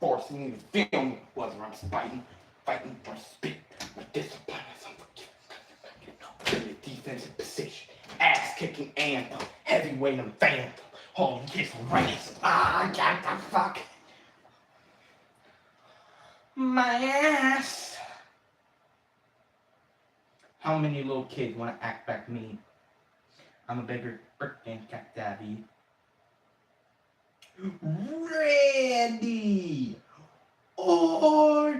forcing me to film was where I'm fighting for spit, my discipline is unforgiving. Defensive position, ass kicking anthem, heavyweight and phantom. Holy kiss race. I got the fuck my ass. How many little kids want to act like me? I'm a bigger brick than Cat Daddy. Randy Orton.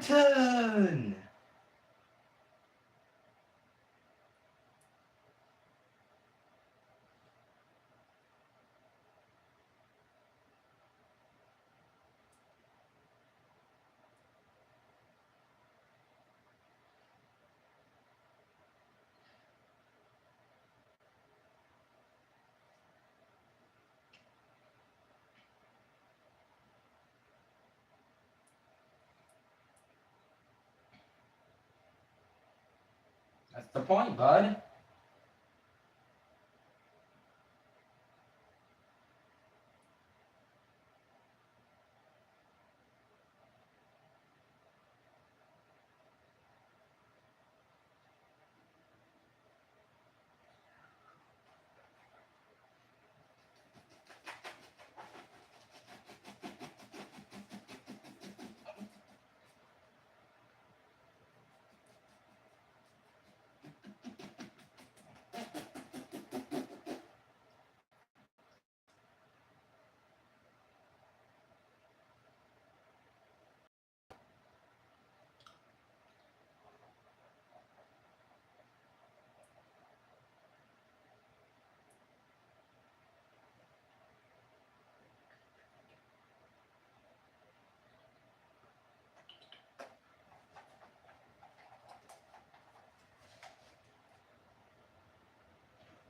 That's the point, bud.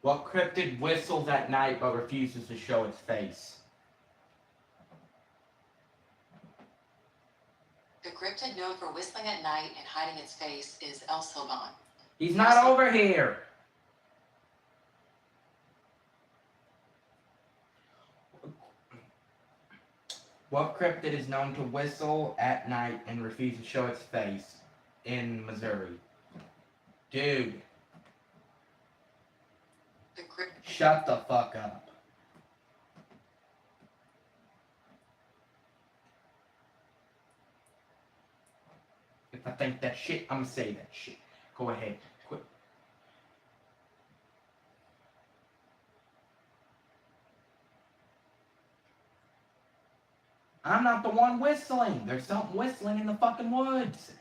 What cryptid whistles at night but refuses to show its face? The cryptid known for whistling at night and hiding its face is El Silban. He's not over here. What cryptid is known to whistle at night and refuse to show its face in Missouri? Dude. Shut the fuck up. If I think that shit, I'm gonna say that shit. Go ahead. Quit. I'm not the one whistling. There's something whistling in the fucking woods.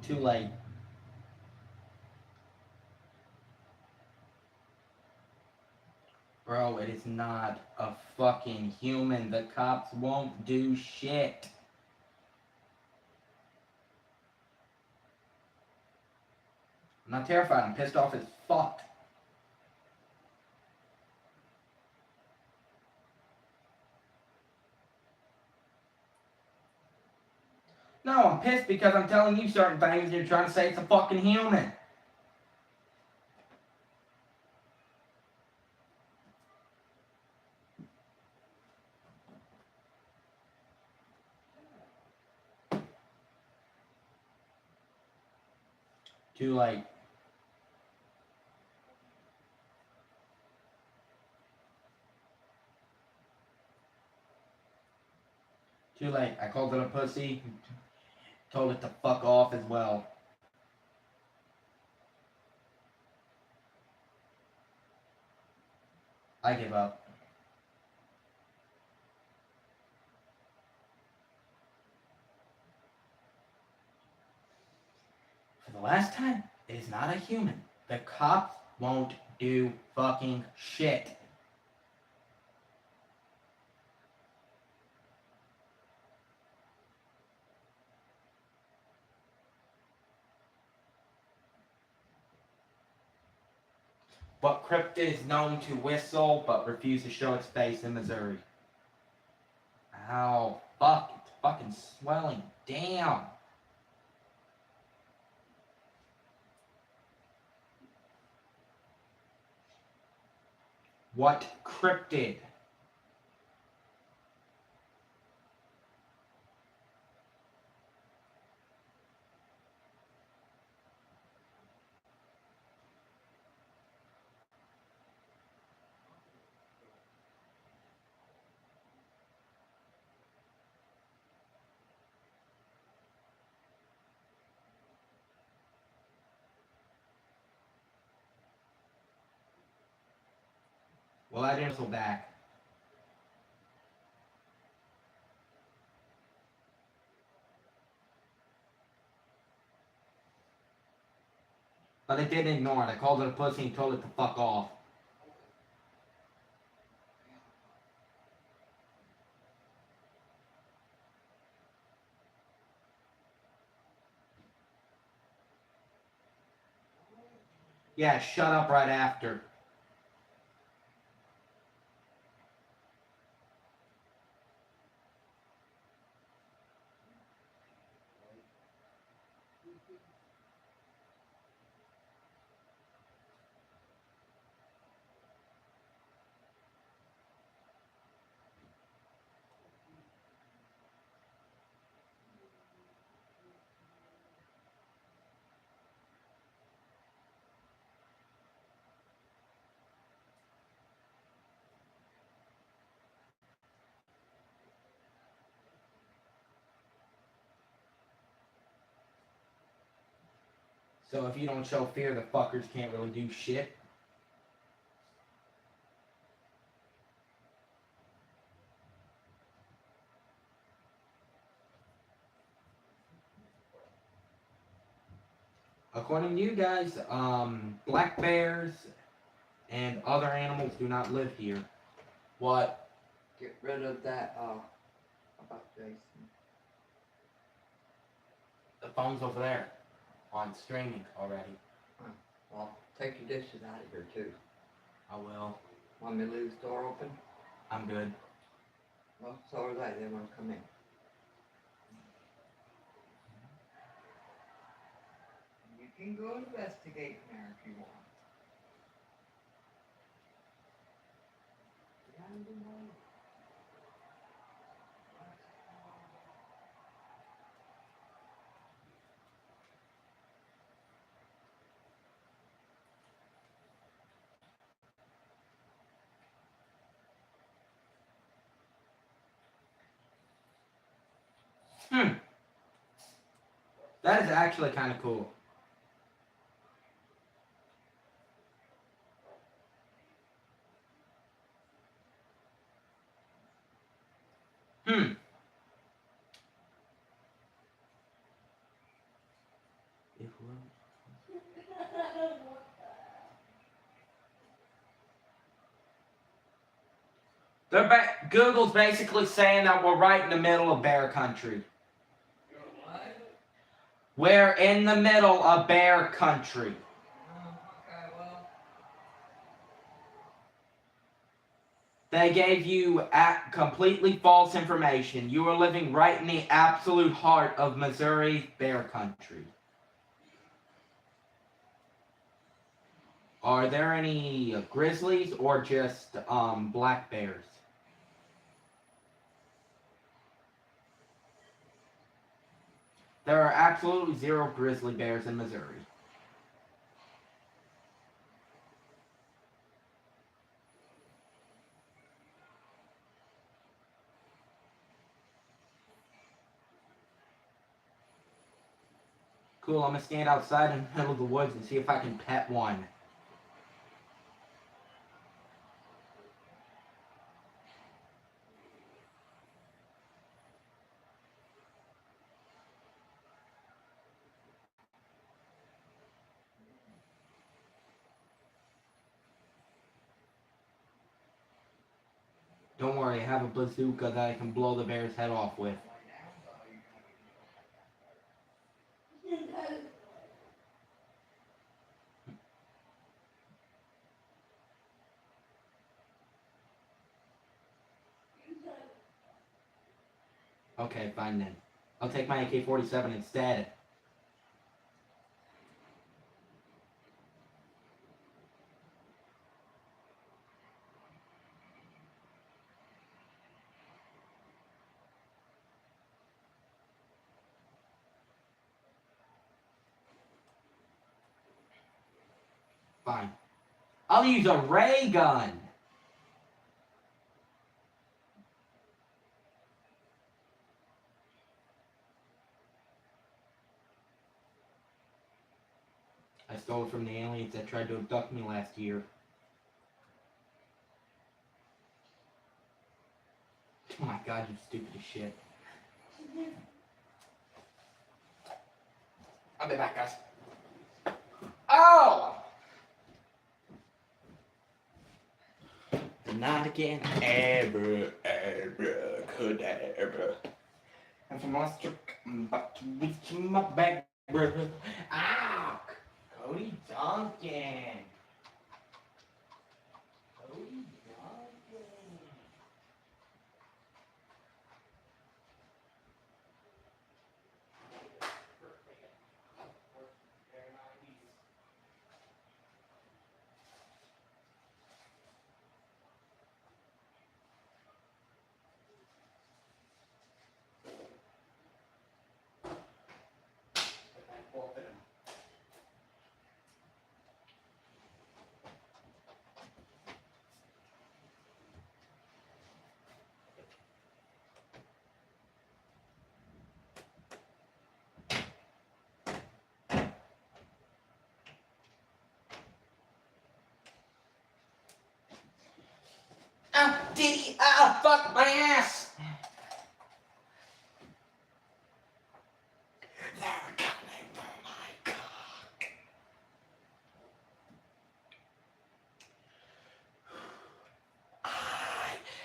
Too late. Bro, it is not a fucking human. The cops won't do shit. I'm not terrified. I'm pissed off as fuck. No, I'm pissed because I'm telling you certain things and you're trying to say it's a fucking human. Too late. Too late. I called it a pussy. Told it to fuck off as well. I give up. For the last time, it is not a human. The cops won't do fucking shit. But cryptid is known to whistle but refuse to show its face in Missouri. Ow, fuck, it's fucking swelling. Damn. What cryptid? Well, I didn't whistle back. But I didn't ignore it. I called it a pussy and told it to fuck off. Yeah, shut up right after. So if you don't show fear, the fuckers can't really do shit. According to you guys, black bears and other animals do not live here. What? Get rid of that, about Jason. The phone's over there on streaming already. Well, take your dishes out of here too. I will. Want me to leave the door open? I'm good. Well, so are they want to come in. You can go investigate in there if you want. That is actually kind of cool. Google's basically saying that we're right in the middle of bear country. We're in the middle of bear country. Okay, well. They gave you completely false information. You are living right in the absolute heart of Missouri bear country. Are there any grizzlies or just black bears? There are absolutely 0 grizzly bears in Missouri. Cool, I'm gonna stand outside in the middle of the woods and see if I can pet one. Don't worry, I have a bazooka that I can blow the bear's head off with. Okay, fine then. I'll take my AK-47 instead. Fine. I'll use a ray gun. I stole it from the aliens that tried to abduct me last year. Oh my god, you stupid as shit. I'll be back, guys. Oh! Not again. Abracadabra. And from last trick, I'm about to reach my back, brother. Ow! Cody Duncan. Cody Duncan. Ah, Diddy! Ah, fuck my ass! They're coming for my cock. I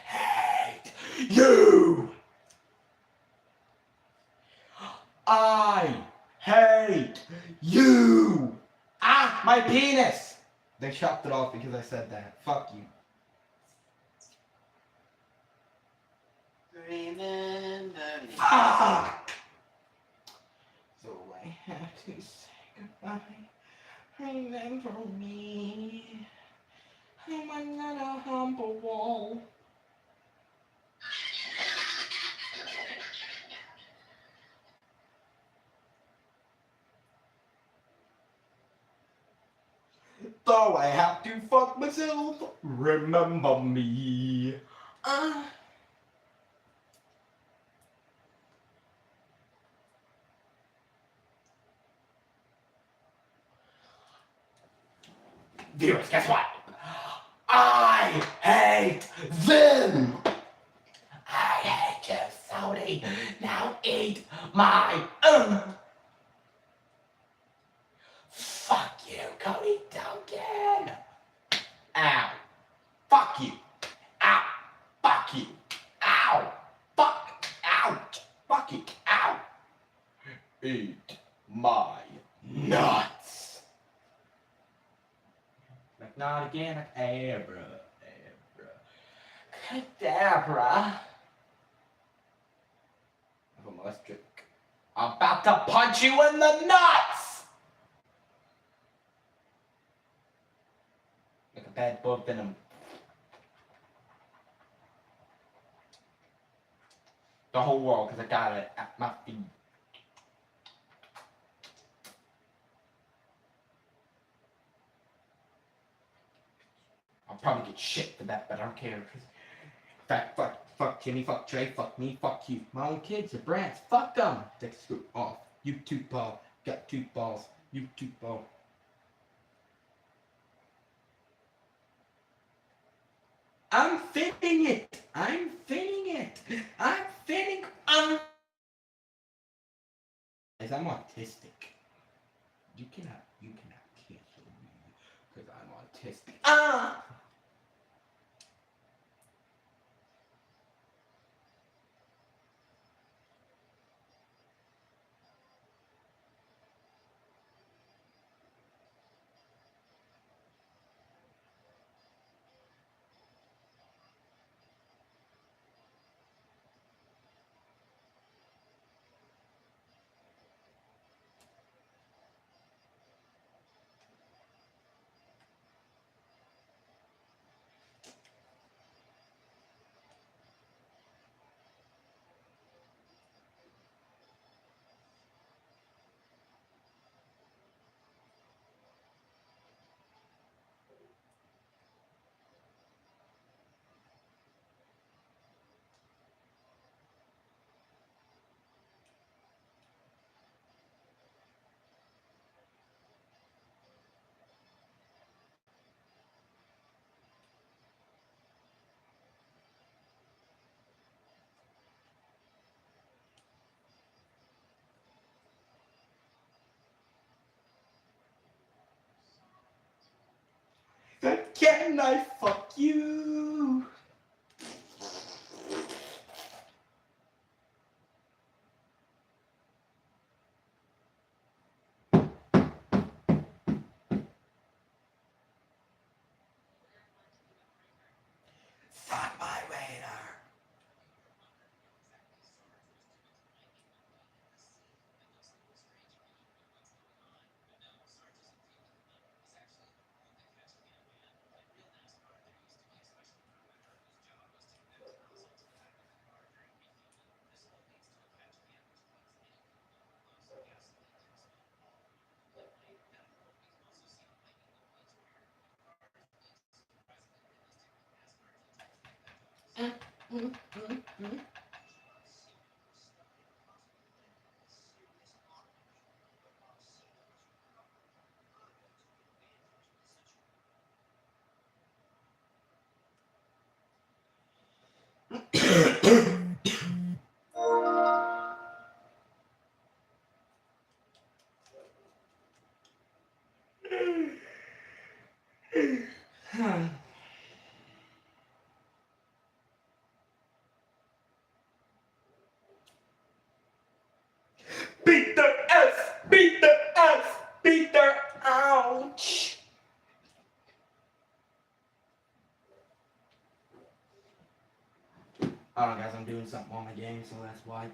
hate you! I hate you! Ah, my penis! They chopped it off because I said that. Fuck you. Remember me. Fuck! So I have to say goodbye. Remember me. I'm another humble wall. Though I have to fuck myself, remember me. Viewers, guess what? I hate them. I hate you, Saudi. Now eat my. Fuck you, Cody Duncan. Ow. Fuck you. Ow. Fuck you. Ow. Fuck. Ouch. Fuck you. Ow. Eat my nuts. Like not again, like Abra. Cadabra. I'm electric. I'm about to punch you in the nuts! Like a bad book venom. The whole world, because I got it at my feet. I'll probably get shit for that, but I don't care. Fuck Jimmy, fuck Trey, fuck me, fuck you. My own kids are brats, fuck them. Take a scoop off. YouTube ball, got two balls. YouTube ball. I'm fitting it. I'm fitting it. I'm fitting. As I'm autistic. You cannot cancel me because I'm autistic. Can I fuck you? Fuck my waiter. Beat their ass! Beat their ass! Beat their ouch! I don't know, guys. I'm doing something on my game, so that's why.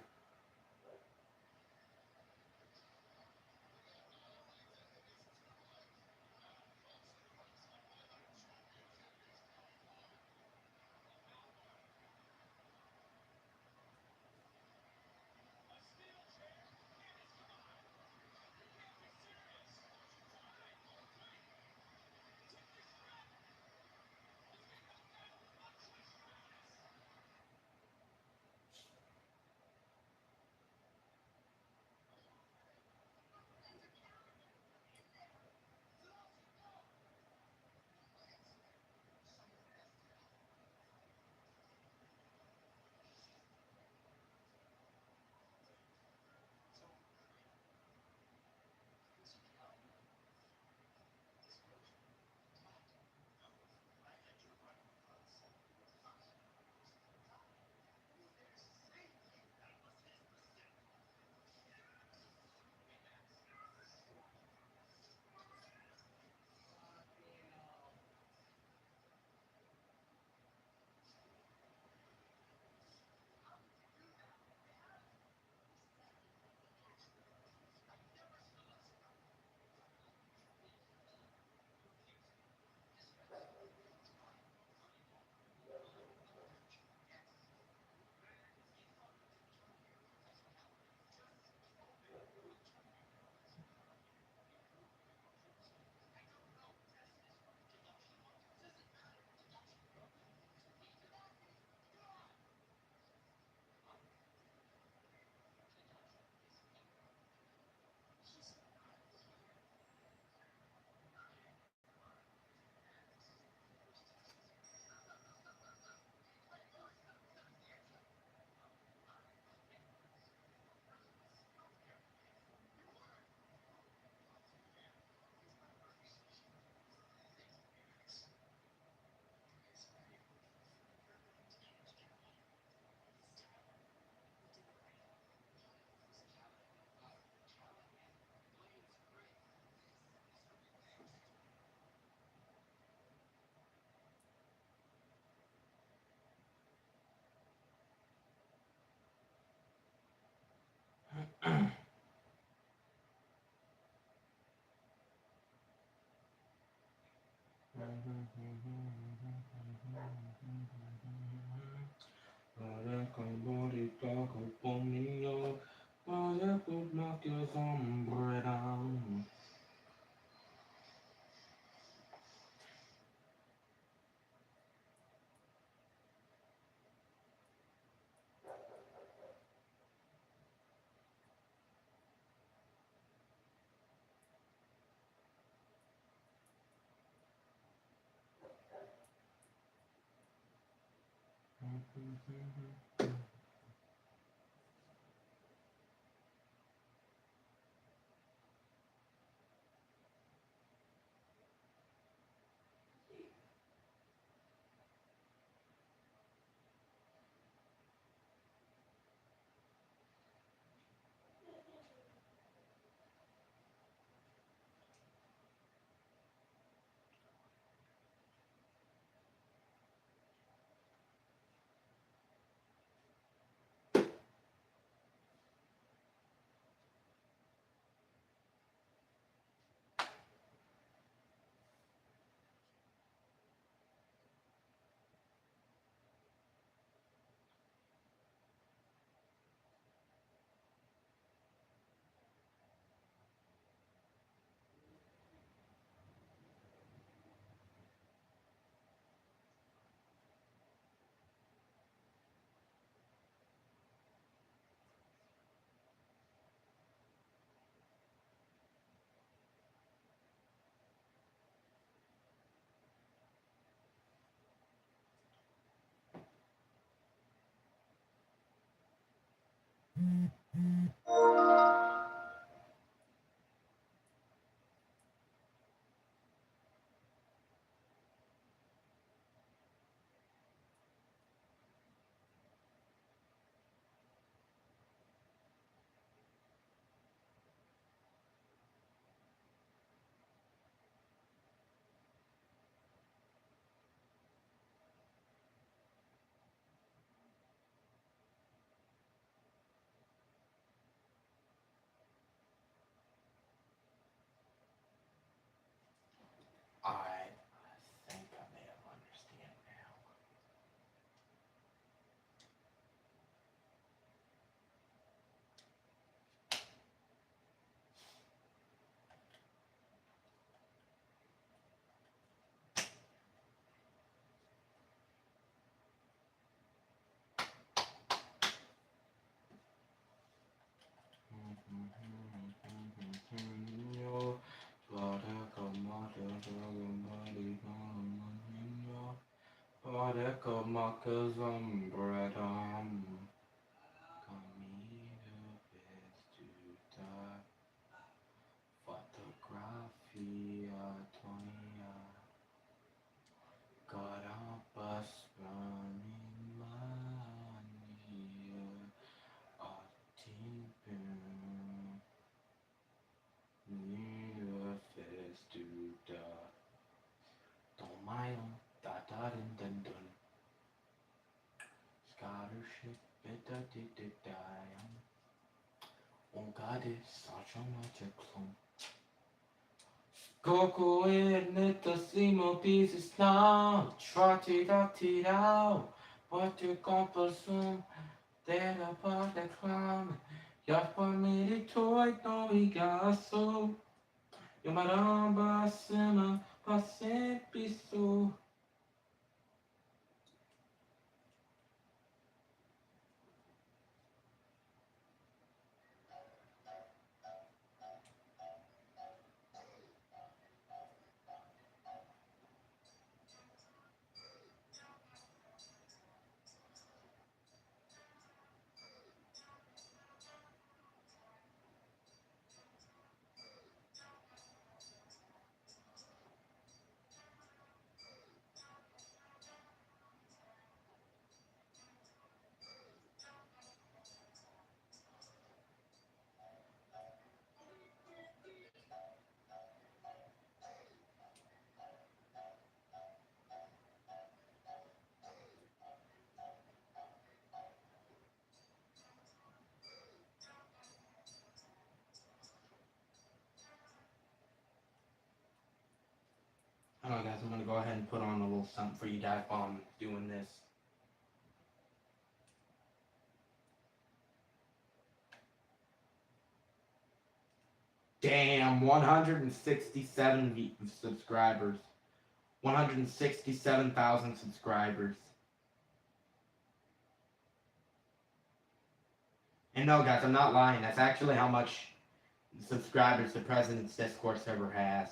Para favorita conmigo, para por que sombrera. Fotografia tua Carambas running mania Artipen Nia festuda Tomayon Tatarin Dundun Scholarship Beta Didayam Ungade Sachamachaklum Coco netosimo pieces now, trotted up it out, but you compulsum, then upon the clown, your family toy, no igaso, your maramba sima, passe piso. Alright guys, I'm gonna go ahead and put on a little something for you guys while I'm doing this. Damn, 167 subscribers. 167,000 subscribers. And no, guys, I'm not lying. That's actually how much subscribers the President's Discord server has.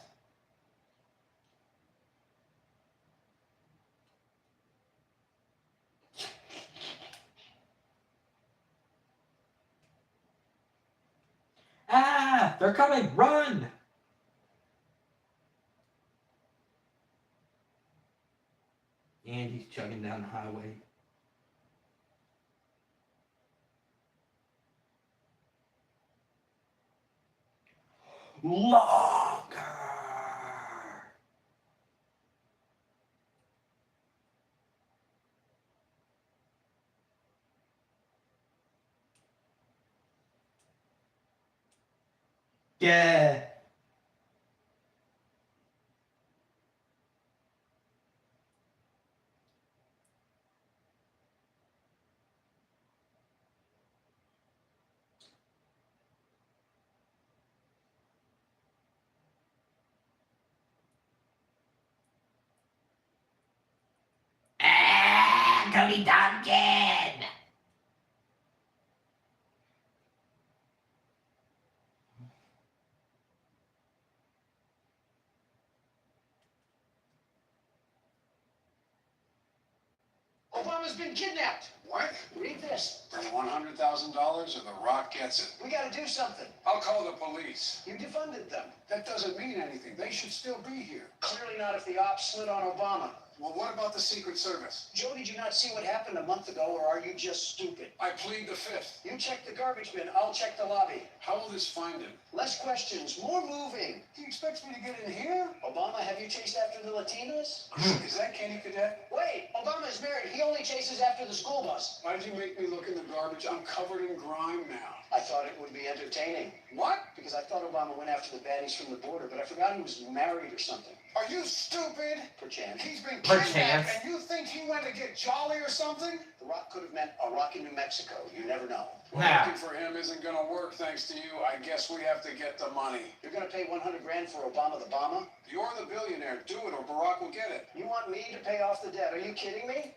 Ah! They're coming! Run! And he's chugging down the highway. Longer! Yeah! Ah! Cody Duncan! Obama's been kidnapped. What? Read this. For $100,000 or The Rock gets it? We gotta do something. I'll call the police. You defunded them. That doesn't mean anything. They should still be here. Clearly not if the ops slid on Obama. Well, what about the Secret Service? Joe, did you not see what happened a month ago, or are you just stupid? I plead the fifth. You check the garbage bin, I'll check the lobby. How will this find him? Less questions, more moving. He expects me to get in here? Obama, have you chased after the Latinas? Is that Kenny Cadet? Wait, Obama is married. He only chases after the school bus. Why did you make me look in the garbage? I'm covered in grime now. I thought it would be entertaining. What? Because I thought Obama went after the baddies from the border, but I forgot he was married or something. Are you stupid? Perchance. He's been Perchance. kidnapped, and you think he went to get jolly or something? The Rock could have meant a rock in New Mexico. You never know. Well, Nah. looking for him isn't gonna work thanks to you. I guess we have to get the money. You're gonna pay 100 grand for Obama the bomber? You're the billionaire. Do it or Barack will get it. You want me to pay off the debt? Are you kidding me?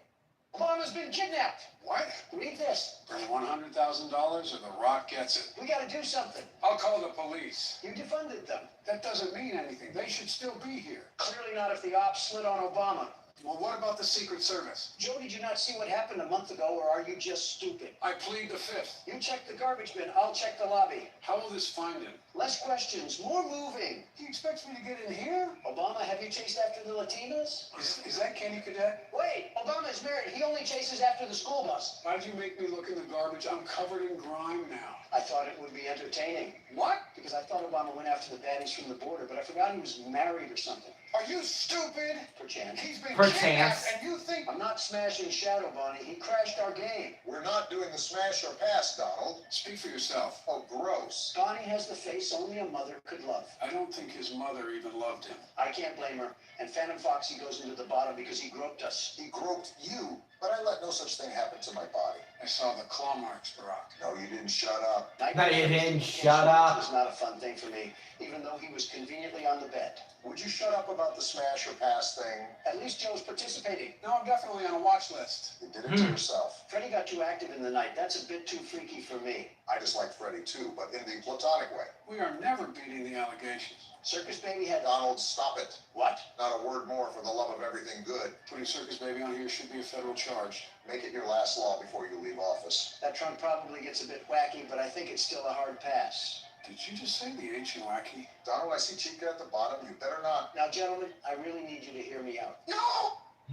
Obama's been kidnapped. What? Read this. Bring $100,000 or The Rock gets it. We gotta do something. I'll call the police. You defunded them. That doesn't mean anything. They should still be here. Clearly not if the ops slid on Obama. Well, what about the Secret Service? Joe, did you not see what happened a month ago, or are you just stupid? I plead the fifth. You check the garbage bin, I'll check the lobby. How will this find him? Less questions, more moving. He expects me to get in here? Obama, have you chased after the Latinas? Is that Kenny Cadet? Wait, Obama is married. He only chases after the school bus. Why'd you make me look in the garbage? I'm covered in grime now. I thought it would be entertaining. What? Because I thought Obama went after the baddies from the border, but I forgot he was married or something. Are you stupid? Perchance. He's been Perchance. kidnapped and you think... I'm not smashing Shadow Bonnie. He crashed our game. We're not doing the smash or pass, Donald. Speak for yourself. Oh, gross. Bonnie has the face only a mother could love. I don't think his mother even loved him. I can't blame her. And Phantom Foxy goes into the bottom because he groped us. He groped you, but I let no such thing happen to my body. I saw the claw marks, Barack. No, you didn't shut up. No, you didn't. Shut up. It was not a fun thing for me, even though he was conveniently on the bed. Would you shut up about the smash or pass thing? At least Joe's participating. No, I'm definitely on a watch list. You did it to yourself. Freddie got too active in the night. That's a bit too freaky for me. I dislike Freddie too, but in the platonic way. We are never beating the allegations. Circus Baby had... Donald, stop it. What? Not a word more for the love of everything good. Putting Circus Baby on here should be a federal charge. Make it your last law before you leave office. That trunk probably gets a bit wacky, but I think it's still a hard pass. Did you just say the H in wacky? Donald, I see Chica at the bottom. You better not. Now, gentlemen, I really need you to hear me out. No!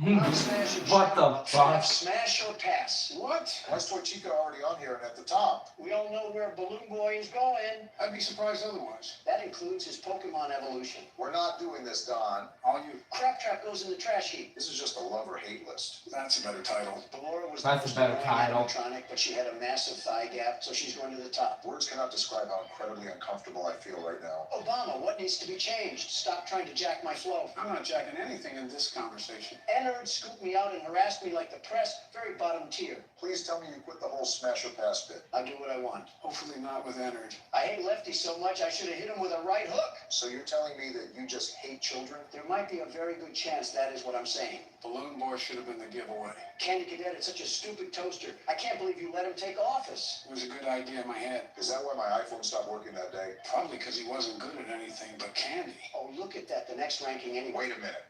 I'm smashing What the fuck? Smash or pass? What? Why is Toy Chica already on here and at the top? We all know where Balloon Boy is going. I'd be surprised otherwise. That includes his Pokemon evolution. We're not doing this, Don. All you. Crap Trap goes in the trash heap. This is just a love or hate list. That's a better title. Ballora was That's the a better most title. animatronic, but she had a massive thigh gap, so she's going to the top. Words cannot describe how incredibly uncomfortable I feel right now. Obama, what needs to be changed? Stop trying to jack my flow. I'm not jacking anything in this conversation. N-Nerds scooped me out and harassed me like the press, very bottom tier. Please tell me you quit the whole smash or pass bit. I do what I want. Hopefully not with energy. I hate Lefty so much I should have hit him with a right hook. So you're telling me that you just hate children? There might be a very good chance that is what I'm saying. Balloon Boy should have been the giveaway. Candy Cadet is such a stupid toaster. I can't believe you let him take office. It was a good idea in my head. Is that why my iPhone stopped working that day? Probably because he wasn't good at anything but candy. Oh, look at that, the next ranking anyway. Wait a minute.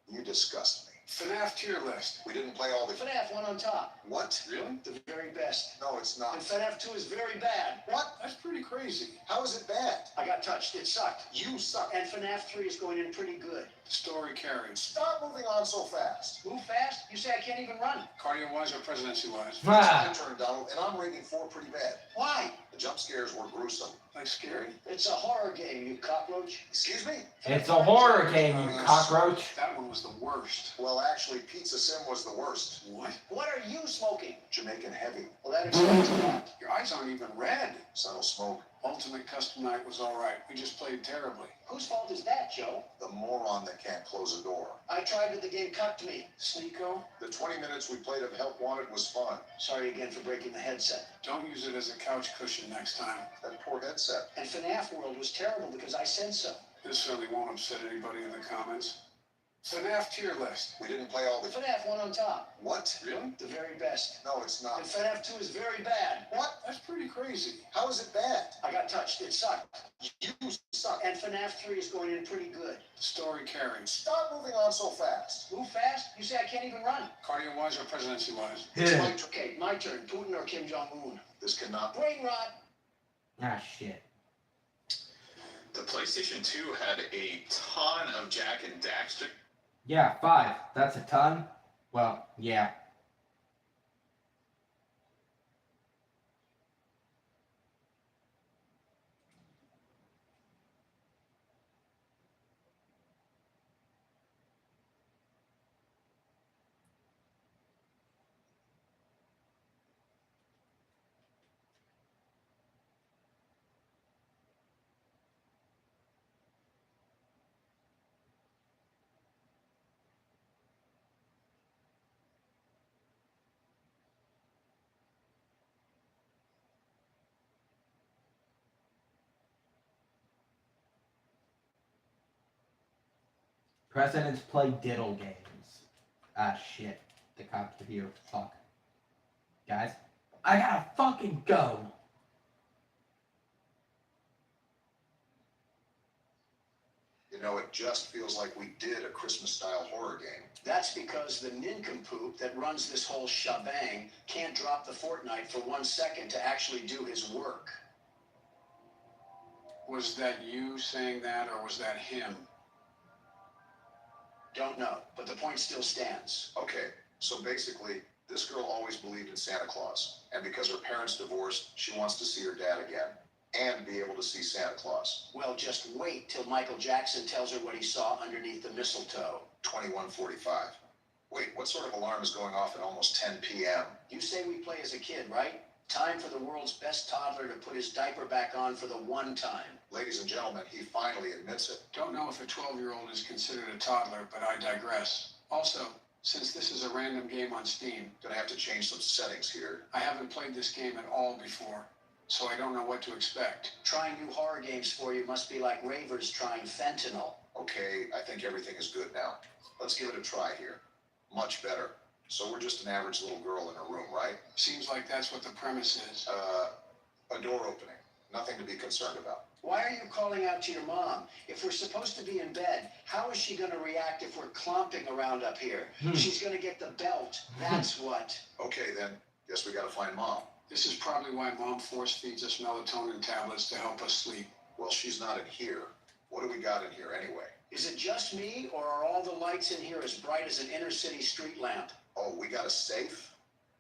You disgust me. FNAF tier list. We didn't play all the... FNAF 1 on top, What? Really? the very best. No, it's And not. FNAF 2 is very bad. What? That's pretty crazy. How is it bad? I got touched, it sucked. You suck. And FNAF 3 is going in pretty good. The story carries. Stop moving on so fast. Move fast? You say I can't even run. Cardio-wise or presidency-wise? It's my turn, Donald, and I'm rating 4 pretty bad. Why? The jump scares were gruesome. Like scary? It's a horror game, you cockroach. Excuse me? It's a horror game, you cockroach. That one was the worst. Well, actually, Pizza Sim was the worst. What? What are you smoking? Jamaican heavy. Well, that explains a lot. Your eyes aren't even red. Subtle smoke. Ultimate Custom Night was all right. We just played terribly. Whose fault is that, Joe? The moron that can't close a door. I tried but the game cucked me. Sneeko, The 20 minutes we played of Help Wanted was fun. Sorry again for breaking the headset. don't use it as a couch cushion next time. That poor headset. And FNAF World was terrible because I said so. This certainly won't upset anybody in the comments. FNAF tier list. We didn't play all the... FNAF 1 on top, What? Really? the very best. No, it's And not. FNAF 2 is very bad. What? That's pretty crazy. How is it bad? I got touched, it sucked. You suck. And FNAF 3 is going in pretty good. The story carries. Stop moving on so fast. Move fast? You say I can't even run. Cardio-wise or presidency-wise? It's Yeah. my turn. Okay, my turn. Putin or Kim Jong-un? This cannot... Brain rot. Ah, shit. The PlayStation 2 had a ton of Jack and Daxter. Yeah, 5. That's a ton. Well, yeah. Presidents play diddle games. Ah, shit. The cops are here. Fuck. Guys, I gotta fucking go. You know, it just feels like we did a Christmas-style horror game. That's because the nincompoop that runs this whole shebang can't drop the Fortnite for 1 second to actually do his work. Was that you saying that, or was that him? Don't know, but the point still stands. Okay, so basically, this girl always believed in Santa Claus, and because her parents divorced, she wants to see her dad again, and be able to see Santa Claus. Well, just wait till Michael Jackson tells her what he saw underneath the mistletoe. 21:45. Wait, what sort of alarm is going off at almost 10 p.m.? You say we play as a kid, right? Time for the world's best toddler to put his diaper back on for the one time. Ladies and gentlemen, he finally admits it. Don't know if a 12-year-old is considered a toddler, but I digress. Also, since this is a random game on Steam, Gonna have to change some settings here. I haven't played this game at all before, so I don't know what to expect. Trying new horror games for you must be like ravers trying fentanyl. Okay, I think everything is good now. Let's give it a try here. Much better. So we're just an average little girl in a room, right? Seems like that's what the premise is. A door opening. Nothing to be concerned about. Why are you calling out to your mom? If we're supposed to be in bed, how is she going to react if we're clomping around up here? She's going to get the belt. That's what. Okay then, guess we gotta find Mom. This is probably why Mom force feeds us melatonin tablets to help us sleep. Well, she's not in here. What do we got in here anyway? Is it just me, or are all the lights in here as bright as an inner city street lamp? Oh, we got a safe?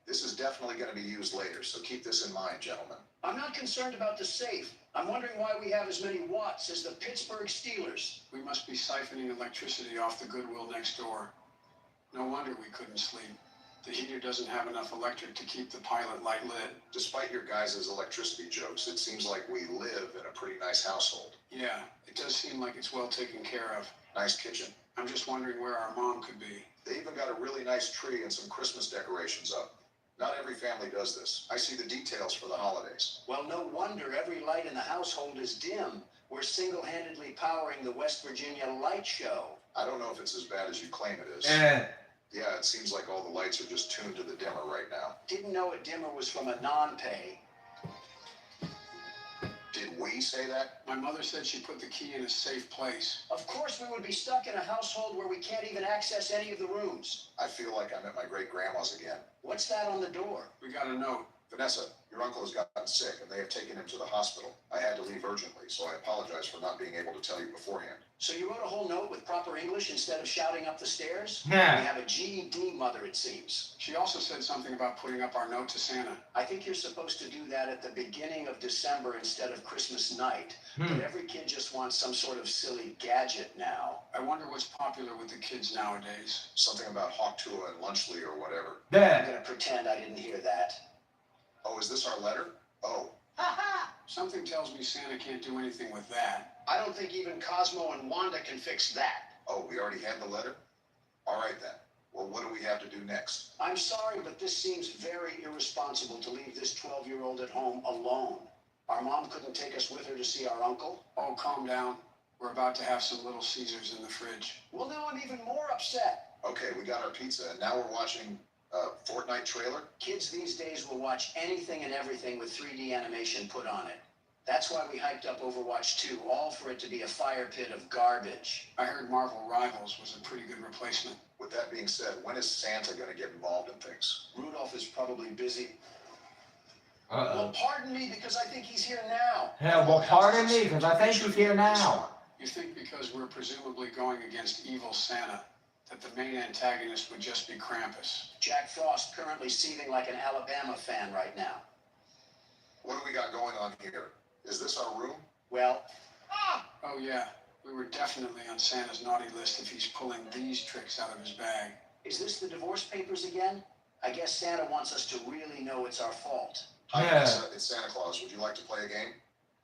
This is definitely gonna be used later, so keep this in mind, gentlemen. I'm not concerned about the safe. I'm wondering why we have as many watts as the Pittsburgh Steelers. We must be siphoning electricity off the Goodwill next door. No wonder we couldn't sleep. The heater doesn't have enough electric to keep the pilot light lit. Despite your guys' electricity jokes, it seems like we live in a pretty nice household. Yeah, it does seem like it's well taken care of. Nice kitchen. I'm just wondering where our mom could be. They even got a really nice tree and some Christmas decorations up. Not every family does this. I see the details for the holidays. Well, no wonder every light in the household is dim. We're single-handedly powering the West Virginia Light Show. I don't know if it's as bad as you claim it is. Yeah, it seems like all the lights are just tuned to the dimmer right now. Didn't know a dimmer was from a non-pay. Did we say that? My mother said she put the key in a safe place. Of course we would be stuck in a household where we can't even access any of the rooms. I feel like I'm at my great-grandma's again. What's that on the door? We got a note. Vanessa, your uncle has gotten sick and they have taken him to the hospital. I had to leave urgently, so I apologize for not being able to tell you beforehand. So you wrote a whole note with proper English instead of shouting up the stairs? Yeah. We have a GED mother, it seems. She also said something about putting up our note to Santa. I think you're supposed to do that at the beginning of December instead of Christmas night. But every kid just wants some sort of silly gadget now. I wonder what's popular with the kids nowadays. Something about Hawk Tuah and Lunchley or whatever. I'm Yeah. gonna pretend I didn't hear that. Oh, is this our letter? Oh, Something tells me Santa can't do anything with that. I don't think even Cosmo and Wanda can fix that. oh, we already had the letter? All right then. Well, what do we have to do next? I'm sorry, but this seems very irresponsible to leave this 12-year-old at home alone. Our mom couldn't take us with her to see our uncle. Oh, calm down. We're about to have some Little Caesars in the fridge. Well, now I'm even more upset. Okay, we got our pizza and now we're watching Fortnite trailer. Kids these days will watch anything and everything with 3D animation put on it. That's why we hyped up Overwatch 2, all for it to be a fire pit of garbage. I heard Marvel Rivals was a pretty good replacement. With that being said, when is Santa going to get involved in things? Rudolph is probably busy. Uh-oh. Well, pardon me, because I think he's here now. Yeah, well, pardon me, because I think he's here now. You think because we're presumably going against evil Santa, that the main antagonist would just be Krampus? Jack Frost currently seething like an Alabama fan right now. What do we got going on here? Is this our room? Well, Oh yeah, we were definitely on Santa's naughty list if he's pulling these tricks out of his bag. is this the divorce papers again? I guess Santa wants us to really know it's our fault. Hi, Yeah. Vanessa, it's Santa Claus. Would you like to play a game?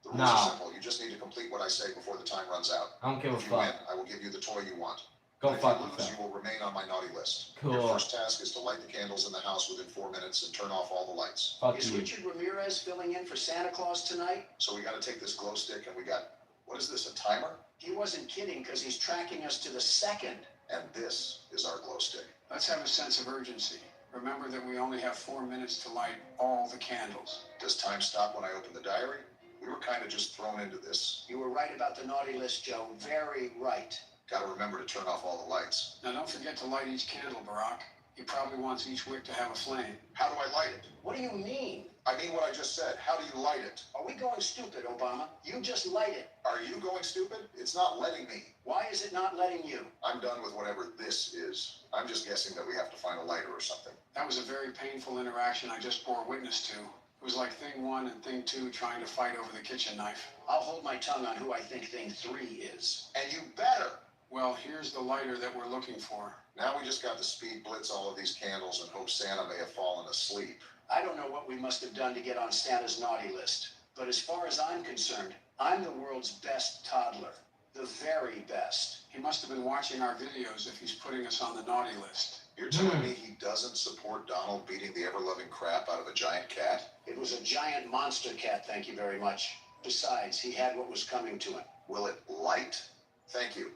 The rules No. are simple. You just need to complete what I say before the time runs out. I don't give a If you win, fuck. I will give you the toy you want. Go But if fuck you lose, yourself. you will remain on my naughty list. Your Cool. first task is to light the candles in the house within 4 minutes and turn off all the lights. Fuck Is you. Richard Ramirez filling in for Santa Claus tonight? So we got to take this glow stick and we got, what is this, a timer? He wasn't kidding because he's tracking us to the second. And this is our glow stick. Let's have a sense of urgency. Remember that we only have 4 minutes to light all the candles. Does time stop when I open the diary? We were kind of just thrown into this. You were right about the naughty list, Joe. Very right. Gotta remember to turn off all the lights. Now don't forget to light each candle, Barack. He probably wants each wick to have a flame. How do I light it? What do you mean? I mean what I just said. How do you light it? Are we going stupid, Obama? You just light it. Are you going stupid? It's not letting me. Why is it not letting you? I'm done with whatever this is. I'm just guessing that we have to find a lighter or something. That was a very painful interaction I just bore witness to. It was like thing 1 and thing 2 trying to fight over the kitchen knife. I'll hold my tongue on who I think thing 3 is. And you better. Well, here's the lighter that we're looking for. Now we just got to speed blitz all of these candles and hope Santa may have fallen asleep. I don't know what we must have done to get on Santa's naughty list, but as far as I'm concerned, I'm the world's best toddler. The very best. He must have been watching our videos if he's putting us on the naughty list. You're telling me he doesn't support Donald beating the ever-loving crap out of a giant cat? It was a giant monster cat, thank you very much. Besides, he had what was coming to him. Will it light? Thank you.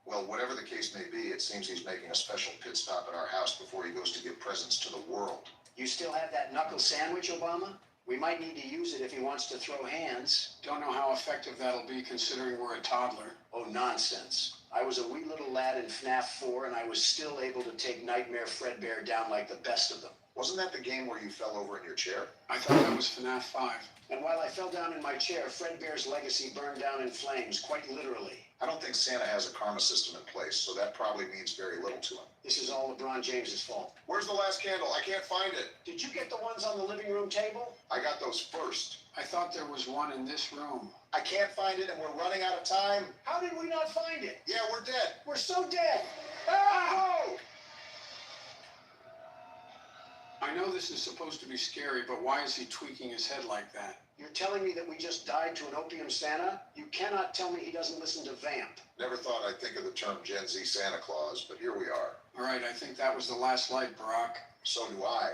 Well, whatever the case may be, it seems he's making a special pit stop at our house before he goes to give presents to the world. You still have that knuckle sandwich, Obama? We might need to use it if he wants to throw hands. Don't know how effective that'll be considering we're a toddler. Oh, nonsense. I was a wee little lad in FNAF 4, and I was still able to take Nightmare Fredbear down like the best of them. Wasn't that the game where you fell over in your chair? I thought that was FNAF 5. And while I fell down in my chair, Fredbear's legacy burned down in flames, quite literally. I don't think Santa has a karma system in place, so that probably means very little to him. This is all LeBron James's fault. Where's the last candle? I can't find it. Did you get the ones on the living room table? I got those first. I thought there was one in this room. I can't find it and we're running out of time. How did we not find it? Yeah, we're dead. We're so dead. Oh! I know this is supposed to be scary, but why is he tweaking his head like that? You're telling me that we just died to an opium Santa? You cannot tell me he doesn't listen to Vamp. Never thought I'd think of the term Gen Z Santa Claus, but here we are. All right, I think that was the last light, Barack. So do I.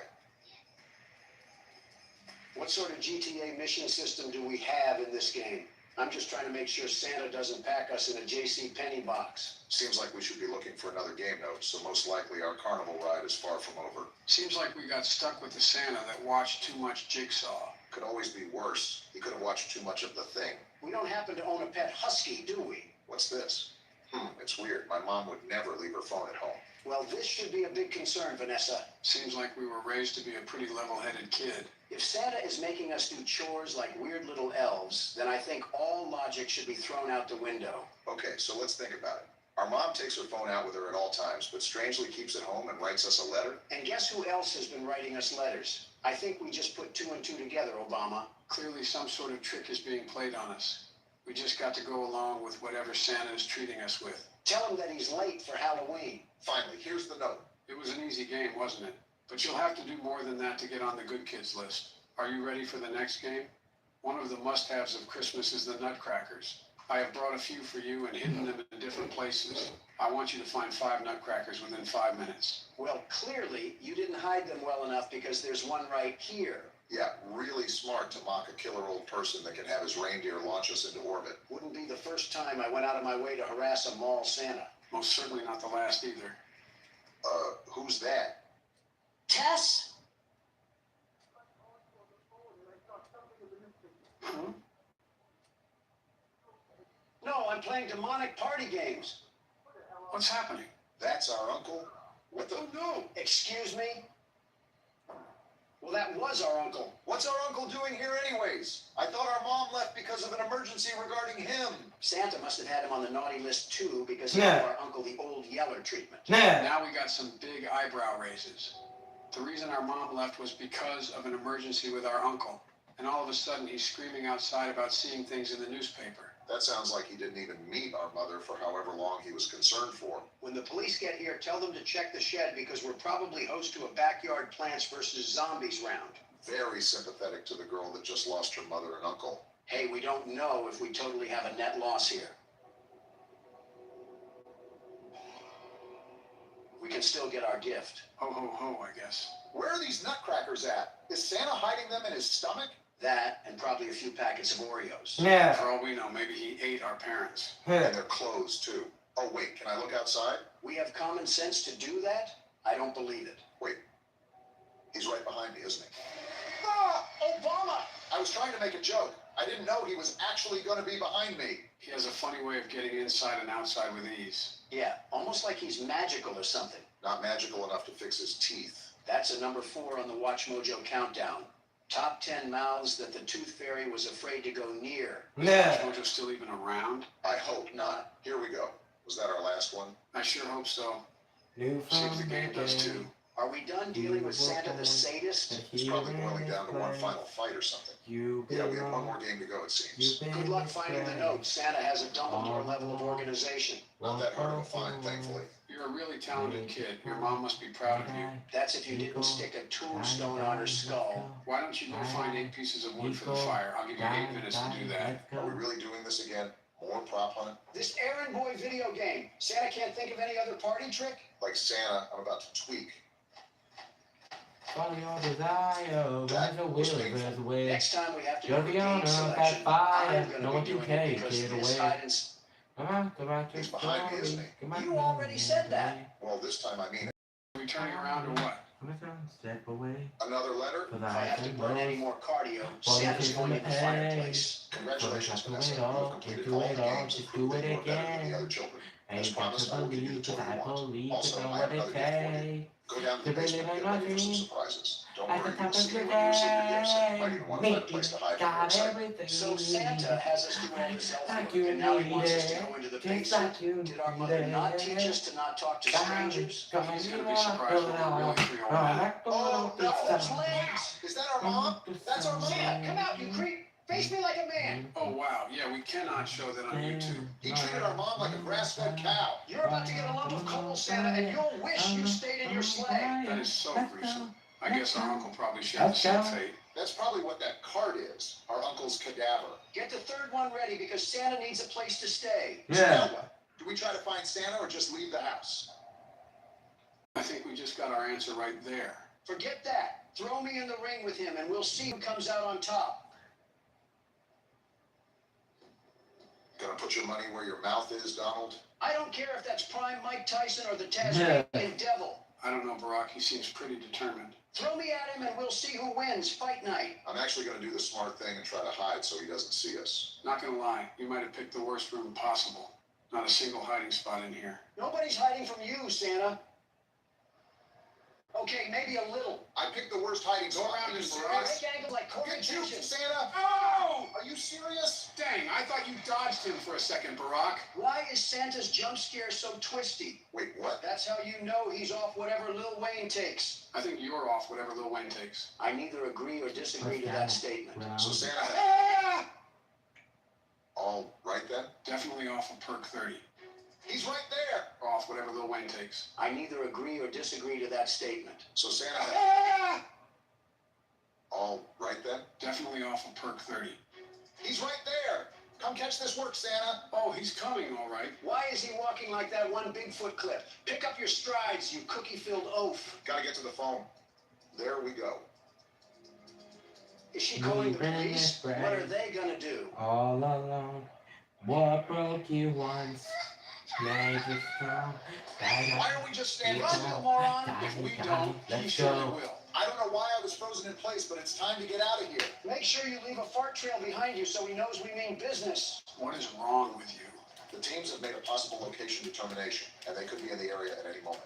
What sort of GTA mission system do we have in this game? I'm just trying to make sure Santa doesn't pack us in a J.C. Penney box. Seems like we should be looking for another game note, so most likely our carnival ride is far from over. Seems like we got stuck with the Santa that watched too much Jigsaw. Could always be worse. He could have watched too much of The Thing. We don't happen to own a pet husky, do we? What's this? It's weird. My mom would never leave her phone at home. Well, this should be a big concern, Vanessa. Seems like we were raised to be a pretty level-headed kid. If Santa is making us do chores like weird little elves, then I think all logic should be thrown out the window. Okay, so let's think about it. Our mom takes her phone out with her at all times, but strangely keeps it home and writes us a letter. And guess who else has been writing us letters? I think we just put 2 and 2 together, Obama. Clearly some sort of trick is being played on us. We just got to go along with whatever Santa is treating us with. Tell him that he's late for Halloween. Finally, here's the note. It was an easy game, wasn't it? But you'll have to do more than that to get on the good kids list. Are you ready for the next game? One of the must-haves of Christmas is the nutcrackers. I have brought a few for you and hidden them in different places. I want you to find 5 nutcrackers within 5 minutes. Well, clearly, you didn't hide them well enough because there's one right here. Yeah, really smart to mock a killer old person that can have his reindeer launch us into orbit. Wouldn't be the first time I went out of my way to harass a mall Santa. Most certainly not the last either. Who's that? Tess? No, I'm playing demonic party games. What's happening? That's our uncle? What the? Oh, no. Excuse me? Well, that was our uncle. What's our uncle doing here anyways? I thought our mom left because of an emergency regarding him. Santa must have had him on the naughty list, too, because he Yeah. gave our uncle the old Yeller treatment. Yeah. Now we got some big eyebrow raises. The reason our mom left was because of an emergency with our uncle. And all of a sudden he's screaming outside about seeing things in the newspaper. That sounds like he didn't even meet our mother for however long he was concerned for. When the police get here, tell them to check the shed because we're probably host to a backyard Plants vs. Zombies round. Very sympathetic to the girl that just lost her mother and uncle. Hey, we don't know if we totally have a net loss here. We can still get our gift. Ho, ho, ho, I guess. Where are these nutcrackers at? Is Santa hiding them in his stomach? That, and probably a few packets of Oreos. Yeah. For all we know, maybe he ate our parents. And their clothes, too. Oh, wait, can I look outside? We have common sense to do that? I don't believe it. Wait. He's right behind me, isn't he? Ah, Obama! I was trying to make a joke. I didn't know he was actually going to be behind me. He has a funny way of getting inside and outside with ease. Yeah, almost like he's magical or something. Not magical enough to fix his teeth. That's a number 4 on the Watch Mojo countdown. Top 10 mouths that the Tooth Fairy was afraid to go near. Yeah. Is Mojo still even around? I hope not. Here we go. Was that our last one? I sure hope so. New Seems the game does too. Are we done dealing with Santa the sadist? It's probably boiling down to one final fight or something. Yeah, we have one more game to go, it seems. Good luck finding the note. Santa has a Dumbledore level of organization. Not that hard to find, thankfully. You're a really talented kid. Your mom must be proud of you. That's if you didn't stick a tombstone on her skull. Why don't you go find 8 pieces of wood for the fire? I'll give you 8 minutes to do that. Are we really doing this again? More prop hunt? This errand boy video game. Santa can't think of any other party trick? Like Santa, I'm about to tweak. Follow your desire, there's a will, there's a way. Next time we have to You're do a the game owner of selection, that fire. I'm No gonna one be can doing it take because it this away. hide and Come on, go back to He's behind me, isn't he? Come on, You already said that. Well, this time I mean it. Are we turning around or what? Come on, step away. Another letter? For If I have to burn any more cardio, Santa's going in the fireplace. Congratulations, But I Vanessa. have to You've wait completed all, all the do it all, games just and proved do that it you are better than the again. other children. I As ain't got promised, to I will give you believe, the cause toy I you want. believe Also, in I what have they another gift for you. say. Go down to the To really basement and know get ready for some nothing. surprises. Don't I worry, can you will tap see into when you receive your gifts and you that. might even want to find a place to hide Got for everything So you Santa need. has us do all this elf Like work, you and now he need wants us to it. go into the Just basement. like you Did our need mother not it. teach us to not talk to strangers? He's gonna be surprised when we're really 3 old men. Oh, no, Those legs! Is that our mom? That's our mom. Santa, come out, you creep! Face me like a man! Oh wow, yeah, we cannot show that on YouTube. He treated our mom like a grass-fed cow. You're about to get a lump of coal, Santa, and you'll wish you stayed in your sleigh. That is so gruesome. I guess our uncle probably shared the same fate. That's probably what that card is. Our uncle's cadaver. Get the third one ready because Santa needs a place to stay. So now Yeah. what? Do we try to find Santa or just leave the house? I think we just got our answer right there. Forget that. Throw me in the ring with him and we'll see who comes out on top. Gonna put your money where your mouth is, Donald? I don't care if that's prime Mike Tyson or the Tasmanian Devil. I don't know, Barack. He seems pretty determined. Throw me at him and we'll see who wins. Fight night. I'm actually gonna do the smart thing and try to hide so he doesn't see us. Not gonna lie, you might have picked the worst room possible. Not a single hiding spot in here. Nobody's hiding from you, Santa. Okay, maybe a little. I picked the worst hiding Go spot. around Are you this serious? Take angles like Corey Get juked, Kitchen. Santa! Oh! Are you serious? Dang, I thought you dodged him for a second, Barack. Why is Santa's jump scare so twisty? Wait, what? That's how you know he's off whatever Lil Wayne takes. I think you're off whatever Lil Wayne takes. I neither agree or disagree to that statement. So Santa, Ah! all right then? Definitely off of perk 30. He's right there. Or off whatever Lil Wayne takes. I neither agree or disagree to that statement. So Santa, Ah! all right then? Definitely off of perk 30. He's right there. Come catch this work, Santa. Oh, he's coming, all right. Why is he walking like that one Bigfoot clip? Pick up your strides, you cookie-filled oaf. Gotta get to the phone. There we go. Is she calling the police? What are they gonna do? All alone. What broke you once made you strong. Why are we just standing Run, still? you moron! If we don't, he Let's surely go. will. I don't know why I was frozen in place, but it's time to get out of here. Make sure you leave a fart trail behind you so he knows we mean business. What is wrong with you? The teams have made a possible location determination, and they could be in the area at any moment.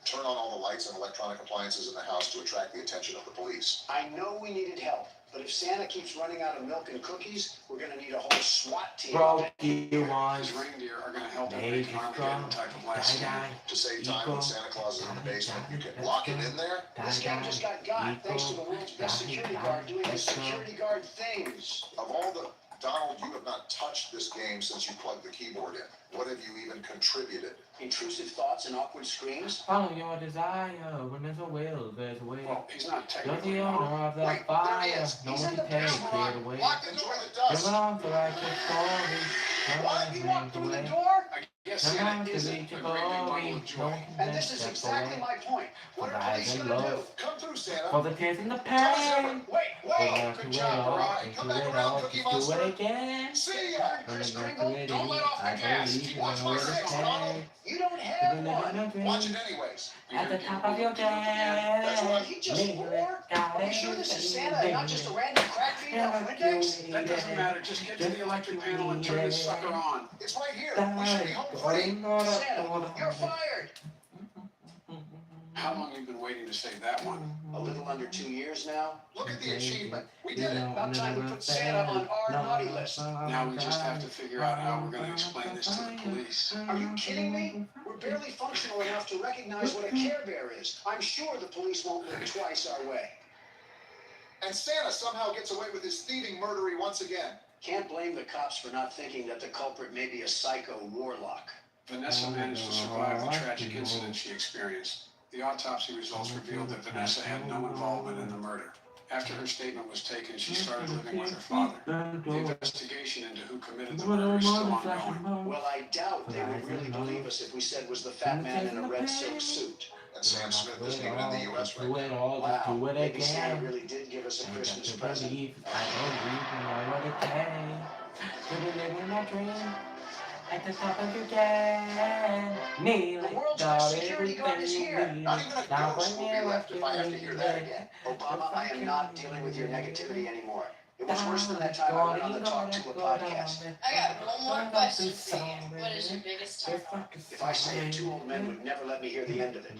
Turn on all the lights and electronic appliances in the house to attract the attention of the police. I know we needed help, but if Santa keeps running out of milk and cookies, we're gonna need a whole SWAT team. Broke you once. His reindeer are going to help him Made make you an strong. Armageddon type of last Die, stand. die. To save time when Santa Claus is in the basement, you can lock him in there. This game just got thanks to the world's best security guard doing his security guard things. Of all the, Donald, you have not touched this game since you plugged the keyboard in. What have you even contributed? Intrusive thoughts and awkward screams. Follow your desire. When there's a will, there's a way. Well, he's not You're technically the wrong. owner of that Wait, there fire. he is. No He's one in can the take basement. it away. Locked, enjoy the Give dust. it on for like a story. What? He walked through the door? I Yes, Santa isn't a great big bundle of joy. And this is exactly my point. What are police gonna do? Come through, Santa. For the tears in the Tell us pain. everything. Wait! Good job, Barack. Come back around, Cookie Do Monster. it again. See ya. Chris Kringle, Don't let off the gas. Keep Watch my six, Donald. you don't have one. Watch it anyways. At the top of your That's game. right. He just swore? Are you sure this is Santa and not just a random crack feed off Windex? That doesn't matter. Just get to the electric panel and turn this sucker on. It's right here. We should be home free. Santa, you're fired. How long have you been waiting to say that one? A little under 2 years now. Look at the achievement. We did it. About time we put Santa on our naughty list. Now we just have to figure out how we're going to explain this to the police. Are you kidding me? We're barely functional enough to recognize what a Care Bear is. I'm sure the police won't look twice our way. And Santa somehow gets away with his thieving murdery once again. Can't blame the cops for not thinking that the culprit may be a psycho warlock. Vanessa managed to survive the tragic incident she experienced. The autopsy results revealed that Vanessa had no involvement in the murder. After her statement was taken, she started living with her father. The investigation into who committed the murder is still ongoing. Well, I doubt they would really believe us if we said it was the fat man in a red silk suit. And Sam Smith isn't even in the U.S. right now. Wow, maybe Santa really did give us a Christmas present. At the top of your game, The world's best security guard is here. Not even a ghost will be left if I have to hear that again. Obama, I am not dealing with your negativity anymore. It was worse than that time I went on the Talk to a podcast. I got one more question for you. What is your biggest turn on? If I say it, 2 old men would never let me hear the end of it.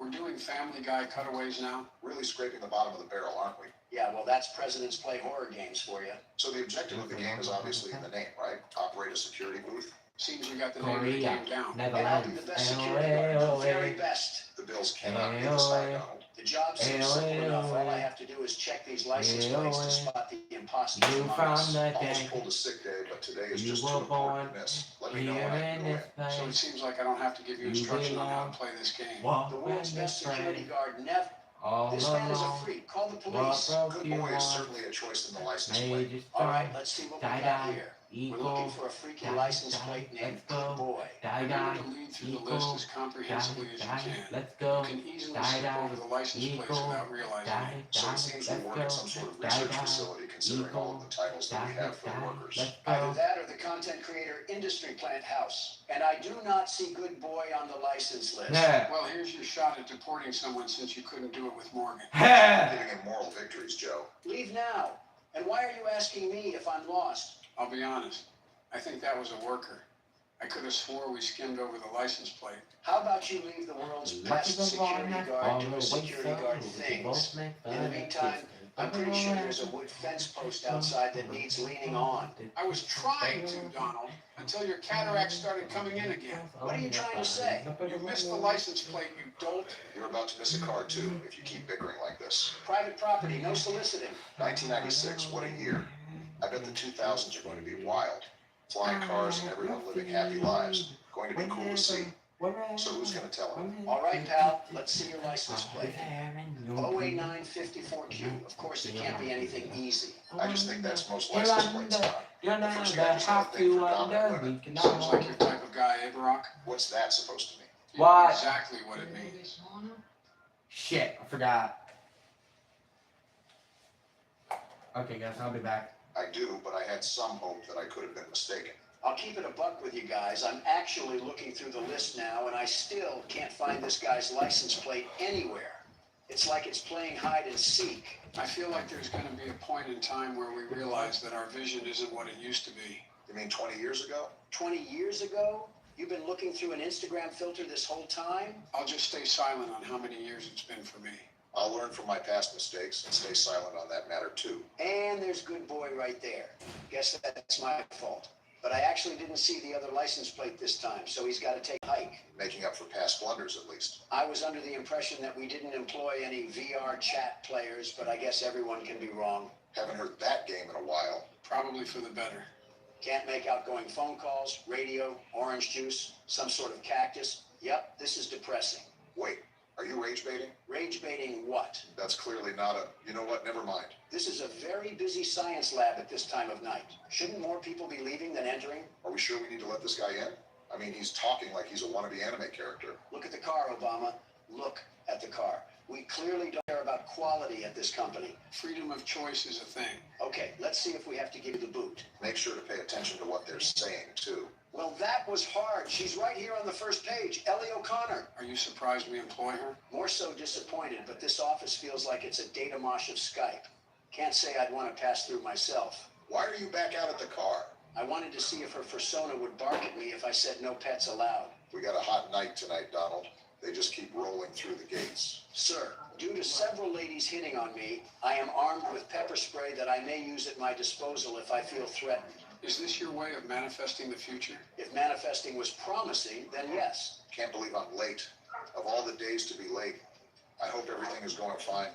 We're doing Family Guy cutaways now. Really scraping the bottom of the barrel, aren't we? Yeah, well, that's Presidents Play Horror Games for you. So the objective of the game is obviously in the name, right? Operate a security booth. Seems we got the name of the game down. And I'll be the best security guard, the very best. The Bills cannot be the side, Donald. The job seems simple enough. All I have to do is check these license plates to spot the imposters You among found us. the Almost day pulled a sick day, but today is you just too were important born to miss. Let me know here when I in can go in. this So it place. seems like I don't have to give you instruction on how to play this game. The world's best security guard never. All This man is a along. freak. Call the What police. broke Good you boy is on? certainly a choice in the license plate. Made you All right, strong. let's see what we Die, got die, here. We're looking equal. for a freaky Die, license die, plate named let's go. Good Boy. Die, Remember die, to lead through the equal. list as comprehensively as you Die, can. let's go. You can easily Die, skip die, over the license plates equal. without realizing Die, it. So die, it seems let's we work go. at some sort of Die, research die, facility considering all of the titles that we die, have for the die, workers. let's Either go. that or the content creator industry plant house. And I do not see Good Boy on the license list. Yeah. Well, here's your shot at deporting someone since you couldn't do it with Morgan. Giving him moral victories, Joe. Leave now. And why are you asking me if I'm lost? I'll be honest. I think that was a worker. I could have swore we skimmed over the license plate. How about you leave the world's best security guard doing security guard things? In the meantime, I'm pretty sure there's a wood fence post outside that needs leaning on. I was trying to, Donald, until your cataracts started coming in again. What are you trying to say? You missed the license plate, you dolt. You're about to miss a car too if you keep bickering like this. Private property, no soliciting. 1996, what a year. I bet the 2000s are going to be wild. Flying cars and everyone living happy lives. Going to be cool to see. So who's going to tell him? All right, pal, let's see your license plate. OA954Q. Of course, it can't be anything easy. I just think that's most license plates, Don. You're The not first the guy just had a have thing to for dominant women. we can Sounds like your type of guy, eh, Barack? What's that supposed to mean? You know What? exactly what it means. Shit, I forgot. Okay, guys, I'll be back. I do, but I had some hope that I could have been mistaken. I'll keep it a buck with you guys. I'm actually looking through the list now, and I still can't find this guy's license plate anywhere. It's like it's playing hide and seek. I feel like there's going to be a point in time where we realize that our vision isn't what it used to be. You mean 20 years ago? 20 years ago? You've been looking through an Instagram filter this whole time? I'll just stay silent on how many years it's been for me. I'll learn from my past mistakes and stay silent on that matter too. And there's Good Boy right there. Guess that's my fault. But I actually didn't see the other license plate this time, so he's got to take a hike. Making up for past blunders at least. I was under the impression that we didn't employ any VR chat players, but I guess everyone can be wrong. Haven't heard that game in a while. Probably for the better. Can't make outgoing phone calls, radio, orange juice, some sort of cactus. Yep, this is depressing. Wait, Are you rage baiting? Rage baiting what? That's clearly not a, you know what, never mind. This is a very busy science lab at this time of night. Shouldn't more people be leaving than entering? Are we sure we need to let this guy in? I mean, he's talking like he's a wannabe anime character. Look at the car, Obama. Look at the car. We clearly don't care about quality at this company. Freedom of choice is a thing. Okay, let's see if we have to give you the boot. Make sure to pay attention to what they're saying, too. Well, that was hard. She's right here on the first page. Ellie O'Connor. Are you surprised we employ her? More so disappointed, but this office feels like it's a data mosh of Skype. Can't say I'd want to pass through myself. Why are you back out at the car? I wanted to see if her persona would bark at me if I said no pets allowed. We got a hot night tonight, Donald. They just keep rolling through the gates. Sir, due to several ladies hitting on me, I am armed with pepper spray that I may use at my disposal if I feel threatened. Is this your way of manifesting the future? If manifesting was promising, then yes. Can't believe I'm late. Of all the days to be late, I hope everything is going fine.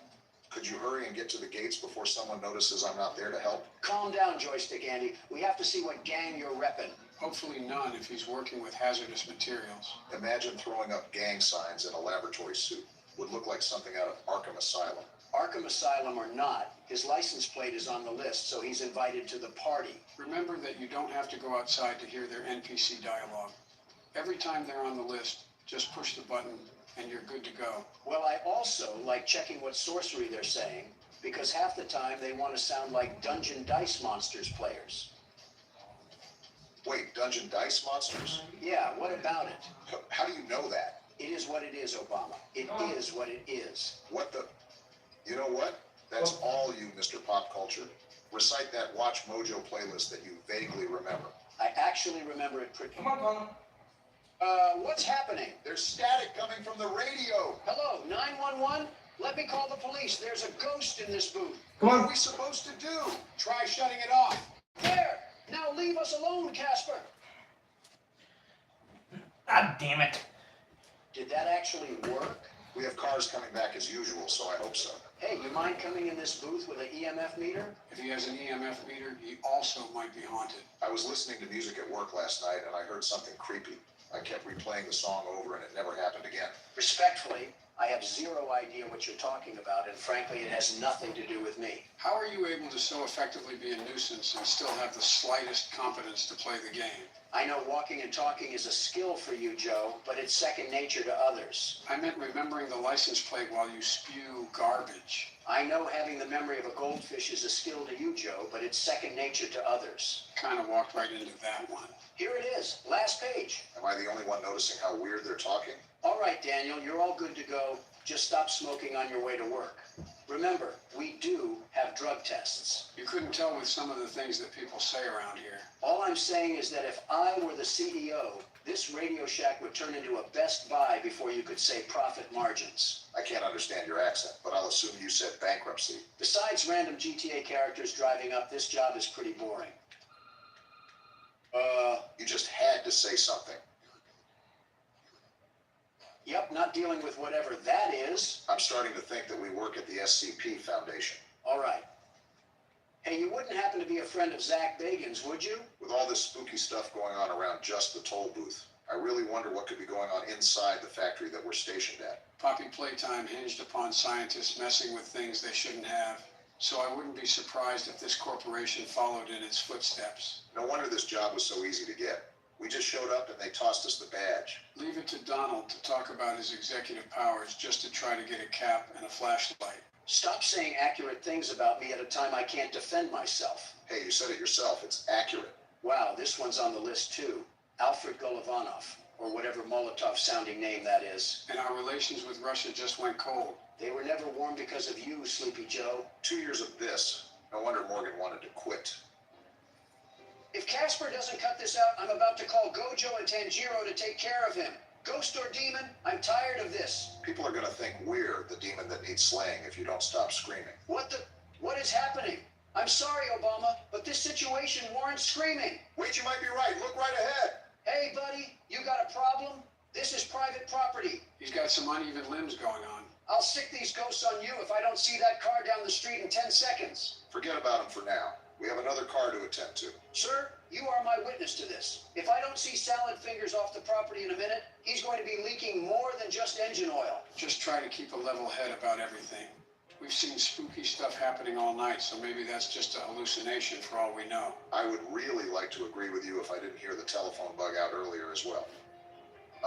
Could you hurry and get to the gates before someone notices I'm not there to help? Calm down, Joystick Andy. We have to see what gang you're repping. Hopefully none if he's working with hazardous materials. Imagine throwing up gang signs in a laboratory suit. Would look like something out of Arkham Asylum. Arkham Asylum or not, his license plate is on the list, so he's invited to the party. Remember that you don't have to go outside to hear their NPC dialogue. Every time they're on the list, just push the button and you're good to go. Well, I also like checking what sorcery they're saying, because half the time they want to sound like Dungeon Dice Monsters players. Wait, Dungeon Dice Monsters? Yeah, what about it? How do you know that? It is what it is, Obama. It is what it is. What the? You know what? That's all you, Mr. Pop Culture. Recite that Watch Mojo playlist that you vaguely remember. I actually remember it pretty. Come on, Donald. What's happening? There's static coming from the radio. Hello, 911? Let me call the police. There's a ghost in this booth. Come What are on. we supposed to do? Try shutting it off. There! Now leave us alone, Casper. God damn it. Did that actually work? We have cars coming back as usual, so I hope so. Hey, you mind coming in this booth with an EMF meter? If he has an EMF meter, he also might be haunted. I was listening to music at work last night and I heard something creepy. I kept replaying the song over and it never happened again. Respectfully, I have zero idea what you're talking about, and frankly, it has nothing to do with me. How are you able to so effectively be a nuisance and still have the slightest competence to play the game? I know walking and talking is a skill for you, Joe, but it's second nature to others. I meant remembering the license plate while you spew garbage. I know having the memory of a goldfish is a skill to you, Joe, but it's second nature to others. Kind of walked right into that one. Here it is, last page. Am I the only one noticing how weird they're talking? All right, Daniel, you're all good to go. Just stop smoking on your way to work. Remember, we do have drug tests. You couldn't tell with some of the things that people say around here. All I'm saying is that if I were the CEO, this Radio Shack would turn into a Best Buy before you could say profit margins. I can't understand your accent, but I'll assume you said bankruptcy. Besides random GTA characters driving up, this job is pretty boring. You just had to say something. Yep, not dealing with whatever that is. I'm starting to think that we work at the SCP Foundation. All right. Hey, you wouldn't happen to be a friend of Zach Bagans, would you? With all this spooky stuff going on around just the toll booth, I really wonder what could be going on inside the factory that we're stationed at. Poppy Playtime hinged upon scientists messing with things they shouldn't have. So I wouldn't be surprised if this corporation followed in its footsteps. No wonder this job was so easy to get. We just showed up and they tossed us the badge. Leave it to Donald to talk about his executive powers just to try to get a cap and a flashlight. Stop saying accurate things about me at a time I can't defend myself. Hey, you said it yourself, it's accurate. Wow, this one's on the list too. Alfred Golovanov, or whatever Molotov-sounding name that is. And our relations with Russia just went cold. They were never warm because of you, Sleepy Joe. 2 years of this. No wonder Morgan wanted to quit. If Casper doesn't cut this out, I'm about to call Gojo and Tanjiro to take care of him. Ghost or demon, I'm tired of this. People are gonna think we're the demon that needs slaying if you don't stop screaming. What is happening? I'm sorry, Obama, but this situation warrants screaming. Wait, you might be right. Look right ahead. Hey, buddy, you got a problem? This is private property. He's got some uneven limbs going on. I'll stick these ghosts on you if I don't see that car down the street in 10 seconds. Forget about him for now. We have another car to attend to. Sir, You are my witness to this. If I don't see salad fingers off the property in a minute, he's going to be leaking more than just engine oil. Just try to keep a level head about everything. We've seen spooky stuff happening all night, so maybe that's just a hallucination for all we know. I would really like to agree with you if I didn't hear the telephone bug out earlier as well.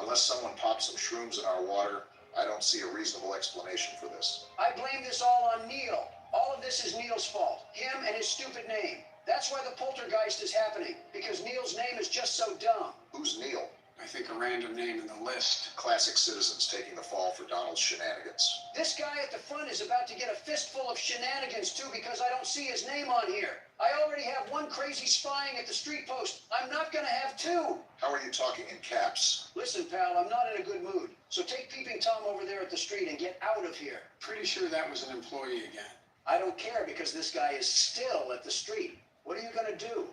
Unless someone popped some shrooms in our water, I don't see a reasonable explanation for this. I blame this all on Neil. All of this is Neil's fault. Him and his stupid name. That's why the poltergeist is happening, because Neil's name is just so dumb. Who's Neil? I think a random name in the list. Classic citizens taking the fall for Donald's shenanigans. This guy at the front is about to get a fistful of shenanigans too because I don't see his name on here. I already have one crazy spying at the street post. I'm not gonna have two. How are you talking in caps? Listen, pal, I'm not in a good mood. So take Peeping Tom over there at the street and get out of here. Pretty sure that was an employee again. I don't care because this guy is still at the street. What are you gonna do?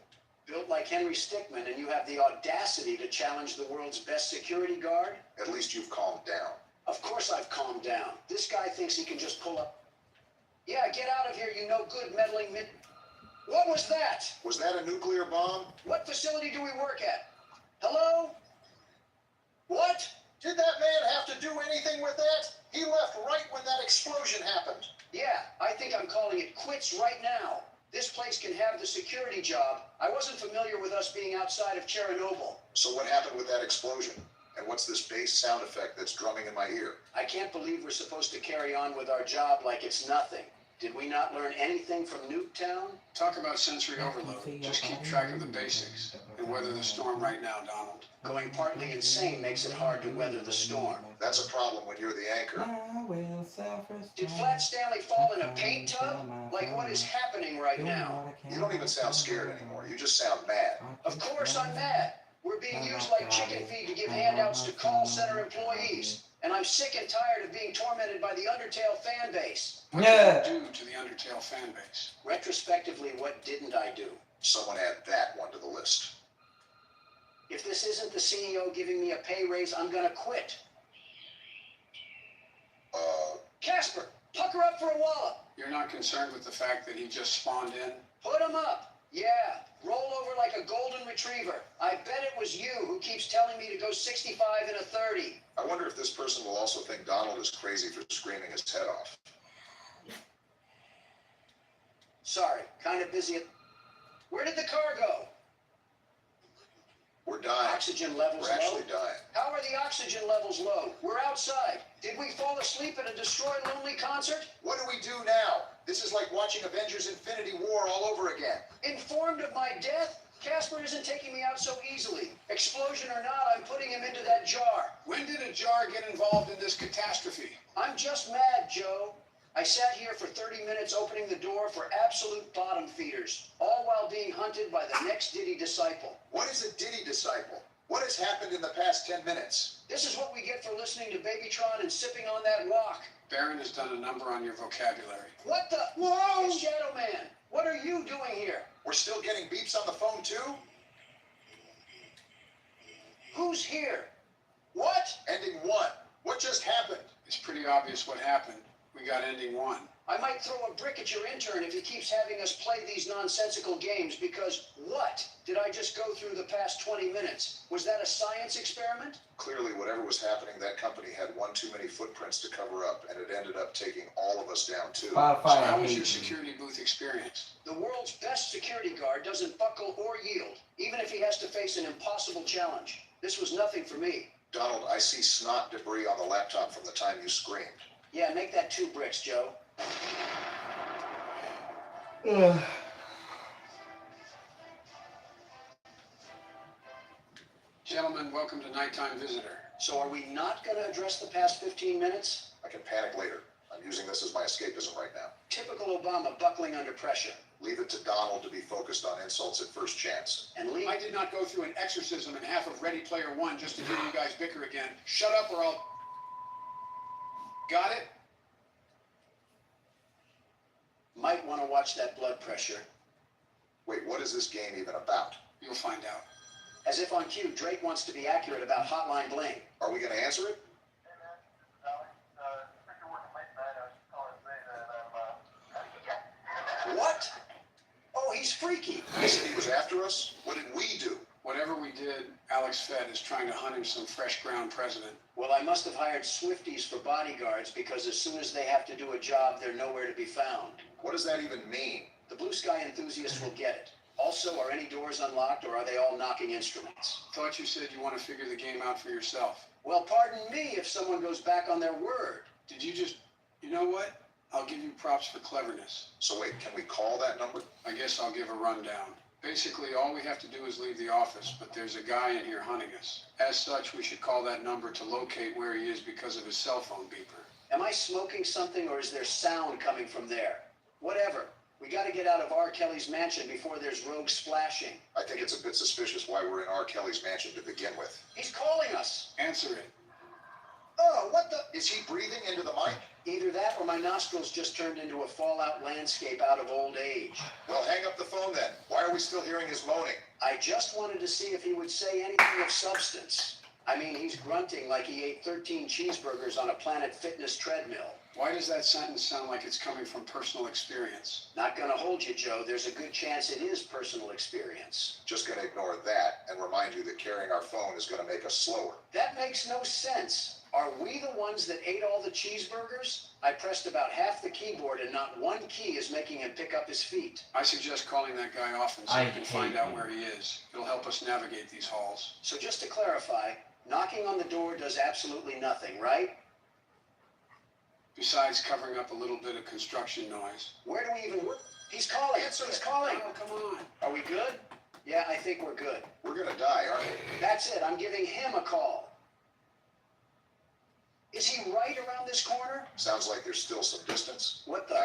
Built like Henry Stickmin and you have the audacity to challenge the world's best security guard? At least you've calmed down. Of course I've calmed down. This guy thinks he can just pull up. Yeah, get out of here, you no good meddling mid... What was that? Was that a nuclear bomb? What facility do we work at? Hello? What? Did that man have to do anything with that? He left right when that explosion happened. Yeah, I think I'm calling it quits right now. This place can have the security job. I wasn't familiar with us being outside of Chernobyl. So what happened with that explosion? And what's this bass sound effect that's drumming in my ear? I can't believe we're supposed to carry on with our job like it's nothing. Did we not learn anything from Nuketown? Talk about sensory overload. Just keep track of the basics and weather the storm right now, Donald. Going partly insane makes it hard to weather the storm. That's a problem when you're the anchor. Did Flat Stanley fall in a paint tub? Like what is happening right now? You don't even sound scared anymore. You just sound mad. Of course I'm mad. We're being used like chicken feed to give handouts to call center employees. And I'm sick and tired of being tormented by the Undertale fan base. What did you do to the Undertale fan base? Retrospectively, what didn't I do? Someone add that one to the list. If this isn't the CEO giving me a pay raise, I'm gonna quit. Casper, pucker up for a wallop. You're not concerned with the fact that he just spawned in? Put him up. Yeah, roll over like a golden retriever. I bet it was you who keeps telling me to go 65 and a 30. I wonder if this person will also think Donald is crazy for screaming his head off. Sorry, kind of busy. Where did the car go? We're dying. Oxygen levels We're low? actually dying. How are the oxygen levels low? We're outside. Did we fall asleep at a Destroy Lonely concert? What do we do now? This is like watching Avengers Infinity War all over again. Informed of my death? Casper isn't taking me out so easily. Explosion or not, I'm putting him into that jar. When did a jar get involved in this catastrophe? I'm just mad, Joe. I sat here for 30 minutes opening the door for absolute bottom feeders, all while being hunted by the next Diddy disciple. What is a Diddy disciple? What has happened in the past 10 minutes? This is what we get for listening to Babytron and sipping on that rock. Baron has done a number on your vocabulary. What the? Whoa! It's Shadow Man. What are you doing here? We're still getting beeps on the phone too? Who's here? What? Ending 1. What just happened? It's pretty obvious what happened. We got ending 1. I might throw a brick at your intern if he keeps having us play these nonsensical games because what did I just go through the past 20 minutes? Was that a science experiment? Clearly, whatever was happening, that company had one too many footprints to cover up, and it ended up taking all of us down too. So how was your security booth experience? The world's best security guard doesn't buckle or yield, even if he has to face an impossible challenge. This was nothing for me. Donald, I see snot debris on the laptop from the time you screamed. Yeah, make that 2 bricks, Joe. Gentlemen, welcome to Nighttime Visitor. So are we not going to address the past 15 minutes? I can panic later. I'm using this as my escapism right now. Typical Obama buckling under pressure. Leave it to Donald to be focused on insults at first chance. And Lee... I did not go through an exorcism in half of Ready Player One just to hear you guys bicker again. Shut up or I'll... Got it? Might want to watch that blood pressure. Wait, what is this game even about? You'll find out. As if on cue, Drake wants to be accurate about Hotline Bling. Are we going to answer it? What? Oh, he's freaky. He said he was after us? What did we Fed is trying to hunt him some fresh ground president. Well, I must have hired Swifties for bodyguards because as soon as they have to do a job, they're nowhere to be found. What does that even mean? The blue sky enthusiasts will get it. Also, are any doors unlocked or are they all knocking instruments? Thought you said you want to figure the game out for yourself. Well, pardon me if someone goes back on their word. Did you just, you know what? I'll give you props for cleverness. So wait, can we call that number? I guess I'll give a rundown. Basically, all we have to do is leave the office, but there's a guy in here hunting us. As such, we should call that number to locate where he is because of his cell phone beeper. Am I smoking something or is there sound coming from there? Whatever. We got to get out of R. Kelly's mansion before there's rogue splashing. I think it's a bit suspicious why we're in R. Kelly's mansion to begin with. He's calling us. Answer it. Oh, what the? Is he breathing into the mic? Either that or my nostrils just turned into a fallout landscape out of old age. Well, hang up the phone then. Why are we still hearing his moaning? I just wanted to see if he would say anything of substance. I mean, he's grunting like he ate 13 cheeseburgers on a Planet Fitness treadmill. Why does that sentence sound like it's coming from personal experience? Not gonna hold you, Joe. There's a good chance it is personal experience. Just gonna ignore that and remind you that carrying our phone is gonna make us slower. That makes no sense. Are we the ones that ate all the cheeseburgers? I pressed about half the keyboard and not one key is making him pick up his feet. I suggest calling that guy often so we can find out where he is. It'll help us navigate these halls. So just to clarify, knocking on the door does absolutely nothing, right? Besides covering up a little bit of construction noise. Where do we even work? He's calling. Answer He's it. calling. Oh, come on. Are we good? Yeah, I think we're good. We're gonna die, aren't we? That's it. I'm giving him a call. Is he right around this corner? Sounds like there's still some distance. What the?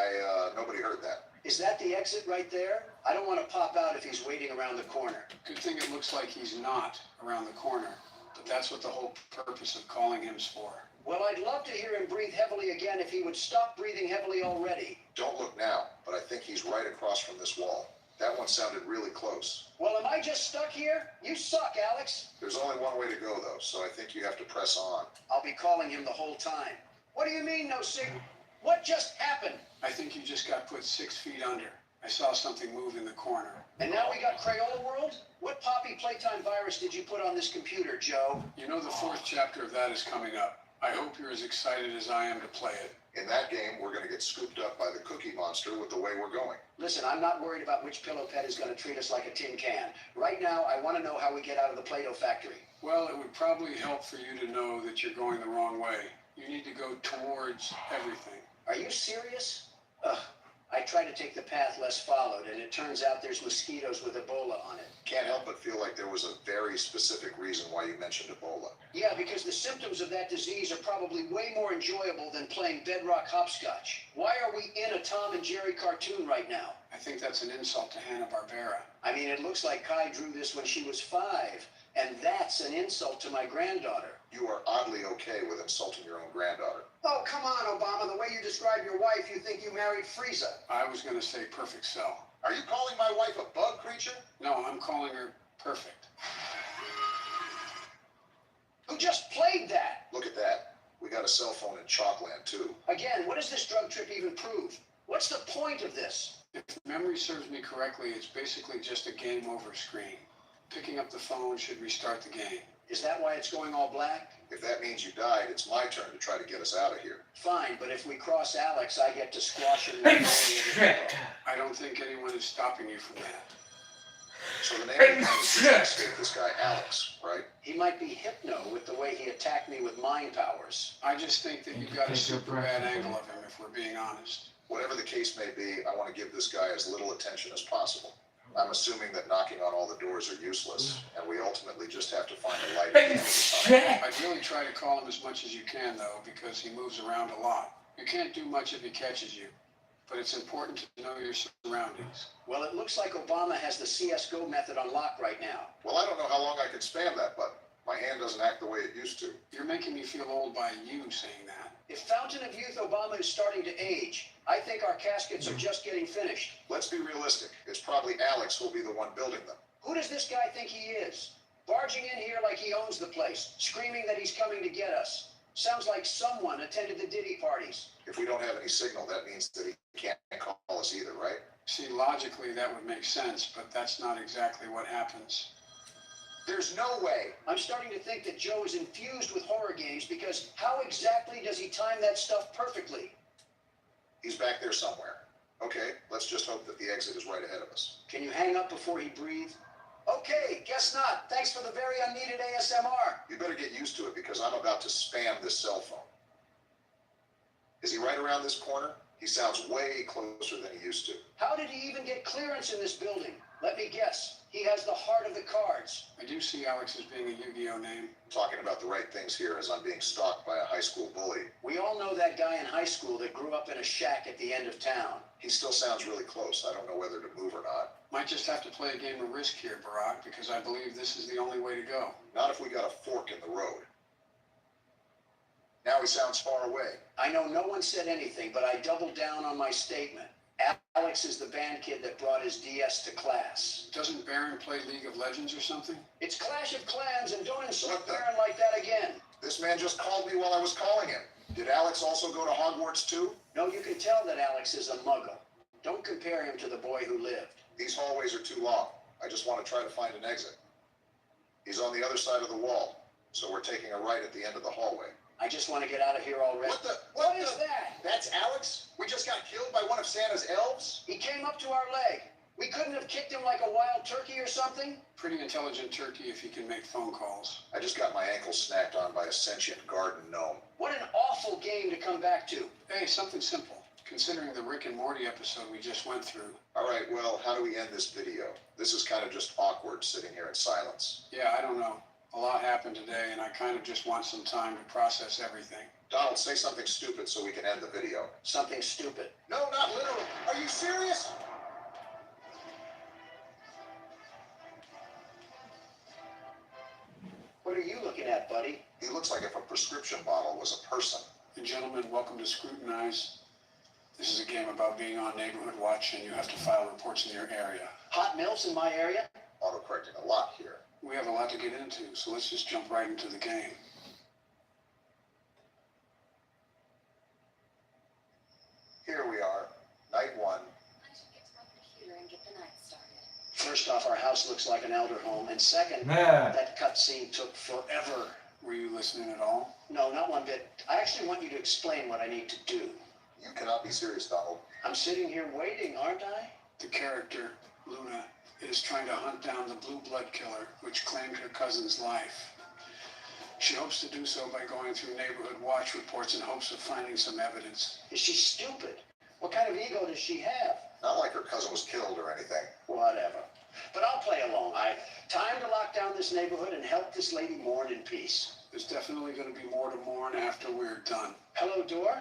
Nobody heard that. Is that the exit right there? I don't want to pop out if he's waiting around the corner. Good thing it looks like he's not around the corner. But that's what the whole purpose of calling him's for. Well, I'd love to hear him breathe heavily again if he would stop breathing heavily already. Don't look now, but I think he's right across from this wall. That one sounded really close. Well, am I just stuck here? You suck, Alex. There's only one way to go, though, so I think you have to press on. I'll be calling him the whole time. What do you mean, no signal? What just happened? I think you just got put 6 feet under. I saw something move in the corner. And now we got Crayola World? What Poppy Playtime virus did you put on this computer, Joe? You know the 4th chapter of that is coming up. I hope you're as excited as I am to play it. In that game, we're going to get scooped up by the Cookie Monster with the way we're going. Listen, I'm not worried about which pillow pet is going to treat us like a tin can. Right now, I want to know how we get out of the Play-Doh factory. Well, it would probably help for you to know that you're going the wrong way. You need to go towards everything. Are you serious? Ugh. I tried to take the path less followed, and it turns out there's mosquitoes with Ebola on it. Can't help but feel like there was a very specific reason why you mentioned Ebola. Yeah, because the symptoms of that disease are probably way more enjoyable than playing bedrock hopscotch. Why are we in a Tom and Jerry cartoon right now? I think that's an insult to Hanna-Barbera. I mean, it looks like Kai drew this when she was 5, and that's an insult to my granddaughter. You are oddly okay with insulting your own granddaughter. Oh, come on, Obama. The way you describe your wife, you think you married Frieza. I was going to say perfect cell. Are you calling my wife a bug creature? No, I'm calling her perfect. Who just played that? Look at that. We got a cell phone in Chalkland, too. Again, what does this drug trip even prove? What's the point of this? If memory serves me correctly, it's basically just a game over screen. Picking up the phone should restart the game. Is that why it's going all black? If that means you died, it's my turn to try to get us out of here. Fine, but if we cross Alex, I get to squash him. I don't think anyone is stopping you from that. So the name of the game is to escape this guy Alex, right? He might be hypno with the way he attacked me with mind powers. I just think that you've got a super bad angle of him, if we're being honest. Whatever the case may be, I want to give this guy as little attention as possible. I'm assuming that knocking on all the doors are useless, and we ultimately just have to find a light at the end of the tunnel. I'd really try to call him as much as you can, though, because he moves around a lot. You can't do much if he catches you, but it's important to know your surroundings. Well, it looks like Obama has the CSGO method on lock right now. Well, I don't know how long I can spam that button. My hand doesn't act the way it used to. You're making me feel old by you saying that. If Fountain of Youth Obama is starting to age, I think our caskets are just getting finished. Let's be realistic. It's probably Alex who'll be the one building them. Who does this guy think he is? Barging in here like he owns the place, screaming that he's coming to get us. Sounds like someone attended the Diddy parties. If we don't have any signal, that means that he can't call us either, right? See, logically that would make sense, but that's not exactly what happens. There's no way. I'm starting to think that Joe is infused with horror games because how exactly does he time that stuff perfectly? He's back there somewhere. Okay, let's just hope that the exit is right ahead of us. Can you hang up before he breathes? Okay, guess not. Thanks for the very unneeded ASMR. You better get used to it because I'm about to spam this cell phone. Is he right around this corner? He sounds way closer than he used to. How did he even get clearance in this building? Let me guess. He has the heart of the cards. I do see Alex as being a Yu-Gi-Oh name. Talking about the right things here as I'm being stalked by a high school bully. We all know that guy in high school that grew up in a shack at the end of town. He still sounds really close. I don't know whether to move or not. Might just have to play a game of Risk here, Barack, because I believe this is the only way to go. Not if we got a fork in the road. Now he sounds far away. I know no one said anything, but I doubled down on my statement. Alex is the band kid that brought his DS to class. Doesn't Baron play League of Legends or something? It's Clash of Clans, and don't insult What the- Baron like that again. This man just called me while I was calling him. Did Alex also go to Hogwarts too? No, you can tell that Alex is a muggle. Don't compare him to the boy who lived. These hallways are too long. I just want to try to find an exit. He's on the other side of the wall, so we're taking a right at the end of the hallway. I just want to get out of here already. What is that? That's Alex? We just got killed by one of Santa's elves? He came up to our leg. We couldn't have kicked him like a wild turkey or something? Pretty intelligent turkey if he can make phone calls. I just got my ankle snacked on by a sentient garden gnome. What an awful game to come back to. Hey, something simple. Considering the Rick and Morty episode we just went through. All right, well, how do we end this video? This is kind of just awkward sitting here in silence. Yeah, I don't know. A lot happened today, and I kind of just want some time to process everything. Donald, say something stupid so we can end the video. Something stupid. No, not literal. Are you serious? What are you looking at, buddy? He looks like if a prescription bottle was a person. And gentlemen, welcome to Scrutinize. This is a game about being on Neighborhood Watch, and you have to file reports in your area. Hot milfs in my area? Autocorrecting a lot here. We have a lot to get into, so let's just jump right into the game. Here we are, night one. I should get to my computer and get the night started. First off, our house looks like an elder home. And second, Yeah. that cutscene took forever. Were you listening at all? No, not one bit. I actually want you to explain what I need to do. You cannot be serious, Donald. I'm sitting here waiting, aren't I? The character, Luna, is trying to hunt down the blue blood killer, which claimed her cousin's life. She hopes to do so by going through Neighborhood Watch reports in hopes of finding some evidence. Is she stupid? What kind of ego does she have? Not like her cousin was killed or anything. Whatever. But I'll play along. Time to lock down this neighborhood and help this lady mourn in peace. There's definitely going to be more to mourn after we're done. Hello, door?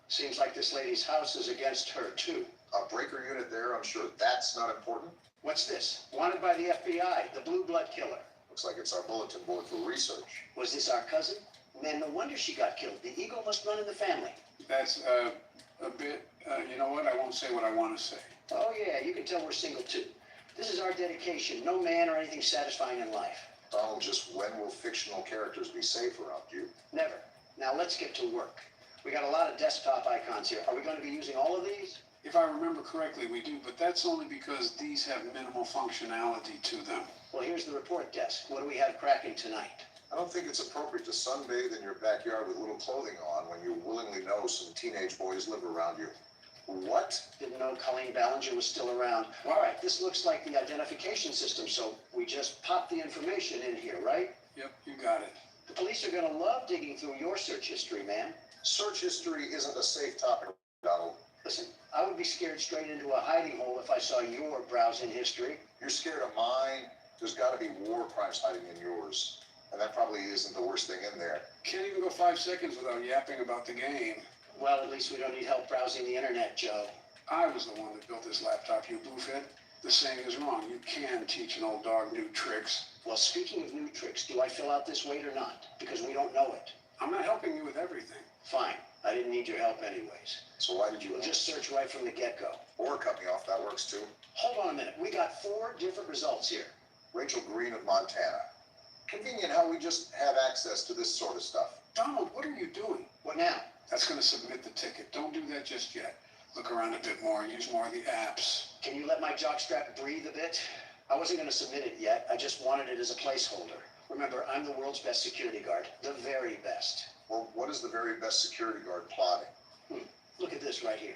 Seems like this lady's house is against her, too. A breaker unit there, I'm sure that's not important. What's this? Wanted by the FBI, the blue blood killer. Looks like it's our bulletin board for research. Was this our cousin? Man, no wonder she got killed. The ego must run in the family. That's a bit, you know what? I won't say what I want to say. Oh, yeah, you can tell we're single, too. This is our dedication. No man or anything satisfying in life. Donald, just when will fictional characters be safe around you? Never. Now let's get to work. We got a lot of desktop icons here. Are we going to be using all of these? If I remember correctly, we do, but that's only because these have minimal functionality to them. Well, here's the report desk. What do we have cracking tonight? I don't think it's appropriate to sunbathe in your backyard with little clothing on when you willingly know some teenage boys live around you. What? Didn't know Colleen Ballinger was still around. All right, this looks like the identification system, so we just pop the information in here, right? Yep, you got it. The police are going to love digging through your search history, man. Search history isn't a safe topic, Donald. Listen, I would be scared straight into a hiding hole if I saw your browsing history. You're scared of mine? There's got to be war crimes hiding in yours. And that probably isn't the worst thing in there. Can't even go 5 seconds without yapping about the game. Well, at least we don't need help browsing the internet, Joe. I was the one that built this laptop, you boofhead. The saying is wrong. You can teach an old dog new tricks. Well, speaking of new tricks, do I fill out this weight or not? Because we don't know it. I'm not helping you with everything. Fine. I didn't need your help anyways. So why did you We'll just search right from the get-go. or cut me off? That works too. Hold on a minute. We got 4 different results here. Rachel Green of Montana. Convenient how we just have access to this sort of stuff. Donald, what are you doing? What now? That's going to submit the ticket. Don't do that just yet. Look around a bit more. Use more of the apps. Can you let my jockstrap breathe a bit? I wasn't gonna submit it yet. I just wanted it as a placeholder. Remember, I'm the world's best security guard. The very best. Well, what is the very best security guard plotting? Look at this right here.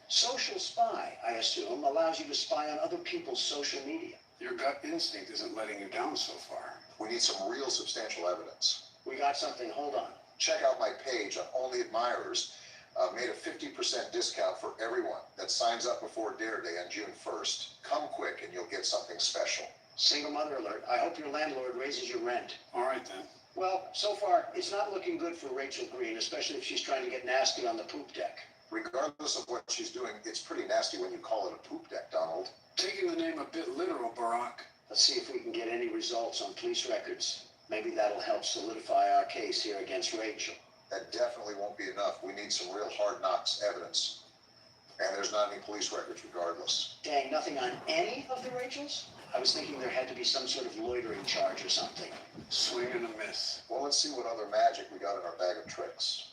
Social spy, I assume, allows you to spy on other people's social media. Your gut instinct isn't letting you down so far. We need some real substantial evidence. We got something. Hold on. Check out my page on Only Admirers. Made a 50% discount for everyone that signs up before Dare Day on June 1st. Come quick and you'll get something special. Single mother alert. I hope your landlord raises your rent. All right then. Well, so far, it's not looking good for Rachel Green, especially if she's trying to get nasty on the poop deck. Regardless of what she's doing, it's pretty nasty when you call it a poop deck, Donald. Taking the name a bit literal, Barack. Let's see if we can get any results on police records. Maybe that'll help solidify our case here against Rachel. That definitely won't be enough. We need some real hard knocks evidence. And there's not any police records regardless. Dang, nothing on any of the Rachels? I was thinking there had to be some sort of loitering charge or something. Swing and a miss. Well, let's see what other magic we got in our bag of tricks.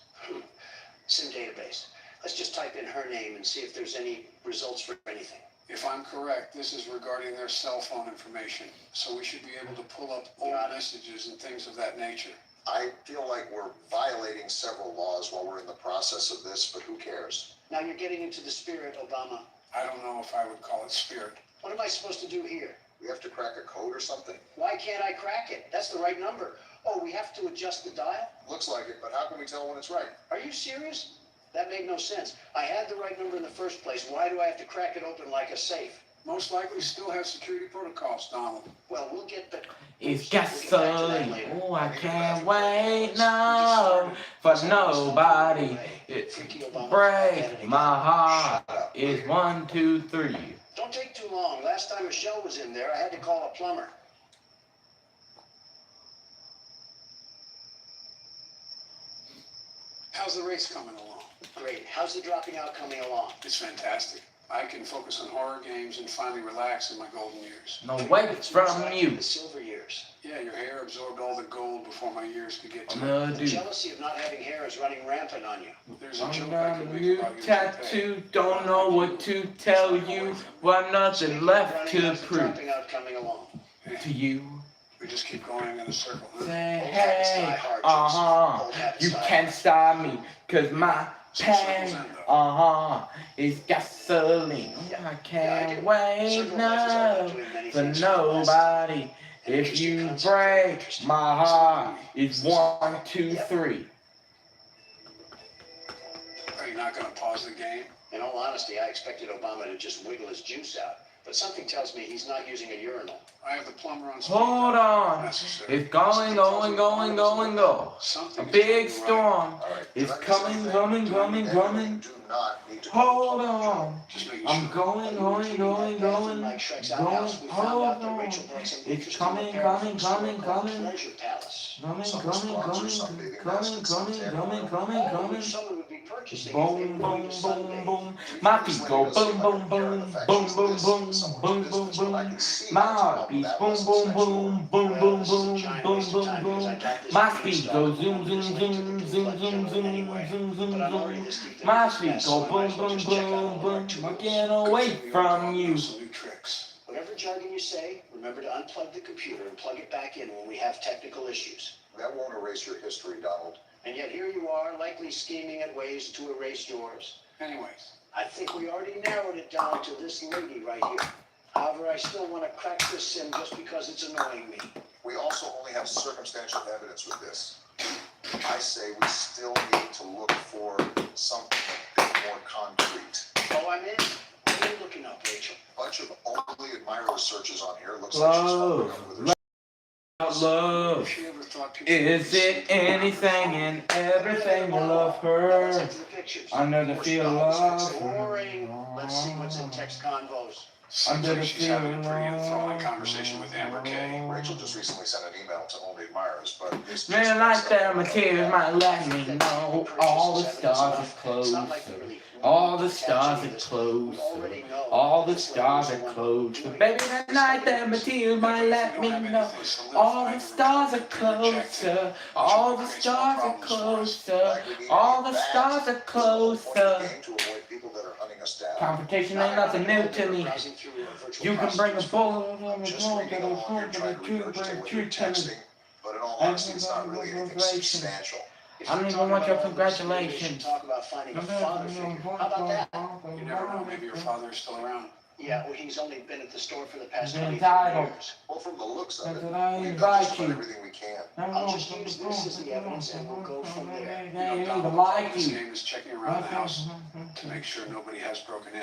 SIM database. Let's just type in her name and see if there's any results for anything. If I'm correct, this is regarding their cell phone information, so we should be able to pull up old Got it. messages and things of that nature. I feel like we're violating several laws while we're in the process of this, but who cares? Now you're getting into the spirit, Obama. I don't know if I would call it spirit. What am I supposed to do here? We have to crack a code or something? Why can't I crack it? That's the right number. Oh, we have to adjust the dial? Looks like it, but how can we tell when it's right? Are you serious? That made no sense. I had the right number in the first place. Why do I have to crack it open like a safe? Most likely still have security protocols, Donald. Well, we'll get the... It's We'll get back to that gasoline. later. Oh, I can't wait now for nobody. It Freaky Obama. break my heart. Shut up. It's 1, 2, 3. Don't take too long. Last time Michelle was in there, I had to call a plumber. How's the race coming along? Great. How's the dropping out coming along? It's fantastic. I can focus on horror games and finally relax in my golden years. No wait from Back you. to the silver years. Yeah, your hair absorbed all the gold before my years could get to it. No The dude. jealousy of not having hair is running rampant on you. There's a I'm joke I got a could make new about you today. tattoo. Don't know what to tell you. Well, nothing Speaking of left running, to how's the prove dropping out coming along? to you. We just keep going in a circle, huh? Say Old habits die hey, hard, Joseph. Old habits you die can't hard. stop me, 'cause my pain, is gasoline. I can't wait Circle life is all now about doing many for things for less. nobody. An If interesting you concept, break interesting. my heart, it's 1, 2, 3. Are you not gonna pause the game? In all honesty, I expected Obama to just wiggle his juice out, but something tells me he's not using a urinal. I have the plumber on speed Hold dial if on, necessary. it's going, going, going, going, go. A Something's big going right. storm. All right. It's did I miss coming, anything? coming, Do coming, anything coming. Do not need to Hold call on. Just making I'm sure. going, going, going, going, Like Shrek's going. outhouse, we found Hold out that on. Rachel brought some It's interesting coming, apparel coming, from a store coming, called coming. Pleasure Palace. Coming, Some coming, sponsor, coming, some big coming, investment, some coming, tech. coming, coming, Oh, coming. which someone would be purchasing if they Boom, were going boom, to boom, Sunday. boom. My feet go boom, boom, boom, boom, boom, boom, boom, boom, boom. My heart beats boom, boom, boom, boom, boom, boom, boom, boom, boom. My speed goes zoom, zoom, zoom, zoom, zoom, zoom, zoom, zoom, zoom. My feet go boom, boom, boom, boom. I'm getting away from you. Some new tricks. Whatever jargon you say, remember to unplug the computer and plug it back in when we have technical issues. That won't erase your history, Donald. And yet here you are, likely scheming at ways to erase yours. Anyways, I think we already narrowed it down to this lady right here. However, I still want to crack this sim just because it's annoying me. We also only have circumstantial evidence with this. I say we still need to look for something a bit more concrete. Oh, I'm in. What are you looking up, Rachel? Bunch of Only Admirer searches on here. Looks Love. like she's following up with her. Love. if she ever thought people Is it anything and everything you love her? Let's into the pictures. Under the feel of Boring. Let's see what's in text convos. Seems Under like the she's having a pretty feel enthralling of- conversation with Amber Kay. Rachel just recently sent an email to Only Admirers, but it's Man, like their materials might let me know all the stars are closed. All the stars are closed. All the stars are closed. But baby, that night their materials might let me know. All the stars are closer. All the stars are closer. All the stars are closer. Game to avoid people that are hunting us down. Confrontation ain't nothing new to me. Browsing through your virtual You can bring a processors. bullet I'm just reading along here, trying to regurgitate what you're texting, but in all honesty, it's not really anything substantial. I don't even want your congratulations. Talk about finding a father figure. How about that? You never know, maybe your father is still around. Yeah, well, he's only been at the store for the past Been 24 entitled. years. Well, from the looks of it, That's what I we've done invite just about you. everything we can. I'll just use this as the evidence and we'll go from there. You know, They Donald, even part like of this you. game is checking around the house to make sure nobody has broken in.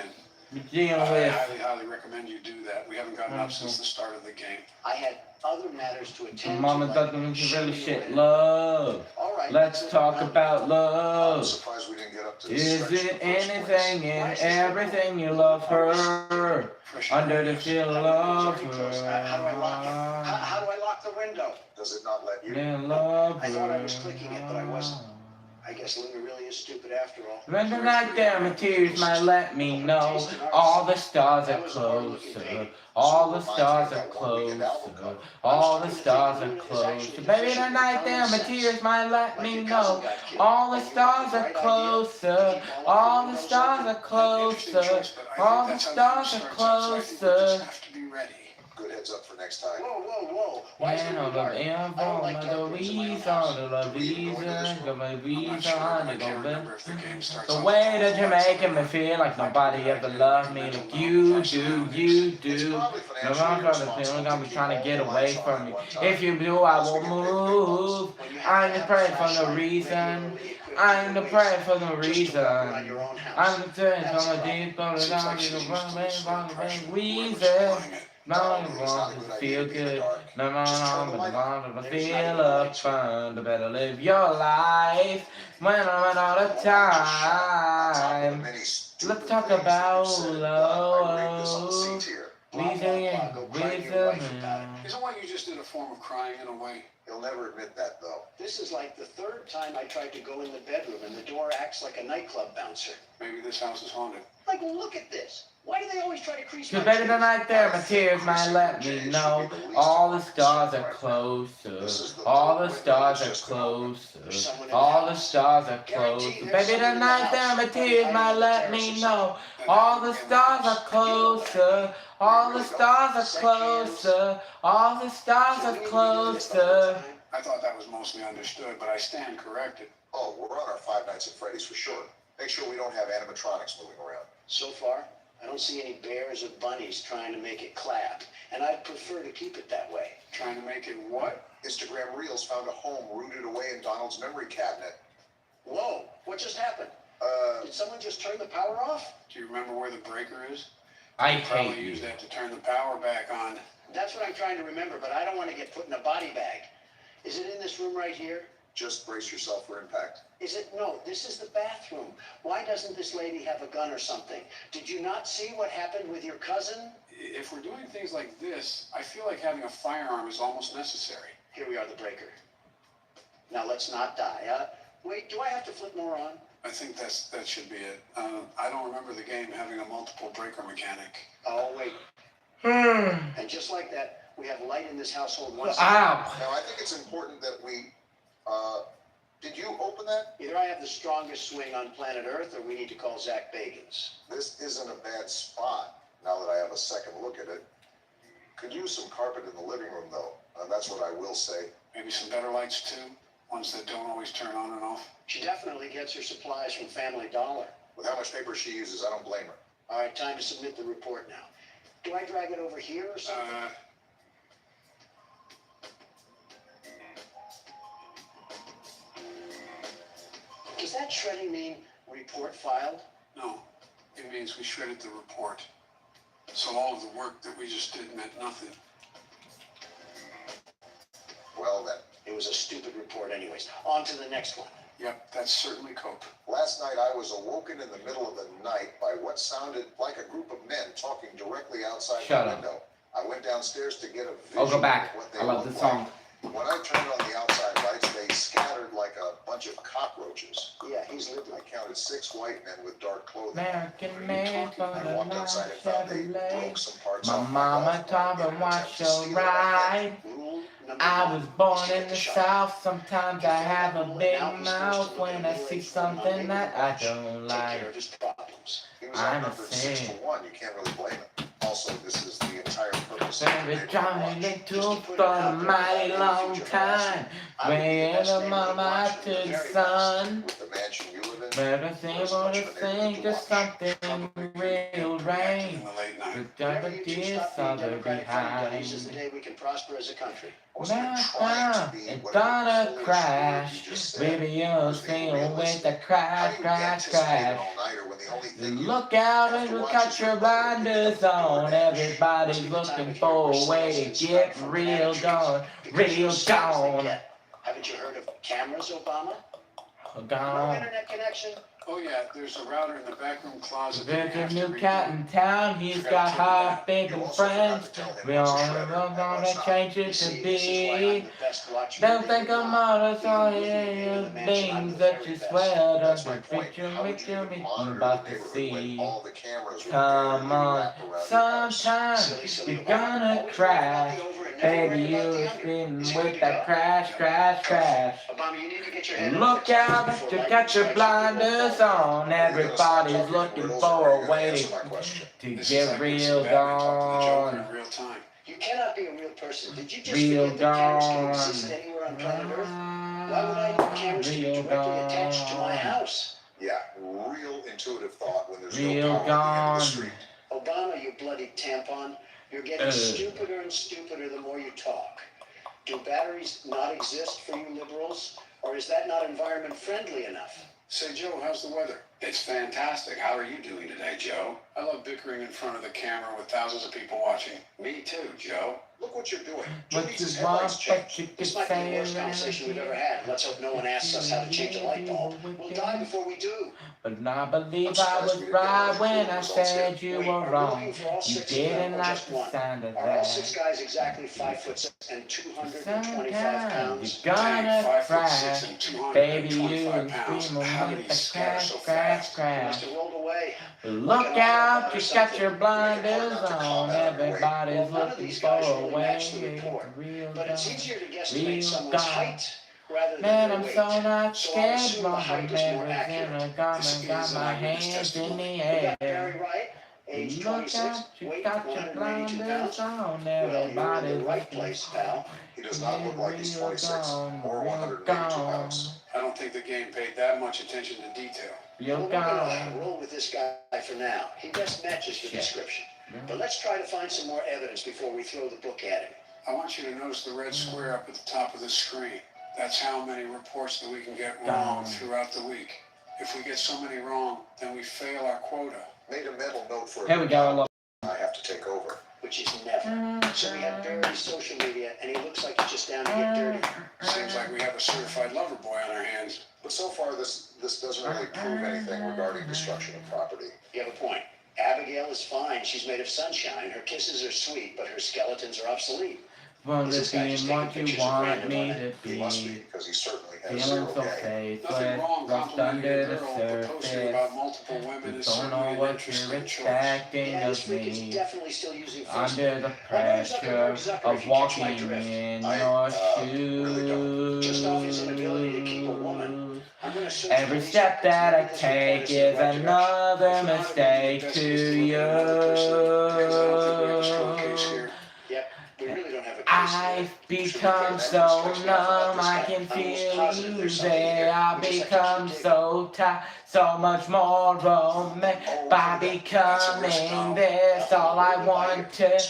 You're dealing I with. highly recommend you do that. We haven't gotten up since the start of the game. I had other matters to attend Mama to. doesn't really shit. Love. All right, Let's so talk now- about I'm love. surprised we didn't get up to this Is stretch in it the first anything place. and everything you love her? Fresh Under the ideas. feel How of do I lock it? How her. do I lock the window? Does it not let you? Then love I thought I her. was clicking it, but I wasn't. I guess Linda really is stupid after all. When the night there, my tears might let me know. All the stars are closer. All the stars are closer. All the stars are closer. Baby, the night there, my tears might let me know. All the stars are closer. All the stars are closer. All the stars are closer. Have to be ready. Good heads up for next time. Whoa. Why is it And all the dark? I don't like dark rooms in my own Louise, house. all the Louise, the I'm not Louise, sure. on I the can't remember golden. if the game starts The off way with that you're making me feel like nobody ever loved me like you do, you It's do. probably No, I'm financially trying to irresponsible feel like I'm keep trying to all get the away lights on from at you. one time. If you do, I Plus, we will get paid big bucks. move. When you have I'm to the have prey a for no flashlight reason. regularly equipped I'm the with prey ways for no just to walk around reason. your own house. I'm the turn That's from a right. deep, going Seems down like to she the used to runway, slow runway, pressure. wheezy. Applying it. No, No, it it's not a wants good to idea feel to be in the good. dark. No, no, Just turn no, the but light the on. bond of the There's feel not of even fun. To better live your life when I'm in all the On top of the time. many stupid Let's talk things that about you've said and done, I rate this on the love. C tier. Blah, blah, blah. Go cry to your wife Wisdom. about it. Isn't what you just did a form of crying in a way? He'll never admit that though. This is like the third time I tried to go in the bedroom and the door acts like a nightclub bouncer. Maybe this house is haunted. Like, look at this. Why do they always try to crease Cause my baby, the cheeks? night there, my tears might let me know. All the stars are closer. All the stars are closer. All the stars are closer. Baby, the night there, my tears might let me know. All the stars are closer. All the stars are closer. All the stars are closer. I thought that was mostly understood, but I stand corrected. Oh, we're on our Five Nights at Freddy's for sure. Make sure we don't have animatronics moving around. So far, I don't see any bears or bunnies trying to make it clap, and I'd prefer to keep it that way. Trying to make it what? Instagram Reels found a home rooted away in Donald's memory cabinet. Whoa, what just happened? Did someone just turn the power off? Do you remember where the breaker is? I You probably hate used you. that to turn the power back on. That's what I'm trying to remember, but I don't want to get put in a body bag. Is it in this room right here? Just brace yourself for impact. Is it? No, this is the bathroom. Why doesn't this lady have a gun or something? Did you not see what happened with your cousin? If we're doing things like this, I feel like having a firearm is almost necessary. Here we are, the breaker. Now let's not die. Wait, do I have to flip more on? I think that should be it. I don't remember the game having a multiple breaker mechanic. Oh, wait. Hmm. And just like that, we have light in this household once again. Ow. Now, I think it's important that we, did you open that? Either I have the strongest swing on planet Earth, or we need to call Zach Bagans. This isn't a bad spot, now that I have a second look at it. Could use some carpet in the living room, though. That's what I will say. Maybe some better lights too. Ones that don't always turn on and off. She definitely gets her supplies from Family Dollar. With how much paper she uses, I don't blame her. All right, time to submit the report now. Do I drag it over here or something? Does that shredding mean report filed? No, it means we shredded the report. So all of the work that we just did meant nothing. Well then, It was a stupid report anyways. On to the next one. Yep, that's certainly cope. last night I was awoken in the middle of the night by what sounded like a group of men talking directly outside Shut the up. window. I went downstairs to get a vision I'll go back. of what they I love looked this like. song. When I turned on the outside lights, they scattered like a bunch of cockroaches. Yeah, he's lived I like counted 6 white men with dark clothing. American made for I the walked night outside and found they Chevrolet. broke some parts My off mama golf taught cart me in an watch attempt to your steal it off ride. rule number I one was is born to in get the shot. South. Sometimes I have a big mouth when I see something that I don't Take care like. of his problems. games. He was I'm outnumbered saying. 6-1. You can't really blame him. Also, this is the entire purpose of Baby, the Johnny watch. Little for a mighty long time. Way in the mama to the sun. With the mansion you live in, Better think on the thing, just something real Reactive rain. in the late night. The Whenever you two diabetes stop being other Democratic fuddy-duddies is the behind. day we can prosper as a country. I wasn't Now, trying to be it's whatever gonna foolish word crash. you just said. Baby, you'll sing with the How crash, do you crash, anticipate an crash. all-nighter when the only thing you Look out have and to look watch out is your your brother blinders picking up the on. DoorDash? Everybody's looking for a way to get real gone, real gone. Haven't you heard of cameras, Obama? No Gone. internet connection? Oh yeah, there's a router in the back room closet. that you There's a have to new redo. cat in town, he's got hot big You and also forgot friends. to tell him We what's a all shredder and gonna what's not. change You it to see, this is why I'm be. the best watcher Don't in think the I'm world. out of all Even with me being in the the mansion, I'm things the that very you best. swear That's to my be point. picture How me would you to even me. I'm monitor about the to neighborhood when see. all the cameras were Come barely on, wrapped around your house? sometimes Silly you're Obama. gonna Always worry about crash. the over and never Baby, worry about the you're under. spinning Is he good with to that go? crash, crash, crash. Obama, you need to get your head Look out that you got your blinders on. Everybody's looking for a way to This is get like when real Batman talked to the Joker gone. in real time. You cannot be a real person. Did you just Real forget that cameras can gone. exist anywhere on planet Earth? Why would I need cameras to be Real directly attached to my gone. house? Yeah, real intuitive thought when there's Real no power at the end of the gone. street. Obama, you bloody tampon. You're getting stupider and stupider the more you talk. Do batteries not exist for you liberals? Or is that not environment friendly enough? Say, Joe, how's the weather? It's fantastic. How are you doing today, Joe? I love bickering in front of the camera with thousands of people watching. Me too, Joe. Look what you're doing. Joe What needs you his want, headlights but changed. you can This might be the say worst conversation we've ever around had. Let's hope no one asks us how to change a light bulb. We'll die before we do. but I believe I'm I surprised was we didn't right get when the I results said you Wait, were are we wrong. looking for all You 6 of them didn't or like just the one? sound of Are all 6 that. guys exactly 5'6" and 225 Sometimes pounds? you're gonna 5'6" crash. and Baby, you 225 pounds. screaming How did with he the scatter crash, so crash, fast? They must crash. have rolled away. Look out, you got your blinders Make it hard not to on. comment on your weight. Everybody's Well, none of looking these for guys a really way match the to report. real But it's gone. easier to guesstimate Real someone's gone. height rather than Man, their I'm weight. so not So I'll scared. assume the My height is more neighbors in accurate. a This garment, got is an my eyewitness hands in testimony. the We got air. Barry Wright, age Look 26, out, you weight got your 182 blinders pounds. on. Well, you're in Everybody's the right looking place, for pal. He does not look like he's real 26 gone, or real 182 gone, pounds. I don't think the game paid that much attention to detail. real Well, we're gonna gone. roll with this guy for now. He best matches the Shit. description. But let's try to find some more evidence before we throw the book at him. I want you to notice the red square up at the top of the screen. That's how many reports that we can get wrong throughout the week. If we get so many wrong, then we fail our quota. Made a mental note for Here we go. Look. I have to take over. Which is never. So we have Barry's social media, and he looks like he's just down to get dirty. Seems like we have a certified lover boy on our hands. But so far, this doesn't really prove anything regarding destruction of property. You have a point. Abigail is fine. She's made of sunshine. Her kisses are sweet, but her skeletons are obsolete. Will Is it this guy be just what taking you pictures of want random me women? to He must be, be? because he certainly has Feeling zero so game. Nothing faithless, wrong rust complimenting under a the girl, but posting about surface. multiple You women is don't know certainly an what interesting you're choice. expecting Yeah, this of freak is me. definitely still using Facebook. Under the Zucker, pressure if of you catch my walking drift. in I, your really don't. Just off his inability to keep a woman. shoes. I'm gonna search Every for these step records that and I maybe this will point take us in the is right direction. another If not, it would be mistake best to just look at another person, because I don't think we have a strong case you. here. Yep, we really don't have a case I've become so numb, I can feel you there. I've become so tired, so much more romantic. By becoming this, all I want to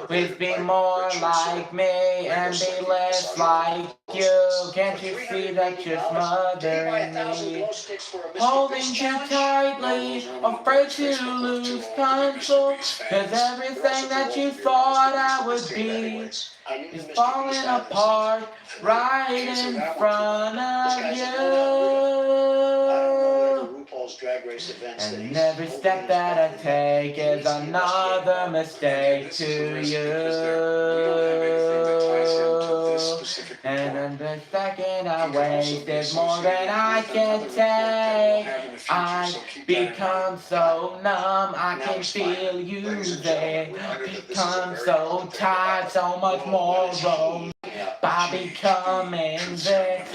is be more like me and be less like you. Can't you see that you're smothering me? Holding you tightly, afraid to lose control. Cause everything that you thought I would be is falling apart right in front of you. And every step that I take is another mistake to you. And the second I waste is more than I can take. I become so numb, I can feel you there. Become so tired, so much more wrong. By becoming there,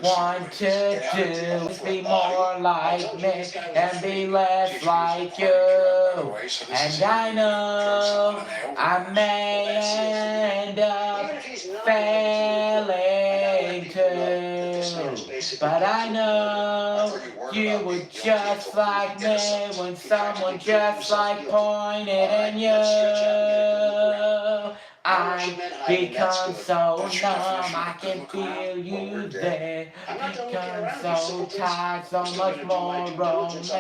want to do is be more like me and be less like you. And I know I may end up Even if he's not failing too, but I know you were just like me when someone just like pointed at you. I become so numb, I can feel you there. Become so tired, so much more romance.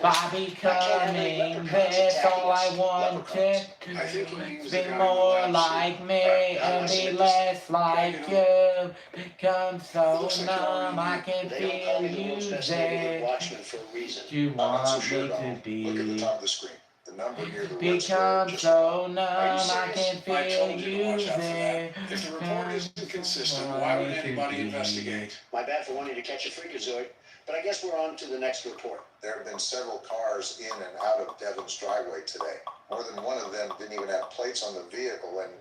By becoming this, all I wanted to be more like me and be less like you. Become so numb, I can feel you there. Watchman for a reason. You I'm not so want sure, me to Donald. Look at the be. top of the screen. The number near the red square Become just so numb, Are you I can serious? I feel told you to you watch out for there. that. If the report isn't consistent, why would anybody investigate? My bad for wanting to catch a freakazoid, but I guess we're on to the next report. There have been several cars in and out of Devon's driveway today. More than one of them didn't even have plates on the vehicle, and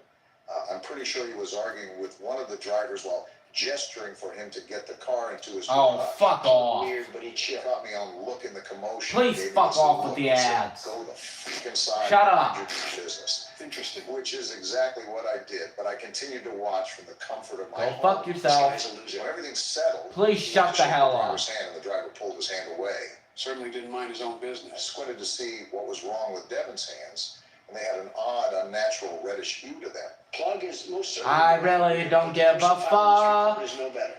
I'm pretty sure he was arguing with one of the drivers while gesturing for him to get the car into his Oh, garage. fuck off. Weird, but he It chill. caught me on look in the commotion. Please Gave me fuck this off look with the and said, ads. Go the freak inside. Shut and up. mind your business. Interesting. Which is exactly what I did, but I continued to watch from the comfort of my Go home. fuck yourself. This guy's a loser. When everything's settled, Please he shut the shook hell up. driver's hand, and the driver pulled his hand away. Certainly didn't mind his own I business. squinted to see what was wrong with Devon's hands, and they had an odd, unnatural reddish hue to them. Plug is most certainly. I really don't give a fuck. Is no better.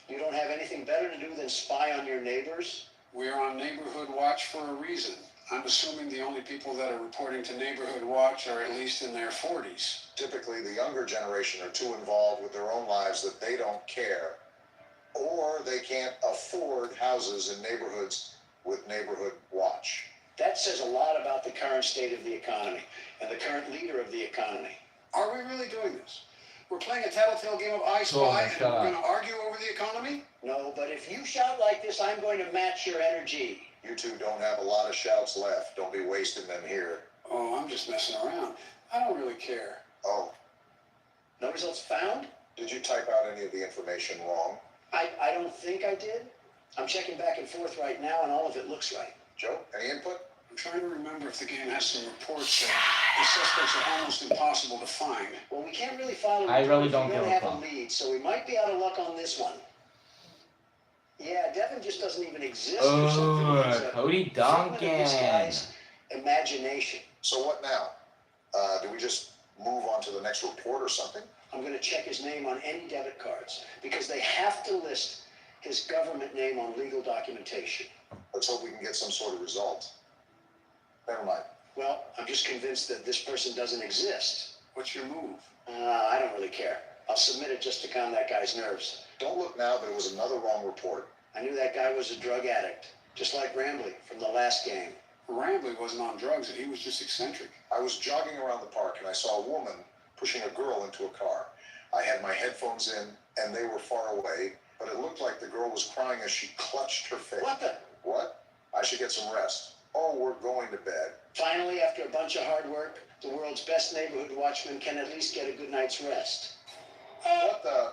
You don't have anything better to do than spy on your neighbors? We're on neighborhood watch for a reason. I'm assuming the only people that are reporting to neighborhood watch are at least in their 40s. Typically, the younger generation are too involved with their own lives that they don't care, or they can't afford houses in neighborhoods with neighborhood watch. That says a lot about the current state of the economy and the current leader of the economy. Are we really doing this? We're playing a tattletale game of I Cool, Spy, and shut we're up. going to argue over the economy? No, but if you shout like this, I'm going to match your energy. You two don't have a lot of shouts left. Don't be wasting them here. Oh, I'm just messing around. I don't really care. Oh, No results found? did you type out any of the information wrong? I don't think I did. I'm checking back and forth right now, and all of it looks right. Joe, any input? I'm trying to remember if the game has some reports that the suspects are almost impossible to find. Well, we can't really follow. I really if don't we give a have fuck. a lead, so we might be out of luck on this one. Yeah, Devin just doesn't even exist or something. It's a Cody figment of this Duncan. guy's imagination. So what now? Do we just move on to the next report or something? I'm going to check his name on any debit cards because they have to list his government name on legal documentation. Let's hope we can get some sort of result. Never mind. Well, I'm just convinced that this person doesn't exist. What's your move? I don't really care. I'll submit it just to calm that guy's nerves. Don't look now, there was another wrong report. I knew that guy was a drug addict, just like Rambley from the last game. Rambley wasn't on drugs, and he was just eccentric. I was jogging around the park and I saw a woman pushing a girl into a car. I had my headphones in and they were far away, but it looked like the girl was crying as she clutched her face. What the? What? I should get some rest. Oh, we're going to bed. Finally, after a bunch of hard work, the world's best neighborhood watchman can at least get a good night's rest. What the?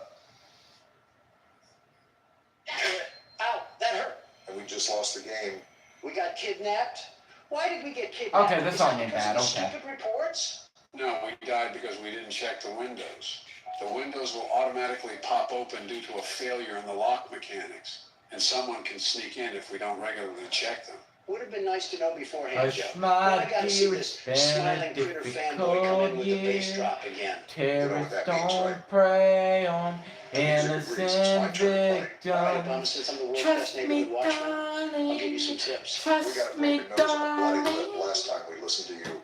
Ow, that hurt. And we just lost the game. We got kidnapped? Why did we get kidnapped? Okay, this Is song it ain't because bad, of okay. Stupid reports? No, we died because we didn't check the windows. The windows will automatically pop open due to a failure in the lock mechanics, and someone can sneak in if we don't regularly check them. Would have been nice to know beforehand, Joe. Hush, Well, I my gotta see dear, this it's smiling been a critter fanboy come in with the bass difficult drop again. Terrorists that means, don't right? prey on It's my innocent turn to All right, victims. Bum, since I'm the world's Trust best me, neighborhood watchman, I'll give you some darling. tips. We Trust got a me, broken nose and a bloody lip darling. last time we listened to you.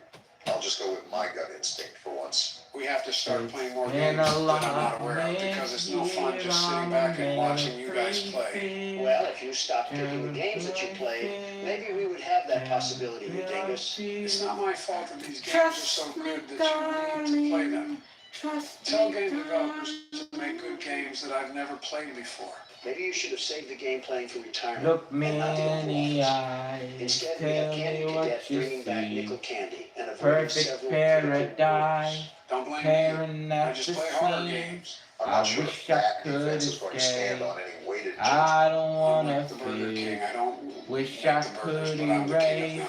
I'll just go with my gut instinct for once. We have to start playing more Been games a that I'm lot not aware of, because it's no fun just sitting back and watching you guys play. Well, if you stopped picking the games that you played, maybe we would have that possibility, you dingus. It's not my fault that these games are Trust so me, good that you need to play them. darling. Trust Tell me, game developers darling. to make good games that I've never played before. Maybe you should have saved the game playing for retirement. Look me and not the in the Oval Office. eyes. Instead, we have Tell Candy me what Cadet you bringing back see. nickel candy and avoiding Perfect several paradise. Don't blame me. Tearing I up just the play horror seams. games. I'm I not sure wish if I that could defense is going to stand escape. on any weighted I don't I'm wanna like the Burger King. fix. I don't Wish make I the burgers, could but I'm the king erase. of them.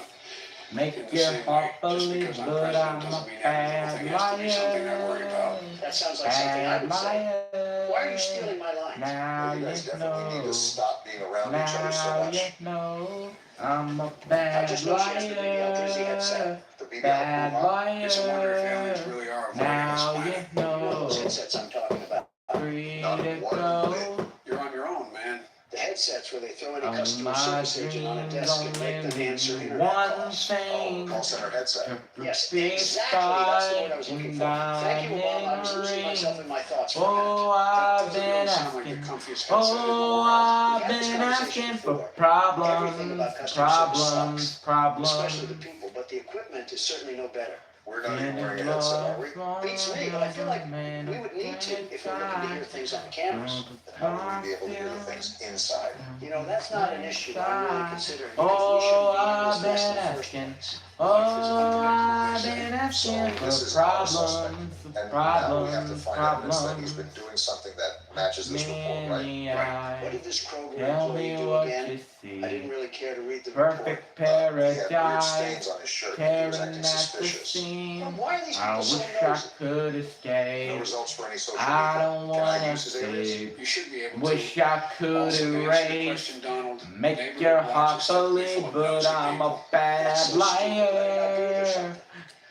In Make the your same heart way, just believe, because I'm but president I'm a doesn't mean every little bad thing has to be something I worry about. liar. That sounds like something I Bad would say. liar. Why are you stealing my lines? Now Well, you you guys definitely need know. to stop being around each other so Now you much. know. I'm a I bad just know she has the BBL Drizzy headset. liar. The BBL Bad Puma, It's a wonder if aliens liar. really are avoiding this Now you planet. You know those know. headsets I'm talking about. Free not to one of them go. You're on your own, man. The headsets where they throw any All customer my service agent on a dreams desk and make them only answer mean internet one calls. Oh, thing. call center headset. Yes, Big exactly. That's the word I was sky looking and for. Thank you, Obama. I was losing diamond myself in ring. my thoughts for a minute. Oh, That I've doesn't been really sound like the asking. comfiest headset in the Oh, world. I've We've had this been conversation asking for before. Everything problems, about customer service problems, especially the problems. people, but the equipment is certainly no better. We're not even And wearing it a headset, are we? Beats me, but I feel like we would need to if we're looking to hear things on the cameras. And how would we be able to hear the things inside? You know, that's not an issue that I'm really considering because Oh, we shouldn't be in I've this mess been in the first asking. place. Oh, I've been asking So this for is not a suspect. problems, And now we have to problems, find evidence that he's problems. been doing something that matches this report, right? Many Right. What eyes. did this Kroger Tell employee me do what again? you I didn't see. really care to read the Perfect He had weird paradise, stains on his shirt and he was tearing acting at the suspicious. report. seam. Well, why are these I people so wish I nosy? could No escape. results for any social I media. don't Can I wanna use his alias? escape. You should be able to. Wish I could Also, to answer your erase. question, Donald, Make neighborhood your watch heart is typically believe, full of but nosy I'm a people. bad That's so stupid. Let him not do it or liar. something.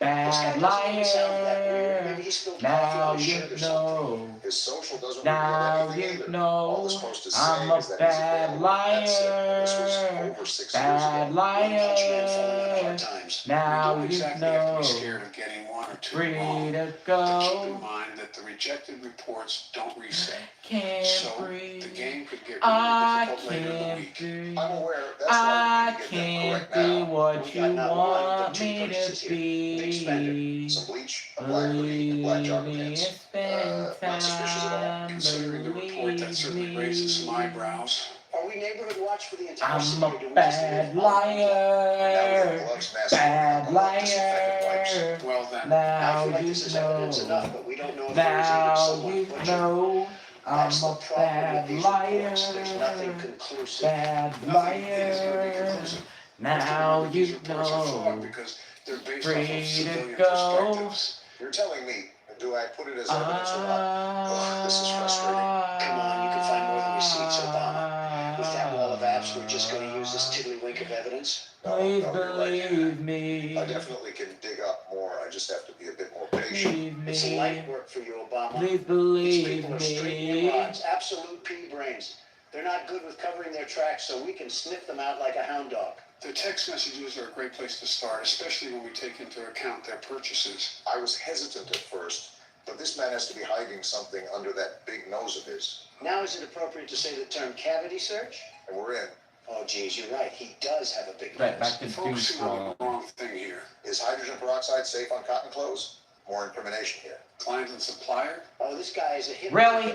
This Bad guy doesn't even sound that weird. Maybe liar. he spilled coffee Now on his you shirt or something. know. His social doesn't Now reveal anything you either. All know. this post is I'm saying a is that he's bad available. That's it. And this was liar. over 6 years Bad ago. One punch man falling on liar. hard times. We Now don't you exactly have to be know. scared of getting one or two Free wrong. to But keep in go. mind that the rejected reports don't reset. Can't So the breathe. game could get I really difficult later in the can't week. breathe. I'm aware. That's I why we need to get them can't correct be now. what We you got not one, but want two me purchases to here. Big spender. be. Some bleach, a black hoodie, and black jogger Believe me, pants. spend Not suspicious at all. time. Considering the report, that certainly raises some Believe me. eyebrows. Are we neighborhood watch for the entire I'm city or a do we just bad live on? Now we have liar. gloves, masks, Bad and disinfectant wipes. liar. Well then, I Now feel like you this is evidence enough, know. but we don't know if there is even Now someone you butchered. know. I'm That's the a problem bad with these liar. reports. There's nothing conclusive. Bad nothing is going to be liar. conclusive. Now These you reports are flawed know. because they're based off Free of to civilian go. perspectives. You're telling me, do I put it as evidence or not? Oh, this is frustrating. Come on, you can find more than receipts, Obama. With that wall of apps, we're just going to use this tiddlywink of evidence. No, Please no, you're right. believe me. I definitely can dig up more. I just have to be a bit more patient. Believe It's me. light work for you, Obama. Please These believe people are straight me. rods, absolute pea brains. They're not good with covering their tracks, so we can sniff them out like a hound dog. The text messages are a great place to start, especially when we take into account their purchases. I was hesitant at first, but this man has to be hiding something under that big nose of his. Now is it appropriate to say the term cavity search? And we're in. Oh, geez, you're right. He does have a big Right, nose. back to Focusing on Doomscroll. the wrong thing here. Is hydrogen peroxide safe on cotton clothes? More incrimination here. Client and supplier? Oh, this guy is a hit. Really?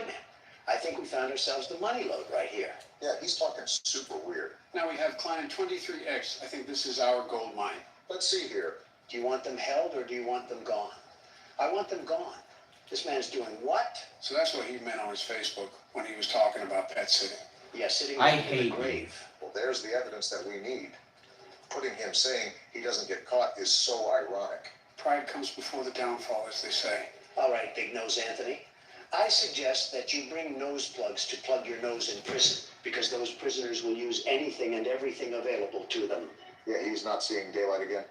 I think we found ourselves the money load right here. Yeah, he's talking super weird. Now we have client 23X. I think this is our gold mine. Let's see here. Do you want them held or do you want them gone? I want them gone. This man's doing what? So that's what he meant on his Facebook when he was talking about pet sitting. Yeah, sitting I in the hate you. grave. Well, there's the evidence that we need. Putting him saying he doesn't get caught is so ironic. Pride comes before the downfall, as they say. All right, Big Nose Anthony. I suggest that you bring nose plugs to plug your nose in prison, because those prisoners will use anything and everything available to them. Yeah, he's not seeing daylight again.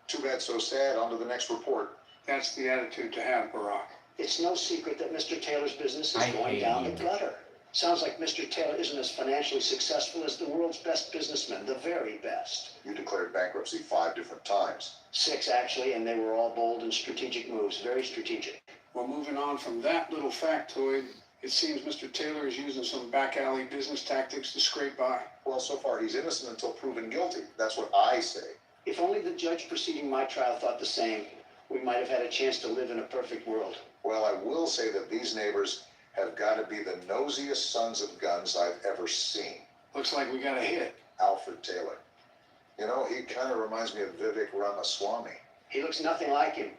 Too bad, so sad. On to the next report. That's the attitude to have, Barack. It's no secret that Mr. Taylor's business is I going hate down you. the gutter. Sounds like Mr. Taylor isn't as financially successful as the world's best businessmen, the very best. You declared bankruptcy 5 different times. 6, actually, and they were all bold and strategic moves, very strategic. Well, moving on from that little factoid, it seems Mr. Taylor is using some back alley business tactics to scrape by. Well, so far he's innocent until proven guilty. That's what I say. If only the judge preceding my trial thought the same, we might have had a chance to live in a perfect world. Well, I will say that these neighbors have got to be the nosiest sons of guns I've ever seen. Looks like we got a hit. Alfred Taylor. You know, he kind of reminds me of Vivek Ramaswamy. He looks nothing like him.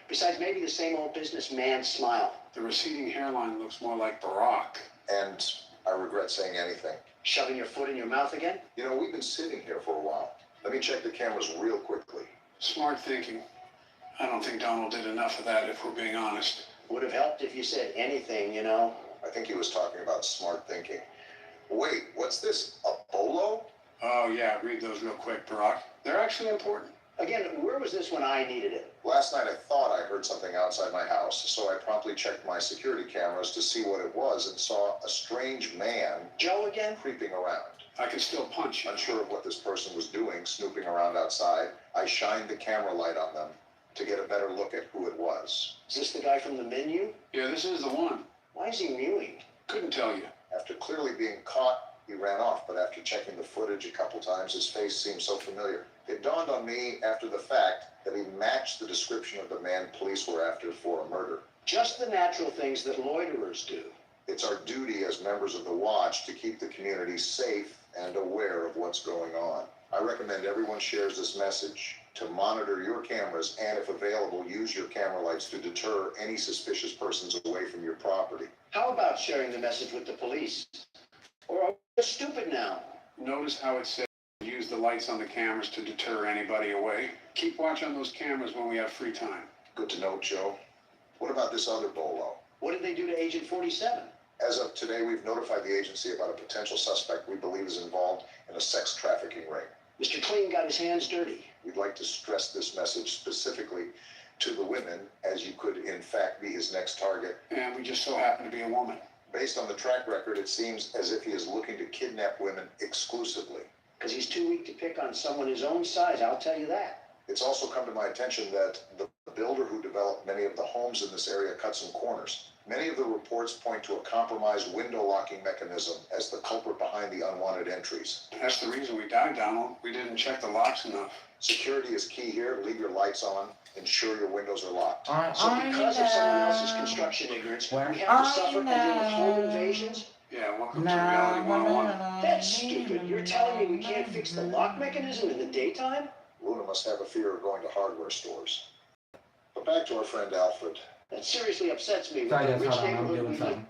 Besides, maybe the same old businessman smile. The receding hairline looks more like Barack. And I regret saying anything. Shoving your foot in your mouth again? You know, we've been sitting here for a while. Let me check the cameras real quickly. Smart thinking. I don't think Donald did enough of that, if we're being honest. Would have helped if you said anything, you know. I think he was talking about smart thinking. Wait, what's this? A bolo? Oh, yeah, read those real quick, Barack. They're actually important. Again, where was this when I needed it? Last night I thought I heard something outside my house, so I promptly checked my security cameras to see what it was and saw a strange man Joe again? creeping around. I can still punch you. Unsure of what this person was doing, snooping around outside, I shined the camera light on them to get a better look at who it was. Is this the guy from the menu? Yeah, this is the one. Why is he mewing? Couldn't tell you. After clearly being caught, he ran off, but after checking the footage a couple times, his face seemed so familiar. It dawned on me after the fact that he matched the description of the man police were after for a murder. Just the natural things that loiterers do. It's our duty as members of the Watch to keep the community safe and aware of what's going on. I recommend everyone shares this message to monitor your cameras and, if available, use your camera lights to deter any suspicious persons away from your property. How about sharing the message with the police? Or are we stupid now? Notice how it says use the lights on the cameras to deter anybody away. Keep watch on those cameras when we have free time. Good to know, Joe. What about this other bolo? What did they do to Agent 47? As of today, we've notified the agency about a potential suspect we believe is involved in a sex trafficking ring. Mr. Clean got his hands dirty. We'd like to stress this message specifically to the women, as you could in fact be his next target. And we just so happen to be a woman. Based on the track record, it seems as if he is looking to kidnap women exclusively. Because he's too weak to pick on someone his own size, I'll tell you that. It's also come to my attention that the builder who developed many of the homes in this area cut some corners. Many of the reports point to a compromised window locking mechanism as the culprit behind the unwanted entries. That's the reason we died, Donald. We didn't check the locks enough. Security is key here. Leave your lights on. Ensure your windows are locked. So because of someone else's construction ignorance, we have to suffer and deal with home invasions? Yeah, welcome to Reality 101. That's stupid. You're telling me we can't fix the lock mechanism in the daytime? Luna must have a fear of going to hardware stores. But back to our friend Alfred. That seriously upsets me. Sorry, With the guys, rich hold on, I'm neighborhood doing something.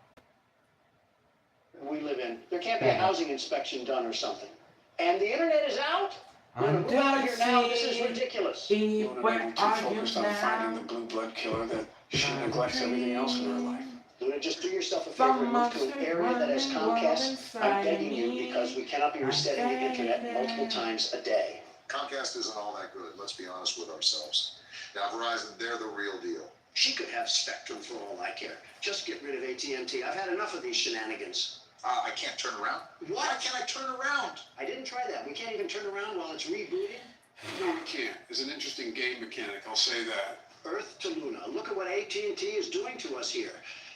we live in, there can't be a housing inspection done or something. And the internet is out? Move out of here now. This is ridiculous. You and I are too focused on finding the blue blood killer that she neglects everything else in her life. Luna, just do yourself a favor and move to an area that has Comcast. I'm begging you, because we cannot be resetting the internet multiple times a day. Comcast isn't all that good. Let's be honest with ourselves. Now, Verizon, they're the real deal. She could have Spectrum for all I care. Just get rid of AT&T. I've had enough of these shenanigans. I can't turn around. What? Why can't I turn around? I didn't try that. We can't even turn around while it's rebooting. No, we can't. It's an interesting game mechanic, I'll say that. Earth to Luna. Look at what AT&T is doing to us here.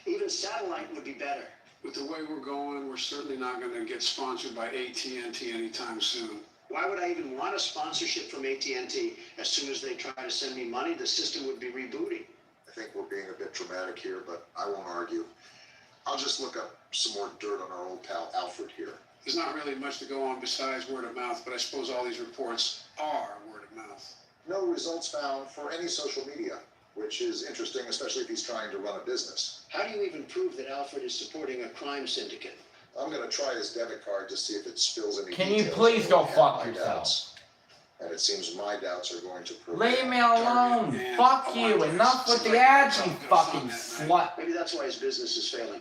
Even satellite would be better. With the way we're going, we're certainly not going to get sponsored by AT&T anytime soon. Why would I even want a sponsorship from AT&T? As soon as they try to send me money, the system would be rebooting. I think we're being a bit dramatic here, but I won't argue. I'll just look up some more dirt on our old pal Alfred here. There's not really much to go on besides word of mouth, but I suppose all these reports are word of mouth. No results found for any social media, which is interesting, especially if he's trying to run a business. How do you even prove that Alfred is supporting a crime syndicate? I'm going to try his debit card to see if it spills any Can you details. please I go have fuck my yourself? doubts. And it seems my doubts are going to prove. Leave me alone. And Fuck I you. want Enough to with the select ads, you something fucking on that slut. Maybe that's why his business is failing.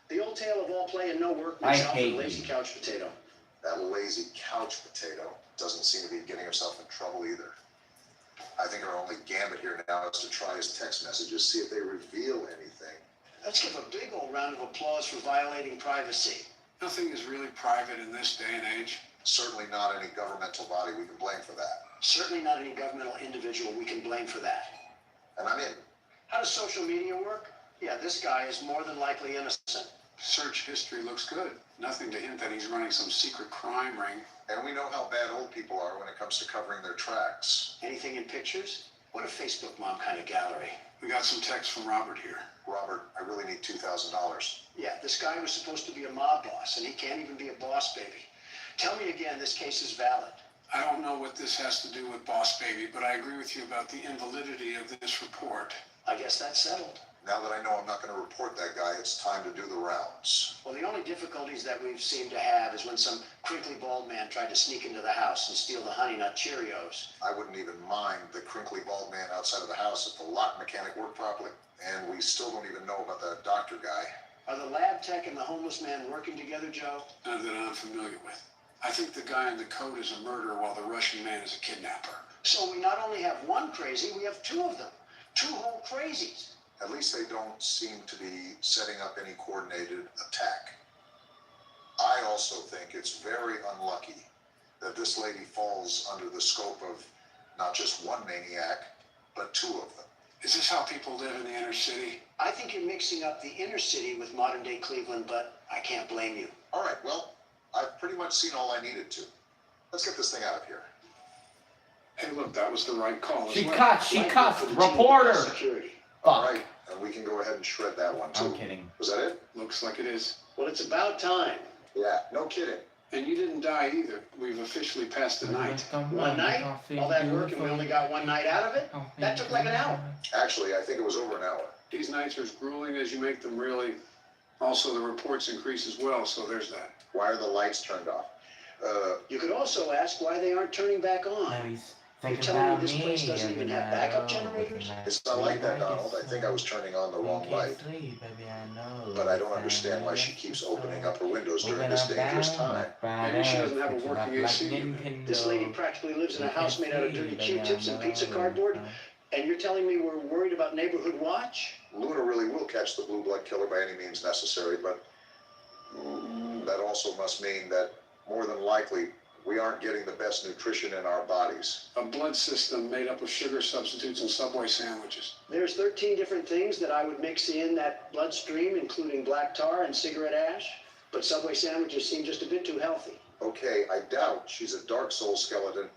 The old tale of all play and no work I makes Alfred hate a lazy you. couch potato. That lazy couch potato doesn't seem to be getting himself in trouble either. I think our only gambit here now is to try his text messages, see if they reveal anything. Let's give a big old round of applause for violating privacy. Nothing is really private in this day and age. Certainly not any governmental body we can blame for that. Certainly not any governmental individual we can blame for that. And I'm in. How does social media work? Yeah, this guy is more than likely innocent. Search history looks good. Nothing to hint that he's running some secret crime ring. And we know how bad old people are when it comes to covering their tracks. Anything in pictures? What a Facebook mom kind of gallery. We got some text from Robert here. Robert, I really need $2,000. Yeah, this guy was supposed to be a mob boss, and he can't even be a boss baby. Tell me again, this case is valid. I don't know what this has to do with Boss Baby, but I agree with you about the invalidity of this report. I guess that's settled. Now that I know I'm not going to report that guy, it's time to do the rounds. Well, the only difficulties that we've seemed to have is when some crinkly bald man tried to sneak into the house and steal the Honey Nut Cheerios. I wouldn't even mind the crinkly bald man outside of the house if the lock mechanic worked properly. And we still don't even know about that doctor guy. Are the lab tech and the homeless man working together, Joe? None that I'm familiar with. I think the guy in the coat is a murderer while the Russian man is a kidnapper. So we not only have one crazy, we have two of them. Two whole crazies. At least they don't seem to be setting up any coordinated attack. I also think it's very unlucky that this lady falls under the scope of not just one maniac, but two of them. Is this how people live in the inner city? I think you're mixing up the inner city with modern day Cleveland, but I can't blame you. All right, well, I've pretty much seen all I needed to. Let's get this thing out of here. Hey, look, that was the right call as She well. cuffed. She Right cuffed. for the team Reporter. of security. All Fuck. right, and we can go ahead and shred that one too. I'm kidding. Was that it? Looks like it is. Well, it's about time. Yeah, no kidding. And you didn't die either. We've officially passed the night. One night? All that work and we only got one night out of it? That took like an hour. Actually, I think it was over an hour. These nights are as grueling as you make them, really. Also, the reports increase as well, so there's that. Why are the lights turned off? You could also ask why they aren't turning back on. Now he's You're thinking telling me about this me. place doesn't even have backup generators? It's not like that, Donald. I think I was turning on the wrong light. But I don't understand why she keeps opening up her windows during this dangerous time. Maybe she doesn't have a working AC. This lady practically lives in a house made out of dirty Q-tips and pizza cardboard, and you're telling me we're worried about neighborhood watch? Luna really will catch the blue blood killer by any means necessary, but that also must mean that more than likely we aren't getting the best nutrition in our bodies. A blood system made up of sugar substitutes and Subway sandwiches. There's 13 different things that I would mix in that bloodstream, including black tar and cigarette ash, but Subway sandwiches seem just a bit too healthy. Okay, I doubt she's a Dark Soul skeleton.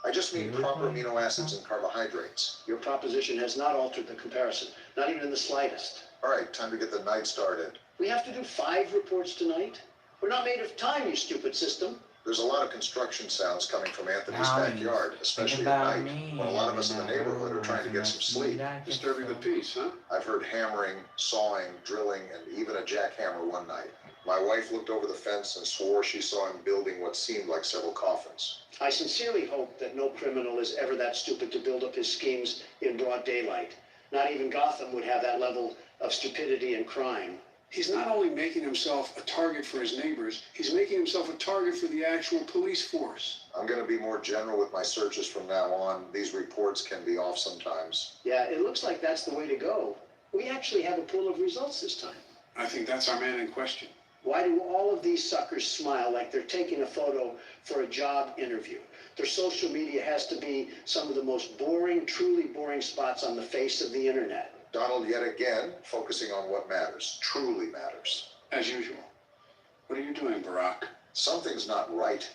I just mean proper amino acids and carbohydrates. Your proposition has not altered the comparison, not even in the slightest. All right, time to get the night started. We have to do 5 reports tonight? We're not made of time, you stupid system. There's a lot of construction sounds coming from Anthony's Now he's backyard, especially thinking at about night, me, when a lot of us in the and I neighborhood are know trying to get some sleep. Disturbing the peace, huh? I've heard hammering, sawing, drilling, and even a jackhammer one night. My wife looked over the fence and swore she saw him building what seemed like several coffins. I sincerely hope that no criminal is ever that stupid to build up his schemes in broad daylight. Not even Gotham would have that level of stupidity and crime. He's not only making himself a target for his neighbors, he's making himself a target for the actual police force. I'm going to be more general with my searches from now on. These reports can be off sometimes. Yeah, it looks like that's the way to go. We actually have a pool of results this time. I think that's our man in question. Why do all of these suckers smile like they're taking a photo for a job interview? Their social media has to be some of the most boring, truly boring spots on the face of the internet. Donald, yet again, focusing on what matters, truly matters. As usual. What are you doing, Barack? Something's not right.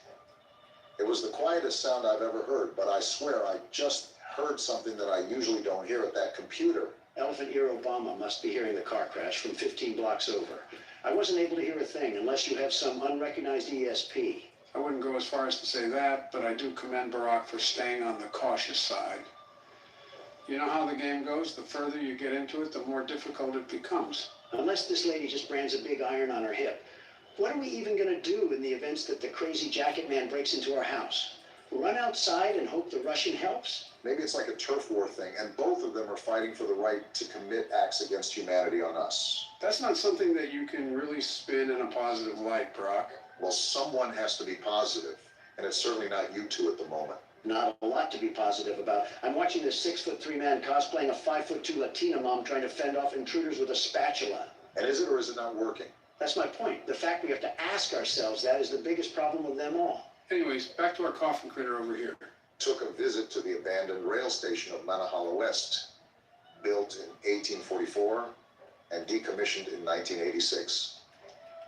It was the quietest sound I've ever heard, but I swear I just heard something that I usually don't hear at that computer. Elephant Ear Obama must be hearing the car crash from 15 blocks over. I wasn't able to hear a thing unless you have some unrecognized ESP. I wouldn't go as far as to say that, but I do commend Barack for staying on the cautious side. You know how the game goes? The further you get into it, the more difficult it becomes. Unless this lady just brands a big iron on her hip. What are we even going to do in the events that the crazy jacket man breaks into our house? Run outside and hope the Russian helps? Maybe it's like a turf war thing, and both of them are fighting for the right to commit acts against humanity on us. That's not something that you can really spin in a positive light, Barack. Well, someone has to be positive, and it's certainly not you two at the moment. Not a lot to be positive about. I'm watching this 6'3" man cosplaying a 5'2" Latina mom trying to fend off intruders with a spatula. And is it or is it not working? That's my point. The fact we have to ask ourselves that is the biggest problem of them all. Anyways, back to our coffin critter over here. Took a visit to the abandoned rail station of Manahala West, built in 1844 and decommissioned in 1986.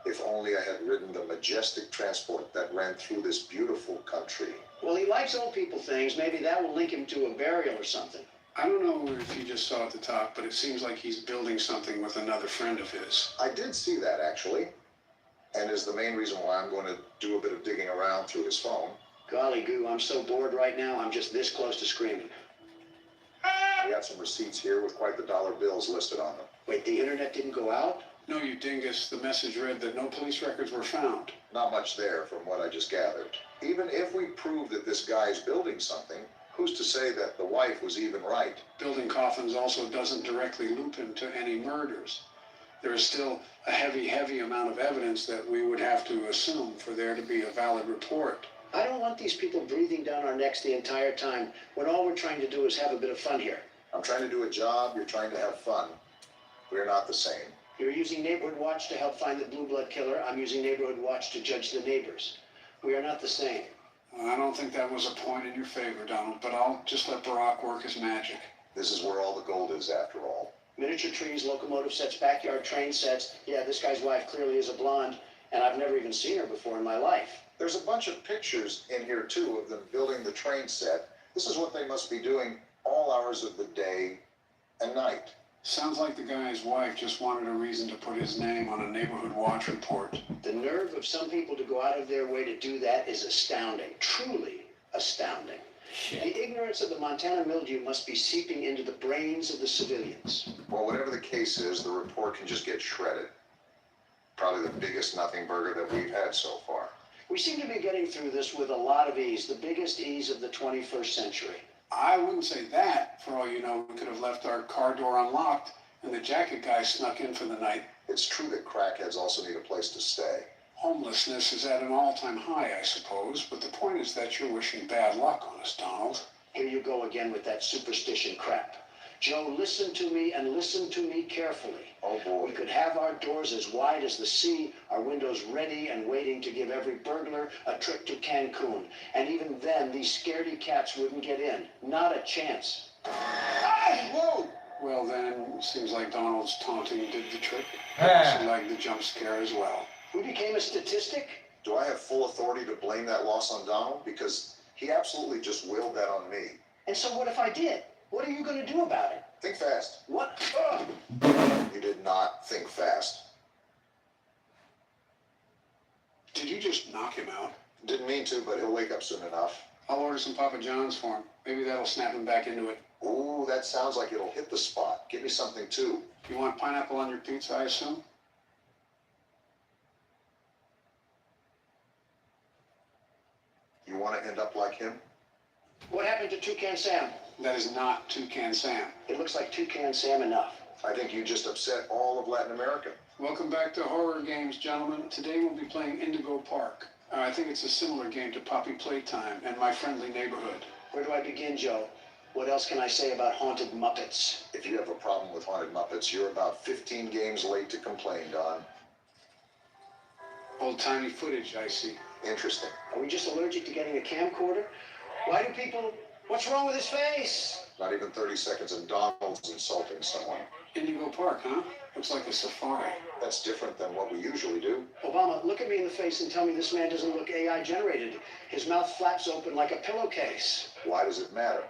If only I had ridden the majestic transport that ran through this beautiful country. Well, he likes old people things. Maybe that will link him to a burial or something. I don't know if you just saw at the top, but it seems like he's building something with another friend of his. I did see that, actually, and is the main reason why I'm going to do a bit of digging around through his phone. Golly goo, I'm so bored right now, I'm just this close to screaming. We got some receipts here with quite the dollar bills listed on them. Wait, the internet didn't go out? No, you dingus. The message read that no police records were found. Not much there from what I just gathered. Even if we prove that this guy's building something, who's to say that the wife was even right? Building coffins also doesn't directly loop him to any murders. There is still a heavy amount of evidence that we would have to assume for there to be a valid report. I don't want these people breathing down our necks the entire time when all we're trying to do is have a bit of fun here. I'm trying to do a job, you're trying to have fun. We're not the same. You're using Neighborhood Watch to help find the Blue Blood killer. I'm using Neighborhood Watch to judge the neighbors. We are not the same. I don't think that was a point in your favor, Donald, but I'll just let Barack work his magic. This is where all the gold is, after all. Miniature trees, locomotive sets, backyard train sets. Yeah, this guy's wife clearly is a blonde, and I've never even seen her before in my life. There's a bunch of pictures in here, too, of them building the train set. This is what they must be doing all hours of the day and night. Sounds like the guy's wife just wanted a reason to put his name on a Neighborhood Watch report. The nerve of some people to go out of their way to do that is astounding, truly astounding. Shit. The ignorance of the Montana mildew must be seeping into the brains of the civilians. Well, whatever the case is, the report can just get shredded. Probably the biggest nothing burger that we've had so far. We seem to be getting through this with a lot of ease, the biggest ease of the 21st century. I wouldn't say that. For all you know, we could have left our car door unlocked and the jacket guy snuck in for the night. It's true that crackheads also need a place to stay. Homelessness is at an all-time high, I suppose, but the point is that you're wishing bad luck on us, Donald. Here you go again with that superstition crap. Joe, listen to me and listen to me carefully. Oh boy. We could have our doors as wide as the sea, our windows ready and waiting to give every burglar a trip to Cancun. And even then, these scaredy cats wouldn't get in. Not a chance. Hey, whoa! Well then, seems like Donald's taunting did the trick. Ah. She liked the jump scare as well. We became a statistic? Do I have full authority to blame that loss on Donald? Because he absolutely just willed that on me. And so what if I did? What are you going to do about it? Think fast. What? You did not think fast. Did you just knock him out? Didn't mean to, but he'll wake up soon enough. I'll order some Papa John's for him. Maybe that'll snap him back into it. Ooh, that sounds like it'll hit the spot. Give me something too. You want pineapple on your pizza, I assume? You want to end up like him? What happened to Toucan Sam? That is not Toucan Sam. It looks like Toucan Sam enough. I think you just upset all of Latin America. Welcome back to Horror Games, gentlemen. Today we'll be playing Indigo Park. I think it's a similar game to Poppy Playtime and My Friendly Neighborhood. Where do I begin, Joe? What else can I say about haunted Muppets? If you have a problem with Haunted Muppets, you're about 15 games late to complain, Don. Old-timey footage, I see. Interesting. Are we just allergic to getting a camcorder? Why do people... What's wrong with his face? Not even 30 seconds and Donald's insulting someone. Indigo Park, huh? Looks like a safari. That's different than what we usually do. Obama, look at me in the face and tell me this man doesn't look AI generated. His mouth flaps open like a pillowcase. Why does it matter?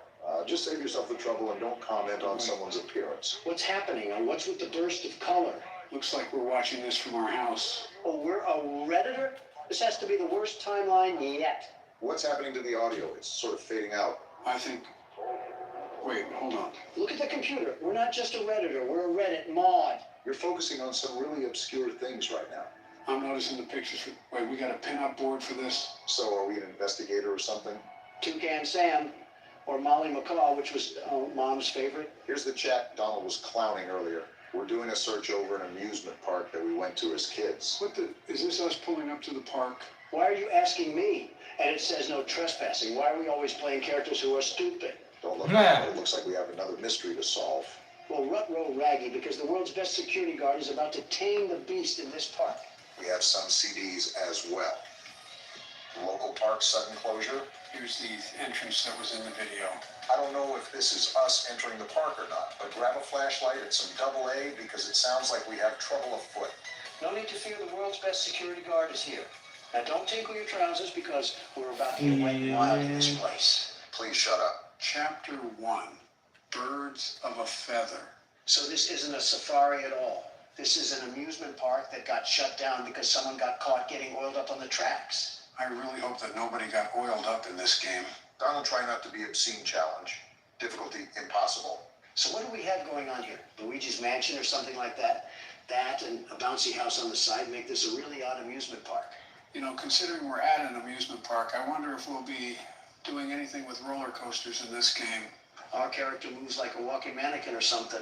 Just save yourself the trouble and don't comment on someone's appearance. What's happening? And what's with the burst of color? Looks like we're watching this from our house. Oh, we're a Redditor? This has to be the worst timeline yet. What's happening to the audio? It's sort of fading out. I think... Wait, hold on. Look at the computer. We're not just a Redditor. We're a Reddit mod. You're focusing on some really obscure things right now. I'm noticing the pictures. Wait, we got a pin-up board for this? So are we an investigator or something? Toucan Sam, or Molly McCaw, which was Mom's favorite. Here's the chat Donald was clowning earlier. We're doing a search over an amusement park that we went to as kids. What the... Is this us pulling up to the park? Why are you asking me? And it says no trespassing. Why are we always playing characters who are stupid? Don't look at it. It looks like we have another mystery to solve. Well, rut-roll raggy, because the world's best security guard is about to tame the beast in this park. We have some CDs as well. Local park sudden closure. Here's the entrance that was in the video. I don't know if this is us entering the park or not, but grab a flashlight and some AA because it sounds like we have trouble afoot. No need to fear, the world's best security guard is here. Now don't tinkle your trousers because we're about to get wet and wild in this place. Please shut up. Chapter 1. Birds of a Feather. So this isn't a safari at all. This is an amusement park that got shut down because someone got caught getting oiled up on the tracks. I really hope that nobody got oiled up in this game. Donald, try not to be obscene challenge. Difficulty impossible. So what do we have going on here? Luigi's Mansion or something like that? That and a bouncy house on the side make this a really odd amusement park. You know, considering we're at an amusement park, I wonder if we'll be doing anything with roller coasters in this game. Our character moves like a walking mannequin or something.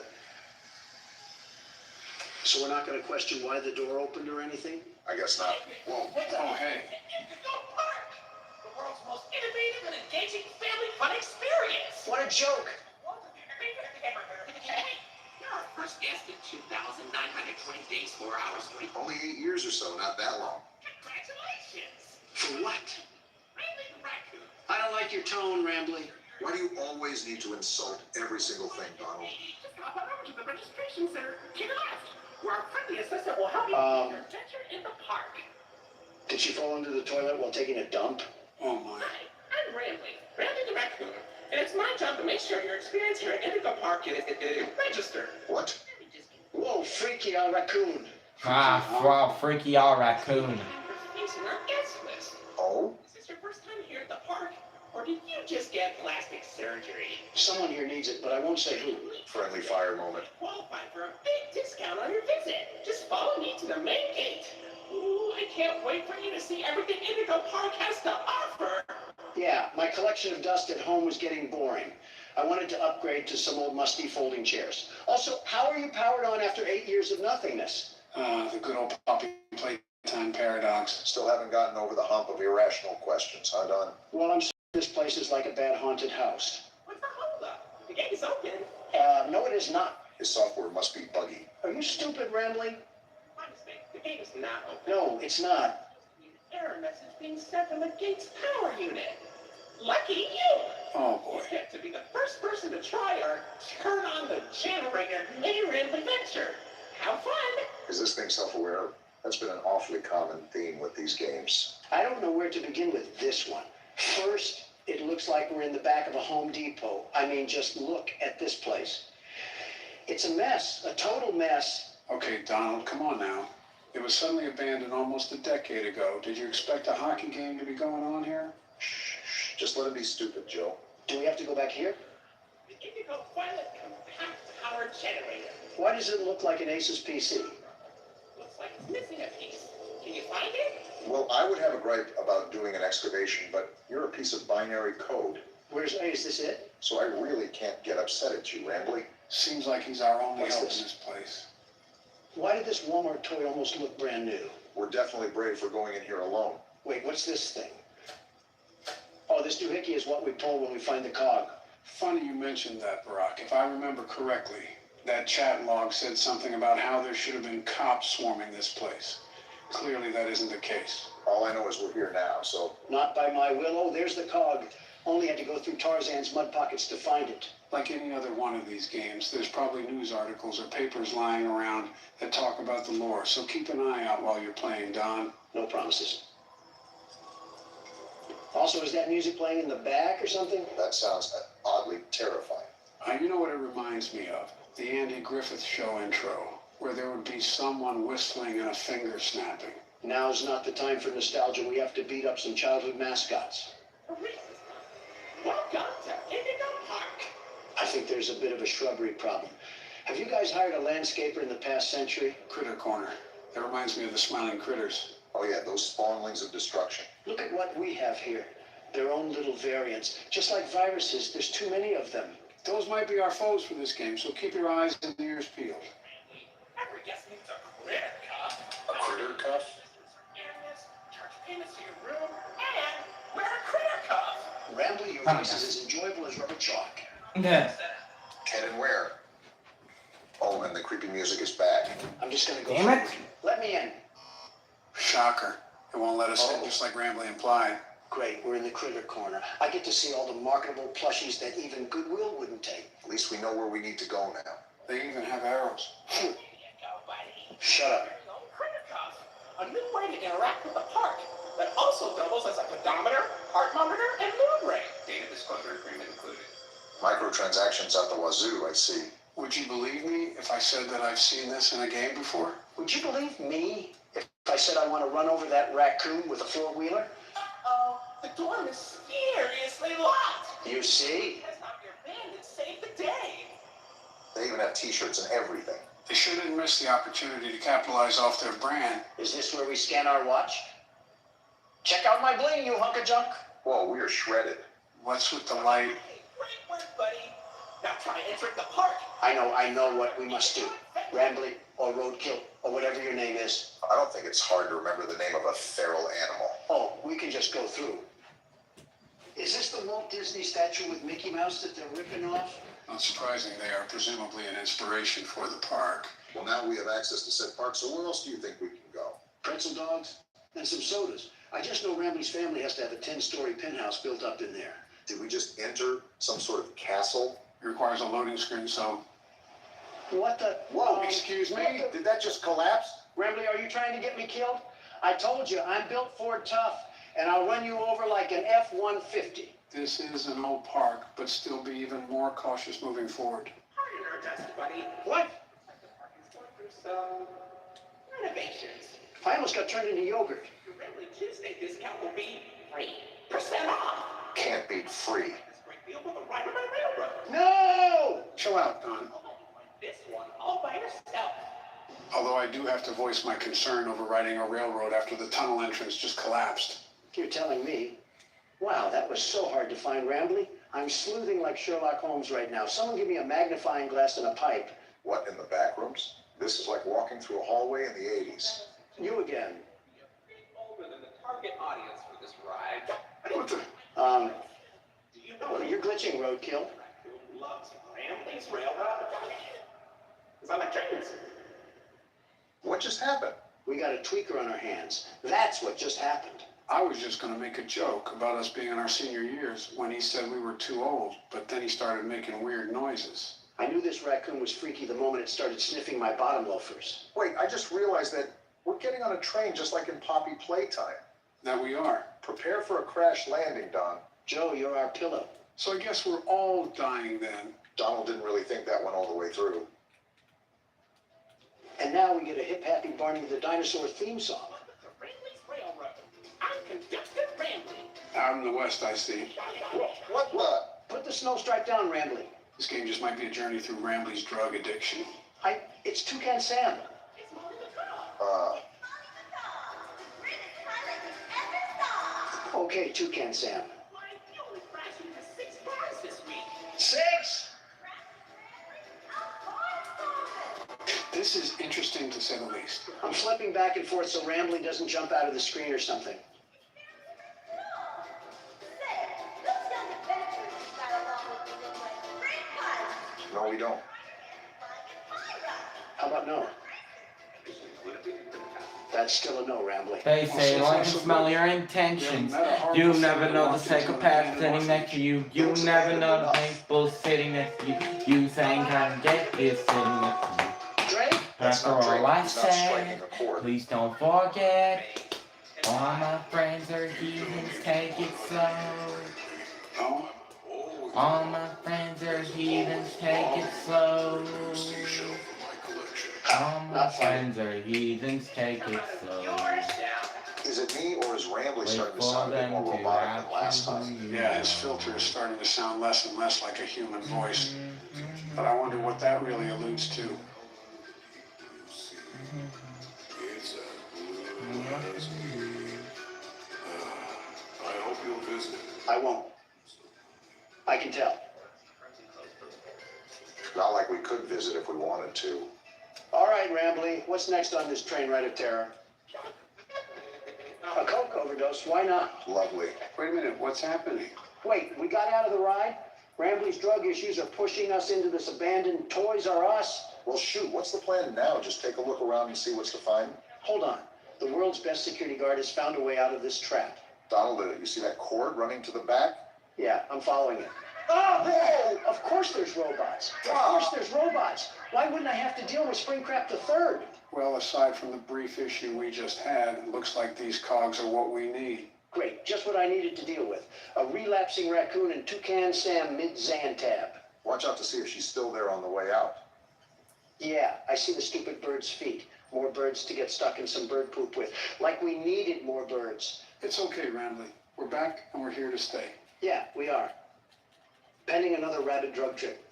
So we're not going to question why the door opened or anything? I guess not. Whoa. Oh, hey. Indigo Park, the world's most innovative and engaging family fun experience. What a joke! You're our first guest in 2,920 days, 4 hours, 20. Only 8 years or so, not that long. Congratulations. For what? Rambling Raccoon. I don't like your tone, Rambly. Why do you always need to insult every single thing, Donald? Just hop on over to the registration center to the left, where our friendly assistant will help you Um, with your adventure in the park. Did she fall into the toilet while taking a dump? Oh, my. Hi, I'm Rambling the Raccoon, and it's my job to make sure your experience here at Indigo Park is registered. What? Whoa, freaky old raccoon. Freaky all raccoon. Facing our guest list. Oh? Is this your first time here at the park, or did you just get plastic surgery? Someone here needs it, but I won't say who. Friendly fire moment. Qualify for a big discount on your visit. Just follow me to the main gate. Ooh, I can't wait for you to see everything Indigo Park has to offer. Yeah, my collection of dust at home was getting boring. I wanted to upgrade to some old musty folding chairs. Also, how are you powered on after 8 years of nothingness? The good old puppy playtime paradox. Still haven't gotten over the hump of irrational questions, huh, Don? Well, I'm sorry, this place is like a bad haunted house. What's the holdup? The gate is open. No, it is not. His software must be buggy. Are you stupid, Rambly? My mistake. The gate is not open. No, it's not. Error message being sent from the gate's power unit. Lucky you! Oh, boy. You get to be the first person to try or turn on the generator mid-Rambly venture. Have fun! Is this thing self-aware? That's been an awfully common theme with these games. I don't know where to begin with this one. First, it looks like we're in the back of a Home Depot. I mean, just look at this place. It's a mess, a total mess. Okay, Donald, come on now. It was suddenly abandoned almost a decade ago. Did you expect a hockey game to be going on here? Shh. Just let him be stupid, Joe. Do we have to go back here? The Indigo Violet compact power generator. Why does it look like an Asus PC? Looks like it's missing a piece. Can you find it? Well, I would have a gripe about doing an excavation, but you're a piece of binary code, Is this it? so I really can't get upset at you, Rambly. Seems like he's our only What's help this? in this place. Why did this Walmart toy almost look brand new? We're definitely brave for going in here alone. Wait, what's this thing? Oh, this doohickey is what we pull when we find the cog. Funny you mentioned that, Barack. If I remember correctly, that chat log said something about how there should have been cops swarming this place. Clearly that isn't the case. All I know is we're here now, so Not by my will. Oh, there's the cog. Only had to go through Tarzan's mud pockets to find it. Like any other one of these games, there's probably news articles or papers lying around that talk about the lore, so keep an eye out while you're playing, Don. No promises. Also, is that music playing in the back or something? that sounds oddly terrifying. You know what it reminds me of? The Andy Griffith Show intro, where there would be someone whistling and a finger snapping. Now's not the time for nostalgia. We have to beat up some childhood mascots. Welcome to Indigo Park. I think there's a bit of a shrubbery problem. Have you guys hired a landscaper in the past century? Critter Corner. That reminds me of the Smiling Critters. Oh yeah, those spawnlings of destruction. Look at what we have here. Their own little variants. Just like viruses, there's too many of them. Those might be our foes for this game, so keep your eyes and ears peeled. Every guest needs a critter cuff. A critter cuff? Areas, charge payments to your room, and wear a critter cuff. Rambly, your voice is as enjoyable as rubber chalk. Yeah. Can and where? Oh, and the creepy music is back. I'm just gonna go Damn it. forward. Let me in. Shocker. It won't let us in, Oh. just like Rambly implied. Great, we're in the critter corner. I get to see all the marketable plushies that even Goodwill wouldn't take. At least we know where we need to go now. They even have arrows. There you go, buddy. Shut up. There's no critter cuff. A new way to interact with the park that also doubles as a pedometer, heart monitor, and mood ring. Data disclosure agreement included. Microtransactions out the wazoo, I see. Would you believe me if I said that I've seen this in a game before? Would you believe me if I said I want to run over that raccoon with a four-wheeler? The door is seriously locked. You see? That's not your bandit. Save the day. They even have t-shirts and everything. They sure didn't miss the opportunity to capitalize off their brand. Is this where we scan our watch? Check out my bling, you hunk of junk. Whoa, we are shredded. What's with the light? Hey, great work, buddy. Now try entering the park. I know what we must do. Rambly or Roadkill or whatever your name is. I don't think it's hard to remember the name of a feral animal. Oh, we can just go through. Is this the Walt Disney statue with Mickey Mouse that they're ripping off? Not surprising, they are presumably an inspiration for the park. Well, now we have access to said park, so where else do you think we can go? Pretzel dogs and some sodas. I just know Rambly's family has to have a 10-story penthouse built up in there. Did we just enter some sort of castle? It requires a loading screen, so... What the? Whoa, excuse me? Did that just collapse? Rambly, are you trying to get me killed? I told you, I'm built Ford tough, and I'll run you over like an F-150. This is an old park, but still be even more cautious moving forward. Buddy. What? The park is going through some renovations. I almost got turned into yogurt. Your Rambly Tuesday discount will be 3% off. Can't beat free. This great deal with a ride on my railroad. No! Chill out, Don. This one all by yourself. Although I do have to voice my concern over riding a railroad after the tunnel entrance just collapsed. You're telling me? Wow, that was so hard to find, Rambly. I'm sleuthing like Sherlock Holmes right now. Someone give me a magnifying glass and a pipe. What, in the back rooms? This is like walking through a hallway in the 80s. You again. Older than the target audience for this ride. What the? Do you know Well, you're glitching, Roadkill. who loves Rambling's Railroad? It's on the trains. What just happened? We got a tweaker on our hands. That's what just happened. I was just going to make a joke about us being in our senior years when he said we were too old, but then he started making weird noises. I knew this raccoon was freaky the moment it started sniffing my bottom loafers. Wait, I just realized that we're getting on a train just like in Poppy Playtime. That we are. Prepare for a crash landing, Don. Joe, you're our pillow. So I guess we're all dying then. Donald didn't really think that went all the way through. And now we get a hip-happy Barney the Dinosaur theme song. The Rambling's Railroad. I'm Conductor Rambling. Out in the west, I see. What the? Put the snow stripe down, Rambly. This game just might be a journey through Rambly's drug addiction. It's Toucan Sam. It's Molly the Dog. Okay, Toucan Sam. Mike, you only crashed into 6 cars this week. 6! This is interesting to say the least. I'm flipping back and forth so Rambly doesn't jump out of the screen or something. No, we don't. How about no? That's still a no, Rambly. They say, I can smell your intentions. You never know the psychopath sitting next to you. You never know the people sitting next to you. You think I can get this sitting next to you. Drake? That's After not all Drake. I He's not striking said, a chord. please don't forget. All my friends are heathens, take it slow. No? All my friends are heathens, take it slow. All my Not funny. friends are heathens, take it slow. Is it me or is Rambly Wait starting to for sound a bit them more to robotic than last ask time? you. Yeah, his filter is starting to sound less and less like a human voice. But I wonder what that really alludes to. I hope you'll visit. I won't. I can tell. Not like we could visit if we wanted to. All right, Rambly, what's next on this train ride of terror? A coke overdose, why not? Lovely. Wait a minute, what's happening? Wait, we got out of the ride? Rambly's drug issues are pushing us into this abandoned Toys R Us? Well, shoot, what's the plan now? Just take a look around and see what's to find? Hold on. The world's best security guard has found a way out of this trap. Donald, you see that cord running to the back? Yeah, I'm following it. Oh, of course there's robots. Of course there's robots. Why wouldn't I have to deal with Springcrap III? Well, aside from the brief issue we just had, it looks like these cogs are what we need. Great, just what I needed to deal with. A relapsing raccoon and Toucan Sam mid-Xantab. Watch out to see if she's still there on the way out. Yeah, I see the stupid bird's feet. More birds to get stuck in some bird poop with. Like we needed more birds. It's okay, Rambly. We're back and we're here to stay. Yeah, we are. Pending another rabid drug trip.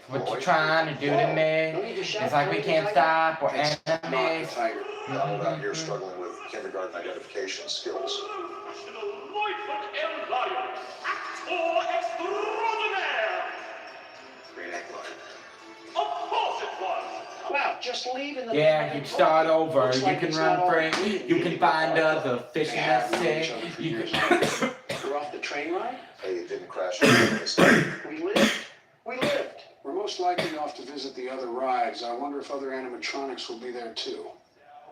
What you trying to do to me? It's like we can't stop, we're Not the enemies. tiger. Donald out here struggling with kindergarten identification skills. Wow, just leave in the Yeah, you can start over, Looks you like can it's not all run free, you can find other fish They in have the known each sea, other for you years. can... We're off the train ride? Hey, it didn't crash into this time. We lived. We lived. We're most likely off to visit the other rides. I wonder if other animatronics will be there too.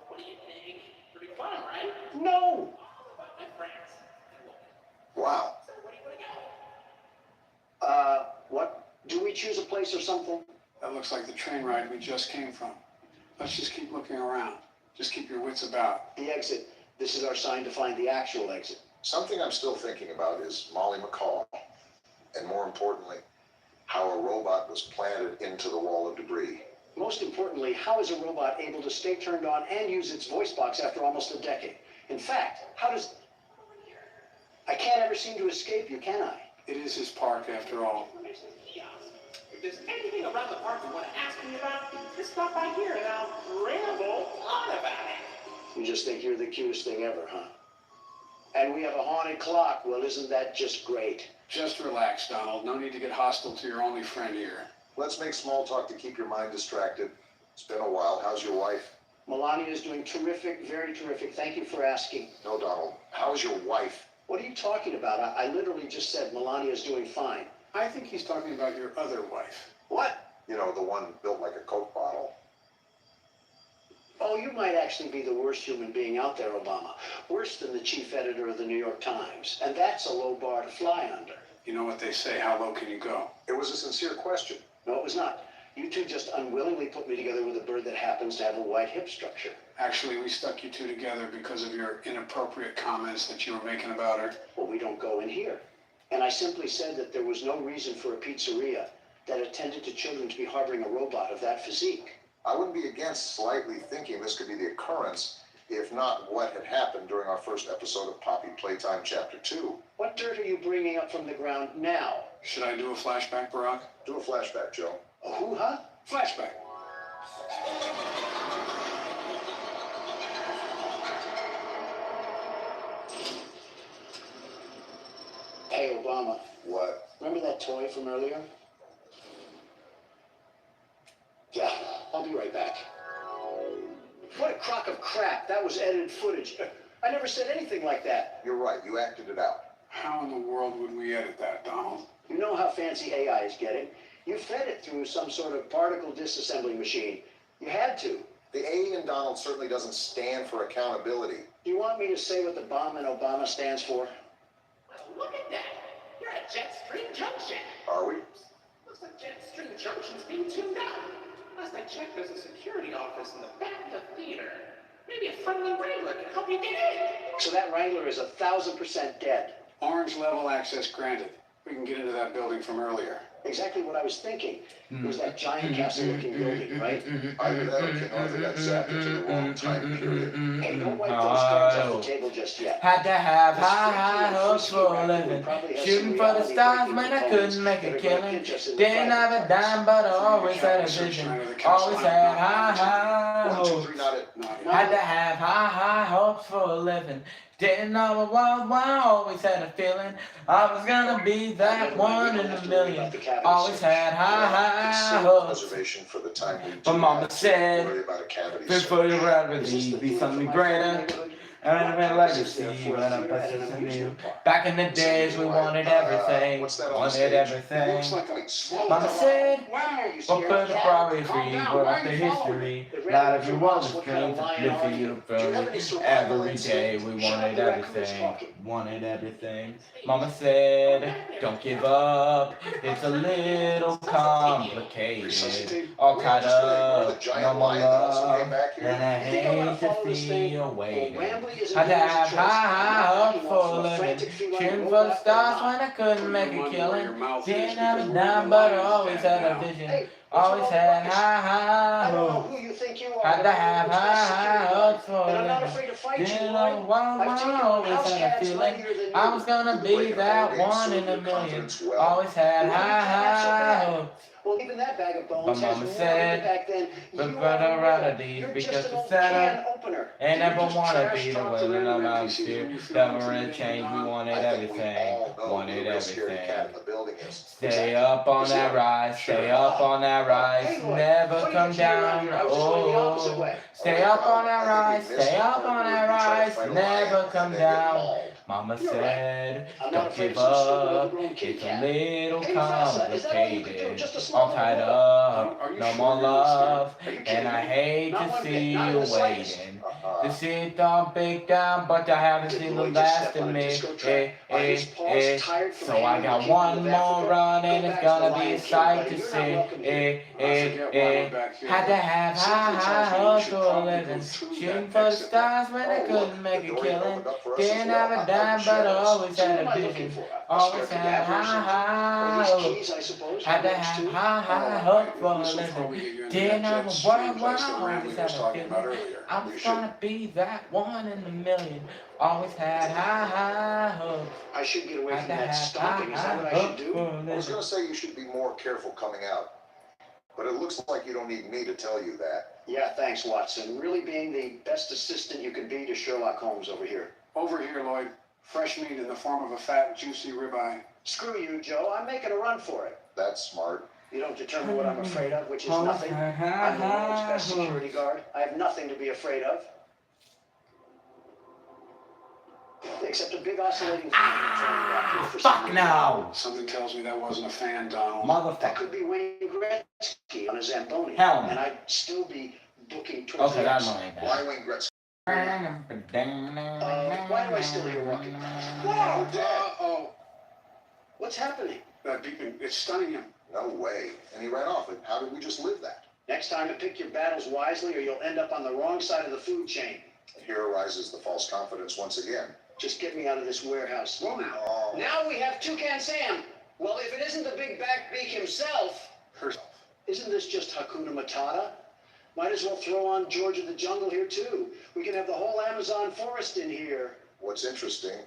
What do you think? Pretty fun, right? No. My friends. Wow. So where do you want to go? What? Do we choose a place or something? That looks like the train ride we just came from. Let's just keep looking around. Just keep your wits about. The exit. This is our sign to find the actual exit. Something I'm still thinking about is Molly McCall, and more importantly, how a robot was planted into the wall of debris. Most importantly, how is a robot able to stay turned on and use its voice box after almost a decade? In fact, how does... I can't ever seem to escape you, can I? It is his park after all. If there's anything around the park you want to ask me about, just stop by here and I'll ramble on about it. You just think you're the cutest thing ever, huh? And we have a haunted clock. Well, isn't that just great? Just relax, Donald. No need to get hostile to your only friend here. Let's make small talk to keep your mind distracted. It's been a while. How's your wife? Melania is doing terrific, very terrific. Thank you for asking. No, Donald. How's your wife? What are you talking about? I literally just said Melania is doing fine. I think he's talking about your other wife. What? You know, the one built like a Coke bottle. Oh, you might actually be the worst human being out there, Obama. Worse than the chief editor of the New York Times. And that's a low bar to fly under. You know what they say, how low can you go? It was a sincere question. No, it was not. You two just unwillingly put me together with a bird that happens to have a white hip structure. Actually, we stuck you two together because of your inappropriate comments that you were making about her. Well, we don't go in here. And I simply said that there was no reason for a pizzeria that attended to children to be harboring a robot of that physique. I wouldn't be against slightly thinking this could be the occurrence, if not what had happened during our first episode of Poppy Playtime Chapter 2. What dirt are you bringing up from the ground now? Should I do a flashback, Barack? Do a flashback, Joe. A hoo-ha? Flashback. Hey, Obama. What? Remember that toy from earlier? Yeah, I'll be right back. What a crock of crap. That was edited footage. I never said anything like that. You're right. You acted it out. How in the world would we edit that, Donald? You know how fancy AI is getting. You fed it through some sort of particle disassembly machine. You had to. The A in Donald certainly doesn't stand for accountability. Do you want me to say what the bomb in Obama stands for? Well, look at that. You're at Jetstream Junction. Are we? Looks like Jetstream Junction's being tuned out. Last I checked, there's a security office in the back of the theater. Maybe a friendly Wrangler can help you get in. So that Wrangler is 1,000% dead. Orange level access granted. We can get into that building from earlier. Exactly what I was thinking. It was that giant castle-looking building, right? Either that or King Arthur got zapped into the wrong time period. Hey, don't wipe those cards off the table just yet. Had to have high hopes for a living. Shooting for the stars, man, I couldn't make a killing. Didn't have a dime, but I always had a vision. Always had high 1, 2, hopes. 3, not it. Had to have high hopes for a living. Didn't know it was why I always had a feeling I was gonna be that one in a million. Always had high It's hopes. preservation for the time we do But Mama have to said, worry about a cavity "Fit search. for your Is this gravity, the be theme something for my greater." neighborhood? And a Is legacy, this there for but a I'm theater at an pushing amusement you. park? Back in the days, we wanted everything. What's that on Wanted stage? everything. Looks like a slow Mama said, Wow, you "But scared for the cat? probably Calm free, down, but why after are you following history, The lot of you random want mouse, the what kind of dreams, lion live for are you you? to Do you have furry. any survival Every day instinct? we Shut up, wanted the raccoon's everything, talking. wanted everything. Mama said, don't give up, it's a little complicated. Resuscitate. All We caught just really ignored up, the giant no more lion that also love, came back here. and I You think I wanna hate to follow this see thing? you Well, waiting. Rambly isn't Had to yours have choice. I'm high not hopes backing for off a from a living. frantic feline Shooting for robot the or stars not. when I couldn't make a Put your money where killing. your mouth is, Didn't have because a we're in dime, the but I lion's always den had a now. vision. Hey, Always had high I don't know hopes. who you think you are. Had to but have I'm the best high security hopes guard, for and I'm not living. afraid to fight you, Didn't Lloyd. know what I've taken I on always house had a cats feeling mightier than you. I was gonna be that one in a million. Always had high hopes. Well, even that bag of bones But has mama more in it said, back then. but You better are out real. of these You're because just an the old setup can opener. and Did you never just wanna trash be the talk the winner. random I'm out NPCs here. when you feel Never in intimidated, change. We Don? wanted I think we everything. all know who Wanted the real scaredy cat everything. in the building is. Stay up on that rise, stay up on that rise, Hey, Lloyd, never what do you come get around down. here? I was just going the opposite Oh, way. stay up on that rise, stay up on that rise, never come down. Mama You're right. said, I'm not don't afraid give of some stupid up. overgrown kitty It's a cat. little Hey, Mufasa, is that all you could do? complicated. Just a small All tied little up, Are you no sure more you're not love, Are you kidding and I me? hate Not to one see bit, not in you the slightest. waiting. The sit on big down, but I haven't Did seen the Lloyd just last step on of a me. disco track? Are his paws tired from So I handling got the Kingdom one of more Africa? run, and Go it's back to the gonna be Lion a King, sight buddy. to You're not see. welcome here. I forget why we're back here. Had to have Something high tells me we hopes should for a probably go living. through Shooting that for the exit. stars when I Oh, couldn't look, make the a door even killing. opened up for us as Didn't well. have a I'm dime, but I jealous. always So what had am a I looking vision. for? A Always spare had cadaver or something? high Or these hopes. keys, I suppose. Had to How much have too? high Oh, hopes for a this will probably living. get you into Didn't that have jet a stream world place where that I always Randy had was a talking about feeling. earlier. I'm We should. gonna be that one in a million. Always had high hopes. I should get away Had from to that have stomping. Is that what I should hopes do? for a I was living. gonna say you should be more careful coming out, but it looks like you don't need me to tell you that. Yeah, thanks, Watson. Really being the best assistant you can be to Sherlock Holmes over here. Over here, Lloyd. Fresh meat in the form of a fat, juicy ribeye. Screw you, Joe. I'm making a run for it. That's smart. You don't determine what I'm afraid of, which is Always nothing. had I'm the world's high best security hopes. guard. I have nothing to be afraid of. Except a big oscillating fan controlling back here for some Fuck reason. no! Something tells me that wasn't a fan, Donald. That Motherfucker. could be Wayne Gretzky on a Zamboni. Hell no. And I'd still be booking towards Okay, the that's exit. not like Why that. Wayne Gretzky? Why do I still hear walking? Whoa, uh-oh. What's happening? That beeping, it's stunning him. No way. And he ran off. And how did we just live that? Next time, pick your battles wisely or you'll end up on the wrong side of the food chain. Here arises the false confidence once again. Just get me out of this warehouse. Whoa now. Oh, Now we have Toucan Sam. Well, if it isn't the big backbeak himself, Herself. isn't this just Hakuna Matata? Might as well throw on George of the Jungle here too. We can have the whole Amazon forest in here. what's interesting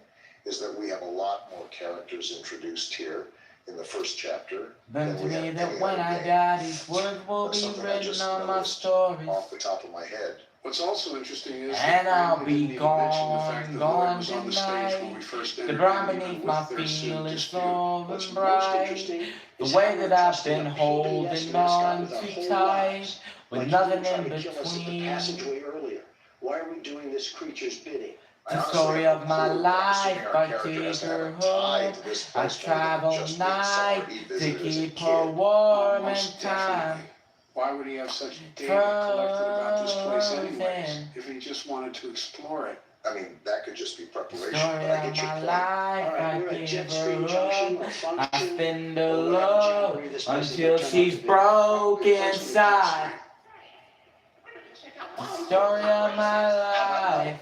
is that we have a lot more characters introduced here in the first chapter Then than to we me have that any when other I game. die, these words will That's be something I written just on my noticed stories. off the top of my head. What's also interesting is And that I'll Randy be didn't even mention the fact that Lloyd gone was on the stage when we tonight. first The entered, ground even beneath with my their soon feel is dispute. soft What's and most bright. interesting The is way how we're that I've trusting been a PBS holding mascot on with our too whole tight, lives. with Like nothing you tried in to kill us at the between. passageway earlier. Why are we doing this creature's bidding? I The honestly story have of no my clue, but I'm assuming life, our I character keep has to have her a tie hooked. to this I place more than travel just being someone night he to visited as a keep kid. her warm and Most time. definitely. Why would he have such data collected about this place anyways, Frozen. if he just wanted to explore it? I mean, that could just be preparation, Story but I of get your my point. life, All right, I we're at give Jetstream her Junction up. or I Function. spin the or whatever love jamboree this place is until gonna turn out she's to be. broke Good place for the inside. Check out The story of my life.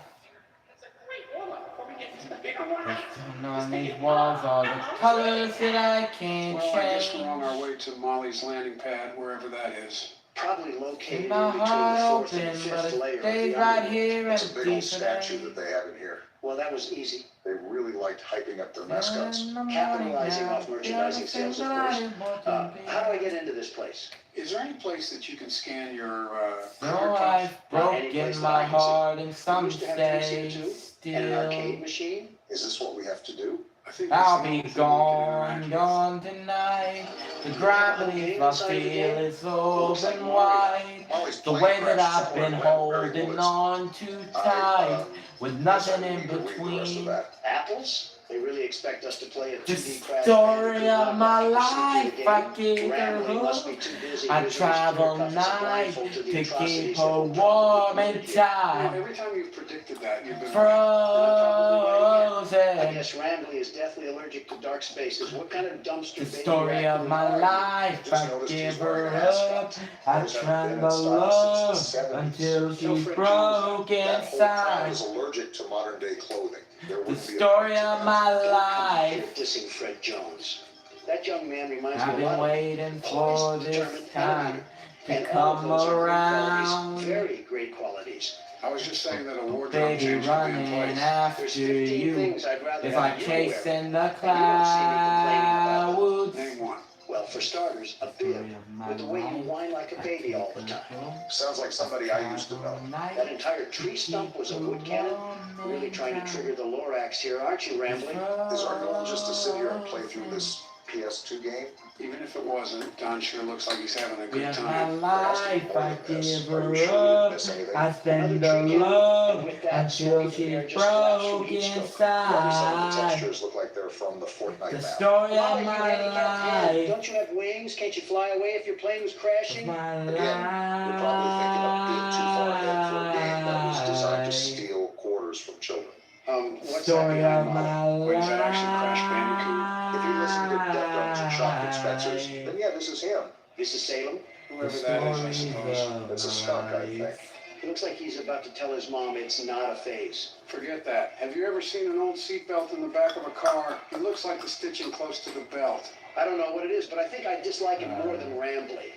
It's a great warm-up before we get into the bigger one. Written on these walls are the colors that I can't Well, I guess we're change. on our way to Molly's landing pad, wherever that is. Probably Keep located my in between the heart fourth and open, the but fifth it layer of stays the right onion. here It's at a the big old deep statue end. that they have in here. Well, that was easy. They really liked hyping up their mascots. In the morning Capitalizing now, off merchandising the sales, of other course. thing that I didn't want to be. How do I get into this place? Is there any place that you can scan your No, card I've touch? broken my heart and We some used to have drinks say here too, and an arcade still. machine. Is this what we have to do? I think I'll that's the be only thing we can gone, interact gone tonight. The ground beneath my feel is open wide. Molly's The plane way that crashed I've somewhere been in Lavender holding Woods. on too I, tight, with nothing guess I in need to read the rest of between. that. Apples? They really expect us to play a The 2D Crash story Bandicoot of my knockoff life, to the I game. gave her Rambling must be hook. too busy I using his travel clear cuff as a night blindfold to the to atrocities keep that her will warm probably and begin. Well, tight. every time you've predicted that, you've been right. I Frozen. guess Rambly is deathly allergic to dark spaces. What kind of dumpster The baby story rat of food my are you? life, Just I noticed give he's wearing her a ascot. up. I Those haven't been in tremble style since the 70s. until she's Wilfred broke That whole crowd inside. is allergic to modern day clothing. There The wouldn't be a story part to of that. my You're life. dissing Fred Jones. That young man reminds I've me a been lot of waiting for poised, this determined time animator. to And all of come those are great around. qualities, very great qualities. I was just saying that a wardrobe Baby change could be in running place. There's after 15 you. things I'd rather If I have you chase wear. in the And you don't see me complaining about them. clouds. Name one. Well, for starters, a bib, with the way you whine like a baby all the time. Sounds like somebody I used to know. That entire tree stump was a wood cannon. Really trying to trigger the Lorax here, aren't you, Rambling? Is our goal just to sit here and play through this PS2 game? Even if it wasn't, Don sure looks like he's having a good With my time. life, I Are give you her sure you didn't up. miss anything? I spend Another the tree cannon, love and with that, until Smokey the Bear she's just collapsed from broke heat stroke. Maybe some of the inside. textures look like they're from the Fortnite The map. story Molly, of you my handicapped hand. life. Don't you have wings? Can't you fly away if your plane was crashing? My Again, you're probably thinking a bit too far ahead for a game that was designed to life. steal quarters from children. What's Story that of behind Molly? my Wait, is that actually Crash If you listen to Deftones and Chocolate Spencers, life. then yeah, this is him. This is Salem. Whoever that is, I Stories suppose. of It's a skunk, I life. think. He looks like he's about to tell his mom it's not a phase. Forget that. Have you ever seen an old seatbelt in the back of a car? It looks like the stitching close to the belt. I don't know what it is, but I think I dislike it more than Rambling.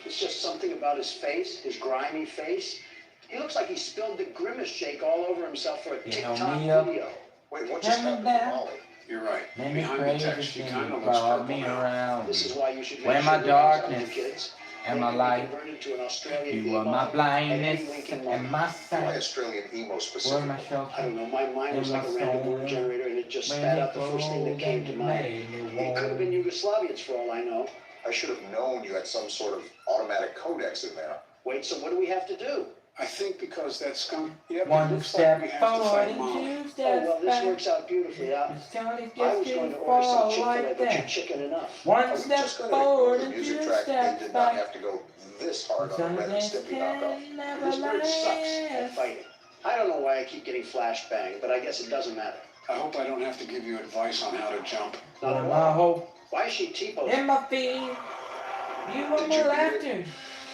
It's just something about his face, his grimy face. He looks like he spilled the Grimace shake all over himself for a You TikTok know me up. video. Wait, what just Remember happened to that? Molly? You're right. Many Behind the crazy text, she things kind of looks brought purple me now. around. This is why you should Where make my sure your hands on darkness the kids. and my They can be light. converted to an Australian You are my emo, blindness and Lincoln and Mountain. my Why sight. Australian emo Where specifically? my I shelter. don't know, my mind was In like a my random word soul. generator and it just When spat it out the first thing that goes came to and mind. made me It could have been warm. Yugoslavians for all I know. I should have known you had some sort of automatic codex in there. Wait, so what do we have to do? I think because that skunk, yep, it One looks like we step have to forward fight and Molly. two Oh, well, steps this back. works out beautifully. This town is I just was going getting to order some fall Chick-fil-A, like but you're that. chicken enough. One I was step just going to forward the and music two track. They steps did not back. have to go this hard on Some the Ren and things Stimpy knockoff. can never This bird sucks at last. fighting. I don't know why I keep getting flashbang, but I guess it doesn't matter. I hope I don't have to give you advice on how to jump. Not For at my all. hope Why is she T-posing? in my feet. You are Did my you beat laughter.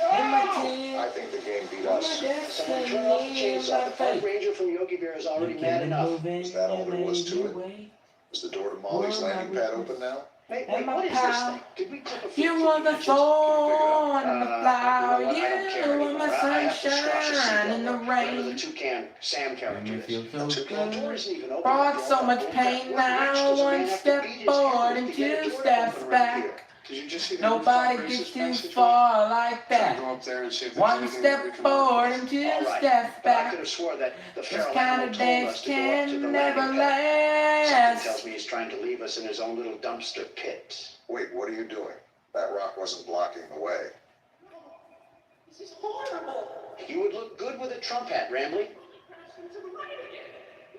Oh! In my I tears. think the game beat My us. Someone turn off the destiny in chainsaw. my The park fate. ranger from Yogi Bear is already You mad keep enough. moving, Is that all you there was made to me it? wait. Is the door to Molly's Well, landing I pad was- open now? Wait, And my what is this pal. thing? Did we clip a You 15 are the inches? thorn in the flower. You know what? I don't care You are anymore. my I have to squash a sunshine in the seagull. Whatever the rain. toucan Sam And character you is. feel The so toucan The door good. isn't even open. Brought so much What pain rich now. does a man One have to step beat his forward hand and to get a two door steps open around here? back. Did you just see the Nobody rooftop gets racist too passageway? far like Should I that. go up there and see if there's One anything that we step can work forward with? and two All right, steps but I back. could have swore that the This Pharaoh kind Echo of told us dance to go up to the can never landing pad. Something tells last. me he's trying to leave us in his own little dumpster pit. Wait, what are you doing? That rock wasn't blocking the way. This is horrible. You would look good with a Trump hat, Rambley. Crashing to the right again.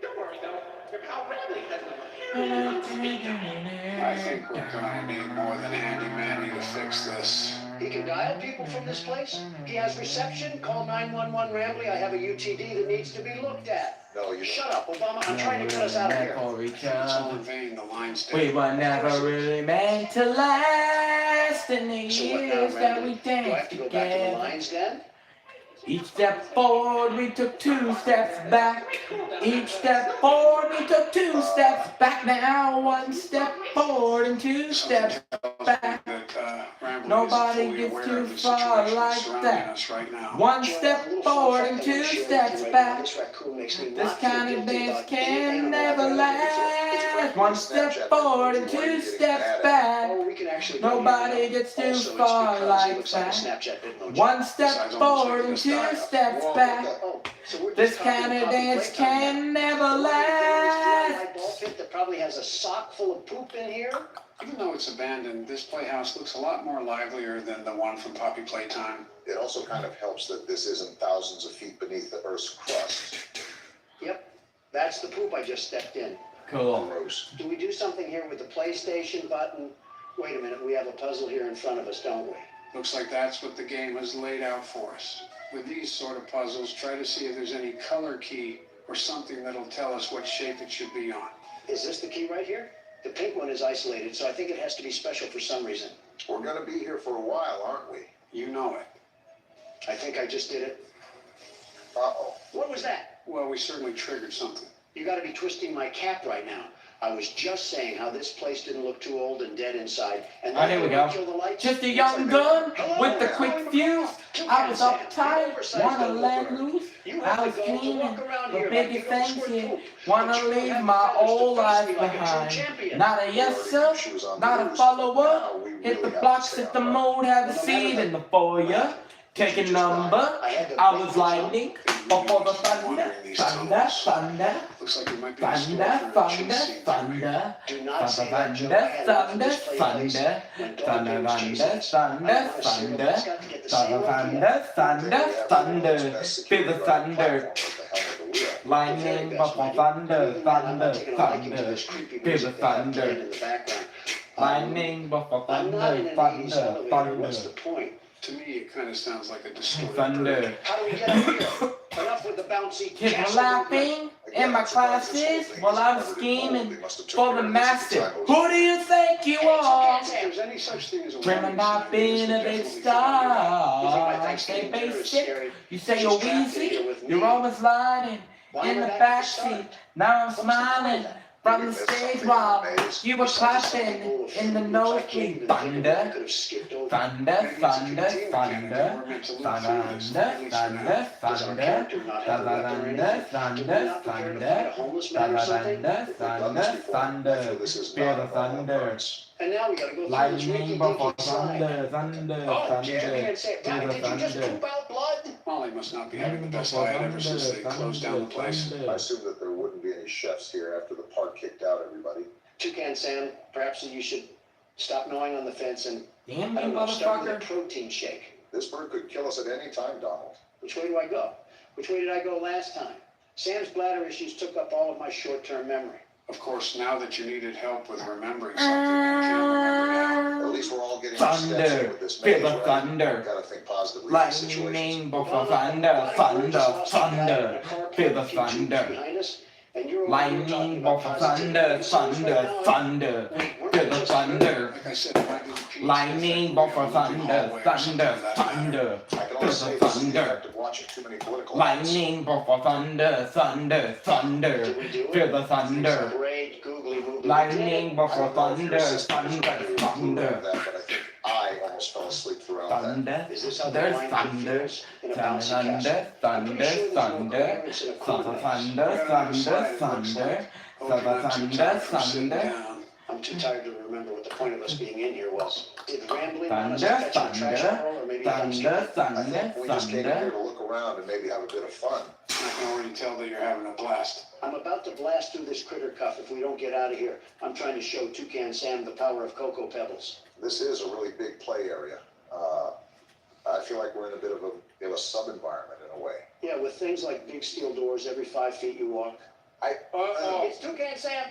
Don't worry though, your pal Ramley has an apparently I think we're gonna need more than Handy Manny to fix this. He can dial people from this place. He has reception. Call 911 Rambley. I have a UTD that needs to be looked at. No, you Shut up, Obama. I'm trying to get us out of here. For each It's all in other. vain, the line's dead. We were never really meant to last in the So what now, years that we Rambley? Do I have danced to go back to the together. lines then? Each step forward, we took two steps back. Each step forward, we took two steps back. Now one step forward and two steps back. That, Nobody isn't fully gets aware too of the far situation like surrounding that. us right now. One Joy, step a little forward fun and fact two I'm gonna share with steps you right now. back. This raccoon makes me This not feel kind of guilty dance about any can animal never I've ever last. One step forward and two steps back. Oh, we can actually go Nobody here now. gets too Also, it's far because like he looks like a that. Snapchat Bitmoji. One step Besides, almost forward like and this two guy. steps Whoa. back. Oh, so we're This just talking kind of Poppy dance Playtime now. can never My last. ball pit that probably has a sock full of poop in here. Even though it's abandoned, this playhouse looks a lot more livelier than the one from Poppy Playtime. It also kind of helps that this isn't thousands of feet beneath the Earth's crust. Yep, that's the poop I just stepped in. Cool. Gross. Do we do something here with the PlayStation button? Wait a minute, we have a puzzle here in front of us, don't we? Looks like that's what the game has laid out for us. With these sort of puzzles, try to see if there's any color key or something that'll tell us what shape it should be on. Is this the key right here? The pink one is isolated, so I think it has to be special for some reason. We're gonna be here for a while, aren't we? You know it. I think I just did it. Uh-oh. What was that? Well, we certainly triggered something. You gotta be twisting my cap right now. I was just saying how this place didn't look too old and dead inside. And Here we go. kill the lights. Just a young gun with the quick fuse. I was uptight, wanna let loose. I was dreaming the biggest things here. Wanna leave my old life behind. Not a yes sir, not a follower. Hit the blocks, hit the mood, have a seat in the foyer. Take a number, I was lightning, before the thunder, thunder, thunder, Looks like you might be thunder, thunder, thunder, Do not say that thunder, joke ahead of thunder, this play, please. thunder, When Dog thunder, Davis thunder, chases, thunder, I want a serial thunder, mascot to get the same thunder, idea. thunder, thunder, feel the thunder, lightning, before thunder, thunder, thunder, feel the thunder, lightning, before I'm not thunder, in an 80s thunder, elevator. What's the thunder, point? To me, it kind of sounds like a distorted thunder. bird. How do we get up here? Enough with the bouncy. Kids were cast laughing in my classes while I was scheming for the master. Who do you think you are? If there's any such thing as a Dreaming warning of sign, being a this big is definitely from star. Say basic, you say you're wheezy, you're always lying in the backseat. Now I'm smiling from the stage while you were clapping in the nosebleed. Thunder, thunder, thunder, thunder, thunder, thunder, thunder, thunder, thunder, thunder, thunder, thunder, thunder, feel the thunder. And now we gotta go through this Lightning rinky before dinky slide. thunder, thunder, Oh, thunder, Jerry and say, feel "Daddy, the did you just thunder. poop out blood?" Molly must not be having the best diet ever since they closed down the place. I assume that there wouldn't be any chefs here after the park kicked out everybody. Toucan Sam, perhaps you should stop gnawing on the fence and, Damn I you don't know, start with a motherfucker. protein shake. This bird could kill us at any time, Donald. Which way do I go? Which way did I go last time? Sam's bladder issues took up all of my short-term memory. Of course, now that you needed help with remembering something, you can't remember now. At least we're all getting our steps in Thunder, with this feel maze, the right? thunder. Gotta think positively in these situations. Lightning before thunder, thunder, thunder, feel the thunder. Lightning before thunder, thunder, thunder, feel the thunder. Like I said, it might be the pizza Lightning effect, before maybe on the thunder, hallway or something thunder, for that matter. thunder, I can feel only the say this is the thunder. effect of watching too many political ads. Lightning before thunder, thunder, thunder, feel the thunder. Lightning before thunder, thunder, thunder, But I think I almost fell asleep throughout that. thunder, Is this how the there's line thunder, feels in a bouncy castle? thunder, thunder, thunder, thunder, thunder, thunder, Hope you're not too thunder, tired from sitting thunder. down. I'm too tired to remember what the point of us being in here was. Did rambling on us Thunder, fetch a trash thunder, barrel or maybe a thunder, dumpster? I thunder, think we just came in here thunder. to look around and maybe have a bit of fun. I can already tell that you're having a blast. I'm about to blast through this critter cuff if we don't get out of here. I'm trying to show Toucan Sam the power of Cocoa Pebbles. This is a really big play area. I feel like we're in a bit of a sub-environment in a way. Yeah, with things like big steel doors every 5 feet you walk. It's Toucan Sam.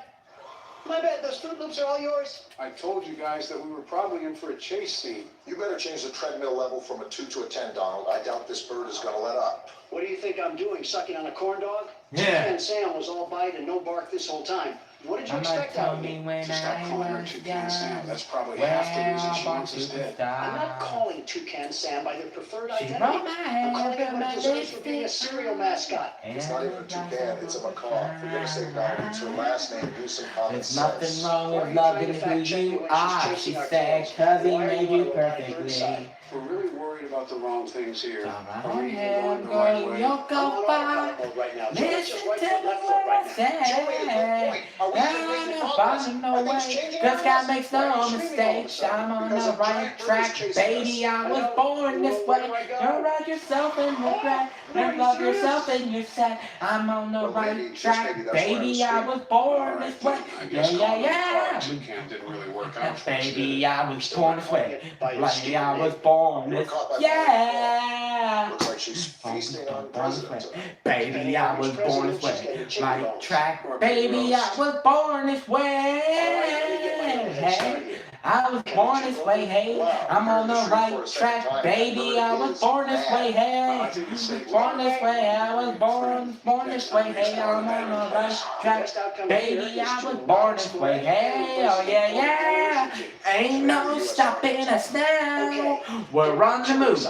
My bad, those Fruit Loops are all yours. I told you guys that we were probably in for a chase scene. You better change the treadmill level from a 2 to a 10, Donald. I doubt this bird is gonna let up. What do you think I'm doing, sucking on a corn dog? Yeah. Toucan Sam was all bite and no bark this whole time. What did you Mama expect out told of me me? when Just stop I calling her was Toucan Sam. young, That's probably well, half the reason she about wants us dead. I'm not superstar. calling Toucan Sam by their preferred She identity. wrote my I'm hand calling up him in what my it deserves for being a cereal mascot. It's not even a toucan, it's a macaw. For goodness sake, Donald, it's her last name. Do some common There's sense. nothing wrong Why are with you loving trying to who fact check me you when she's are. chasing She our said, tails? cause he Why are made you you on the right perfectly. side? We're really worried about the wrong things here. Come Are on, we even yeah, going the right girl, way? you'll I'm go on by. autopilot mode right now. Joe, it's Listen just to right the foot, left foot right words now. say. Joey, good point. Are we still making progress? I'm no Are things way. changing This around guy us? makes Why are no you screaming all of a mistakes. sudden? I'm on Because the a right giant bird is track, chasing baby. us. I was know. born this Where way. do I go? Don't write yourself in regret. And love yourself and you're sad. I'm on the Well, right maybe, just track, maybe that's why I was baby. I screaming. was All born right, this way. I Yeah, guess yeah, calling yeah. the toucan didn't really work out for us, did Baby, it? I was born this way. By his Like skin, I was Nick. born You were this caught by yeah. Looks like she's feasting on president tonight. Baby, I was born this way. Like track, baby, I was born this way. Hey, I was born this way. Hey, I'm on the right track, baby. I was born this way. Hey, born this way. I was born this way. Hey, I'm on the right track, baby. I was born this way. Hey, oh yeah, yeah. Ain't no stopping us now. We're on the move.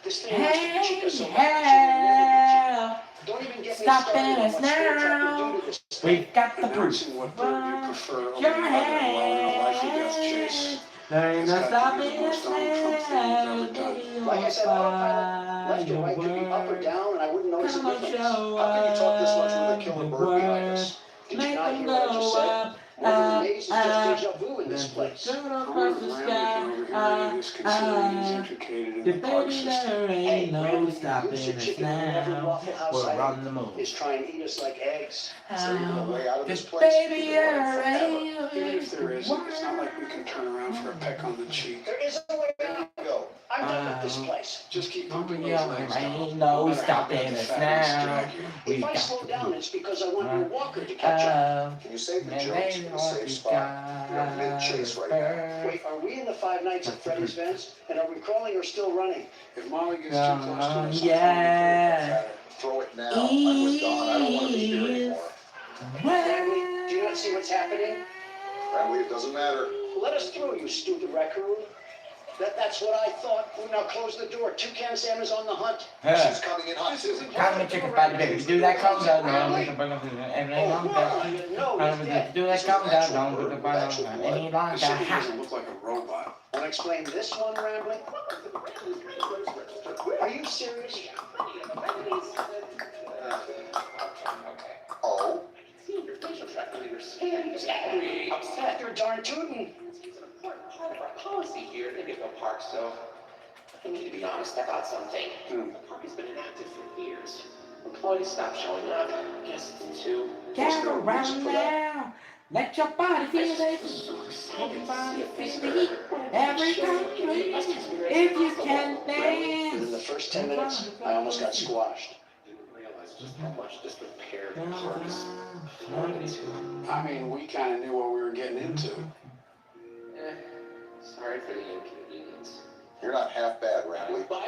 This thing wants to cheat Hey, us so much, yeah. Don't even get me Stopping started on us what sports have now. to do to this thing. We've got the proof. Announcing what bird you prefer over Your the other while in a life or death chase. hands. There ain't It's no got to be stopping the most us Donald Trump thing you've now. ever done. Like I said, autopilot, left or right could be up or down, and I wouldn't notice a Come on, difference. show How can you talk this much with a us killer the bird behind us? words. Did you Make not them hear what I just go said? up, More than the maze is just deja up. vu in this Then place. turn I across wonder the if Rambler sky, can overhear any of this considering he's implicated in The the park baby, system. there Hey, ain't no Randy, stopping who's the us chicken in every now. Waffle House We're item on the move. is trying to eat us like eggs. Is there even a way out of this This place? baby, We can run there forever. Even if there ain't isn't, it's not like we can turn around for a peck on the cheek. There is a way out. Go. I'm done with this place. Just keep pumping those Yeah, legs there down. ain't no matter how stopping bad the us fatness now. drag you. We If I got slow to down, move. it's because I want your walker to catch up. Can you save the And jokes they for the want safe to spot? We're mid-chase right now. Wait, are we in the Five Nights at Freddy's Vents? And are we crawling or still running? If Molly gets too close to us, I'll Yeah. Throw it now. I'm with Don. I don't want to be here anymore. Bradley, do you not see what's happening? Bradley, it doesn't matter. Let us through, you stupid raccoon. That's what I thought. We now close the door. Toucan Sam is on the hunt. She's coming in hot too. Come and chicken fatty baby. Do that calm down. Don't bring up any longer. Do that calm down. Don't bring up any This longer. city doesn't look like a robot. Want to explain this one, Rambling? Are you serious? Oh, Your facial tract leader is angry, upset. You're darn tootin'. It's an important part of our policy here at Indigo Park, so I need to be honest about something. The park has been inactive for years. Employees stopped showing up, guests too. Get around now. Let your body feel it. So Let your excited body to see feel the heat. Every country, if you can Within the dance. first 10 minutes, I almost got squashed. I didn't realize just how much this repair the park is going into. I mean, we kind of knew what we were getting into. Sorry for the inconvenience. you're not half bad, Rambly. But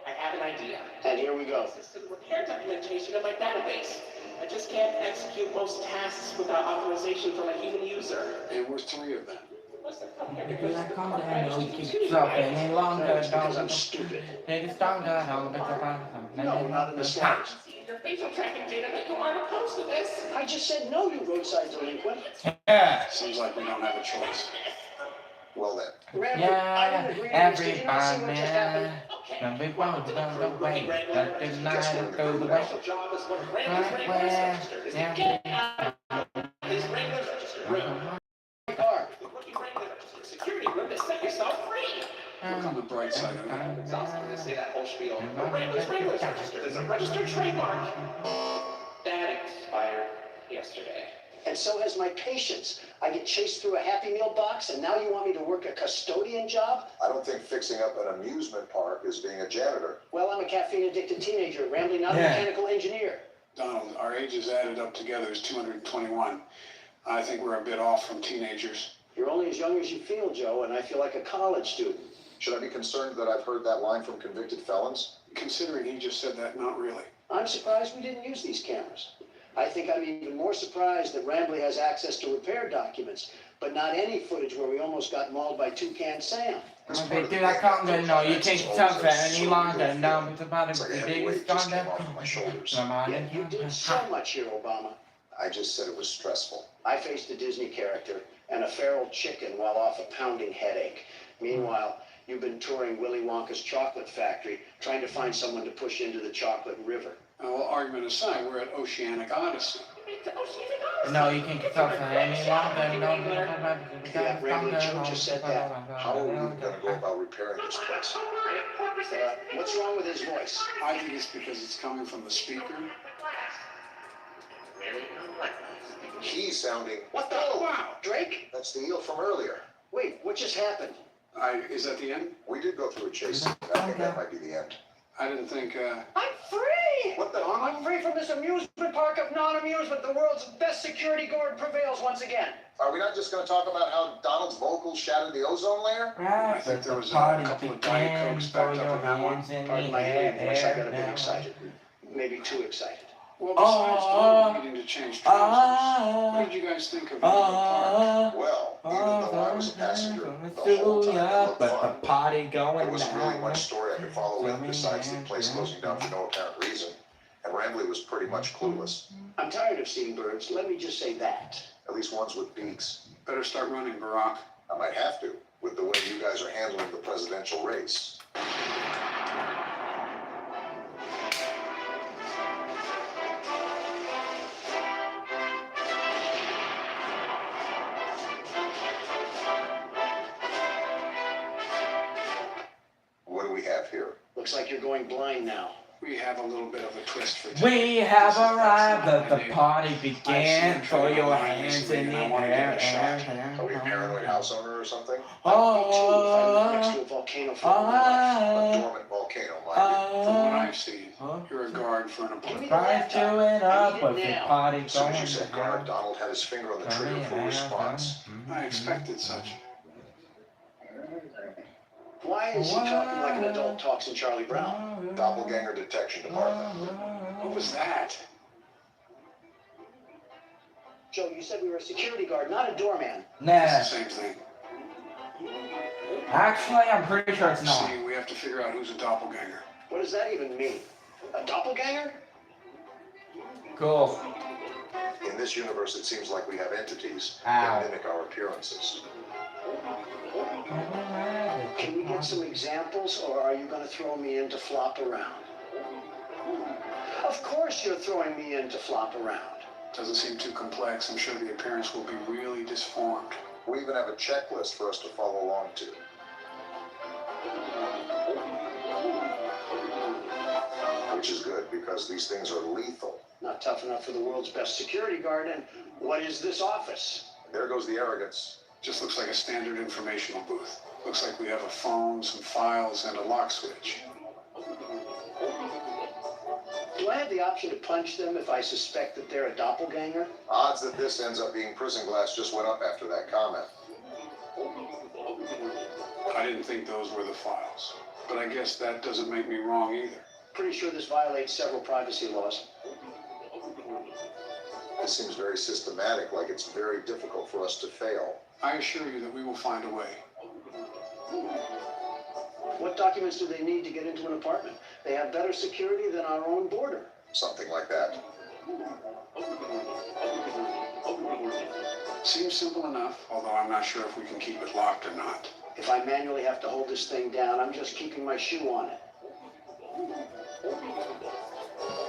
I have an idea. And here we go. System repair documentation in my database. I just can't execute most tasks without authorization from a human user. And we're three of them. Must have come here Do because that the calm park down. actually Don't keep continues, yourself right? any longer. It's because I'm Don't stupid. take it stronger. Don't get your No, not in the slightest. Your facial tracking data that you aren't opposed to this. I just said no, you roadside delinquent. Yeah. Seems like we don't have a choice. Well then, Rambling, I Yeah, didn't agree to this. Did you not see everybody, what just happened? and we won't go away. Let the night go the way. Your job is what Right Wrangler's where, registered. Is to yeah. get out of this Wrangler's registered room. Car. The rookie Wrangler registered security room to set yourself free. Look on the bright side of it. It's awesome to say that whole spiel. The Wrangler's registered as a registered trademark. That expired yesterday. And so has my patience. I get chased through a Happy Meal box, and now you want me to work a custodian job? I don't think fixing up an amusement park is being a janitor. Well, I'm a caffeine-addicted teenager, Rambling, not a Yeah. mechanical engineer. Donald, our ages added up together is 221. I think we're a bit off from teenagers. You're only as young as you feel, Joe, and I feel like a college student. Should I be concerned that I've heard that line from convicted felons? Considering he just said that, not really. I'm surprised we didn't use these cameras. I think I'm even more surprised that Rambly has access to repair documents, but not any footage where we almost got mauled by Toucan Sam. Okay, do that calm down. No, you can't stop that any longer. No, it's about It's like a the heavy biggest weight just stronger. came off of my shoulders. Come on. Yet you did so much here, Obama. I just said it was stressful. I faced a Disney character and a feral chicken while off a pounding headache. Meanwhile, you've been touring Willy Wonka's chocolate factory, trying to find someone to push into the chocolate river. Well, argument aside, we're at Oceanic Odyssey. No, you can't stop that any longer. No, Yeah, Rambly Joe just said that. How are we going to go about repairing this place? What's wrong with his voice? I think it's because it's coming from the speaker. He's sounding. What the? Oh, wow. Drake? That's the eel from earlier. Wait, what just happened? Is that the end? We did go through a chase scene. I think that might be the end. I didn't think, I'm free! What the? I'm free from this amusement park of non-amusement. The world's best security guard prevails once again. Are we not just going to talk about how Donald's vocals shattered the ozone layer? I think there was a couple of Diet Cokes backed up in that one. Pardon my English, I got a bit excited. Maybe too excited. Well, besides Donald needing to change trousers, what did you guys think of the park? Well, even though I was a passenger the whole time, it looked but fun. the party There going wasn't really down. much story I could follow with besides the place closing down for no apparent reason. And Friendly was pretty much clueless. I'm tired of seeing birds, let me just say that. At least ones with beaks. Better start running, Barack. I might have to, with the way you guys are handling the presidential race. What do we have here? Looks like you're going blind now. We have a little bit of a twist for today. We have arrived, That's the not my party began. I've seen Throw it your online hands recently, in the and I wanna give air. it a shot. Are we a paranoid house owner or something? Me too, if I live next to a volcano for all my life. A dormant volcano, mind From what I've seen, you're a guard for an Give me apartment. the Right laptop. to it I up need with it the now. party you. As soon going as you said to guard, hell. Donald had his finger on the trigger for response. I expected such. Why is he talking like an adult talks in Charlie Brown? Doppelganger detection department. What was that? Joe, you said we were a security guard, not a doorman. It's the Nah, same thing. actually, I'm pretty sure it's not. See, we have to figure out who's a doppelganger. What does that even mean? A doppelganger? Cool. In this universe, it seems like we have entities Ow. that mimic our appearances. Can we get some examples, or are you going to throw me in to flop around? Of course you're throwing me in to flop around. Doesn't seem too complex. I'm sure the appearance will be really disformed. We even have a checklist for us to follow along to. Which is good, because these things are lethal. Not tough enough for the world's best security guard, and what is this office? There goes the arrogance. Just looks like a standard informational booth. Looks like we have a phone, some files, and a lock switch. Do I have the option to punch them if I suspect that they're a doppelganger? Odds that this ends up being prison glass just went up after that comment. I didn't think those were the files. But I guess that doesn't make me wrong either. Pretty sure this violates several privacy laws. This seems very systematic, like it's very difficult for us to fail. I assure you that we will find a way. What documents do they need to get into an apartment? They have better security than our own border. Something like that. Seems simple enough, although I'm not sure if we can keep it locked or not. If I manually have to hold this thing down, I'm just keeping my shoe on it.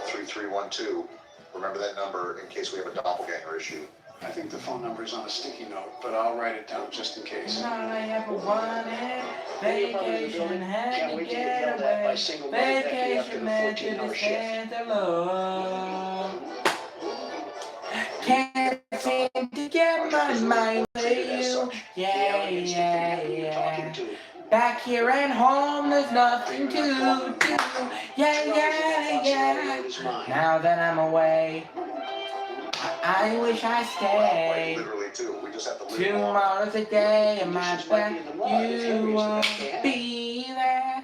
3312. Remember that number in case we have a doppelganger issue. I think the phone number is on a sticky note, but I'll write it down just in case. All I ever wanted, vacation had Can't to wait to get get yelled at by away. single mother Becky after Vacation the meant to 14-hour shift. distant alone. Can't seem to get my mind to you. Yeah, yeah. Back here at home, there's nothing to do. Yeah. Now that I'm away, I wish I Quite stayed. literally, too. We just have to live long. Tomorrow's a day in my back. You won't be there.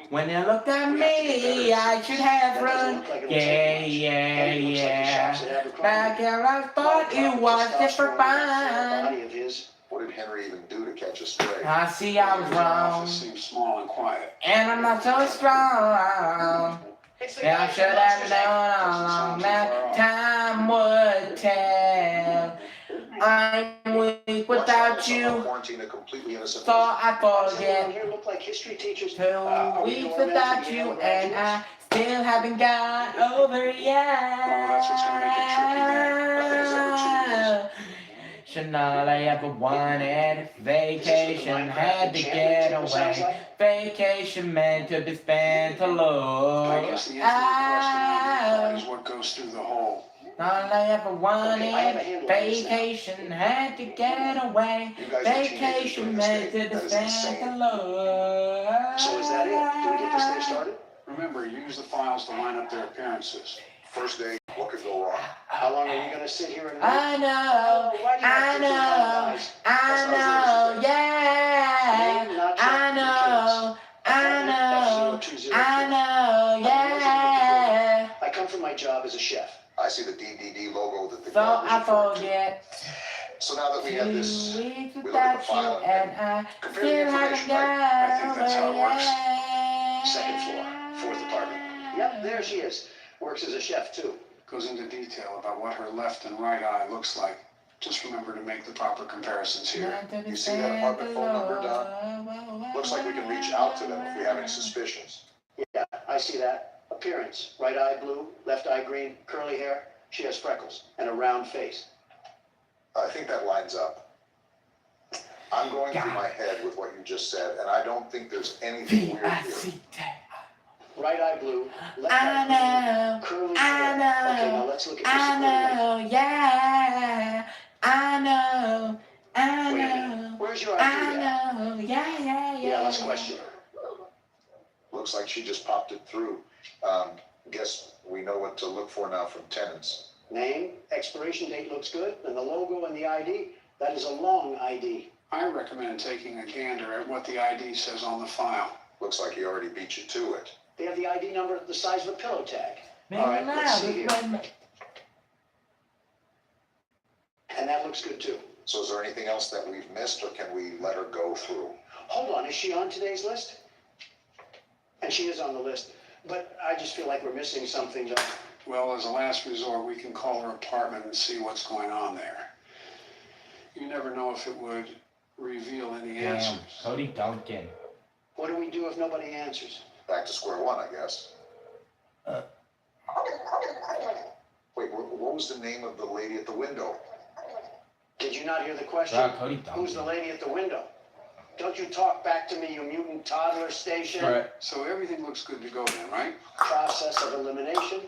When you looked at me, I should have run. Yeah. Back here, I thought it was different fine. What did Henry even do to catch us straight? I see I was Your wrong, office seems small and quiet. and I'm not so strong. And I should have known all along that time would tell. I'm weak without you, Quarantine a completely innocent so I forget. Here look like history teachers. 2 weeks without you, and I still haven't got over yet. Well, that's what's gonna make it tricky, man. Nothing's ever too Should all I ever wanted, vacation had to get away. Vacation meant to be spent I alone. guess the answer to the question is what goes through the hole. All I ever wanted, vacation had to get away. Vacation meant to be spent alone. So is that it? Can we get this thing started? Remember, use the files to line up their appearances. First day, what could go wrong? How long are you going to sit here and wait? I know, yeah. I come from my job as a chef. I see the DDD logo that the So garbage I referred to. forget. So now that we have 2 this, weeks we look at the without you, file and and I compare the still haven't information, right? I think that's how it got works. away. Second floor, fourth apartment. Yep, there she is. Works as a chef, too. Goes into detail about what her left and right eye looks like. Just remember to make the proper comparisons here. You see that apartment phone number, Don? Looks like we can reach out to them if we have any suspicions. Yeah, I see that. Appearance. Right eye blue, left eye green, curly hair. She has freckles and a round face. I think that lines up. I'm going through my head with what you just said, and I don't think there's anything weird here. Right eye blue, left eye I know, green, curly I hair. know, Okay, now let's look at this. I know, yeah, I know, I Wait a know, minute. Where's your ID I at? know, yeah. Yeah, let's question her. Looks like she just popped it through. Guess we know what to look for now from tenants. Name, expiration date looks good, and the logo and the ID, that is a long ID. I recommend taking a gander at what the ID says on the file. Looks like he already beat you to it. They have the ID number the size of a pillow tag. Man, All right, let's see here. man. And that looks good too. So is there anything else that we've missed, or can we let her go through? Hold on, is she on today's list? And she is on the list, but I just feel like we're missing something. Well, as a last resort, we can call her apartment and see what's going on there. You never know if it would reveal any Damn, answers. Cody Duncan. What do we do if nobody answers? Back to square one, I guess. Wait, what was the name of the lady at the window? Did you not hear the question? Cody Duncan. Who's the lady at the window? Don't you talk back to me, you mutant toddler station. Right. So everything looks good to go then, right? Process of elimination.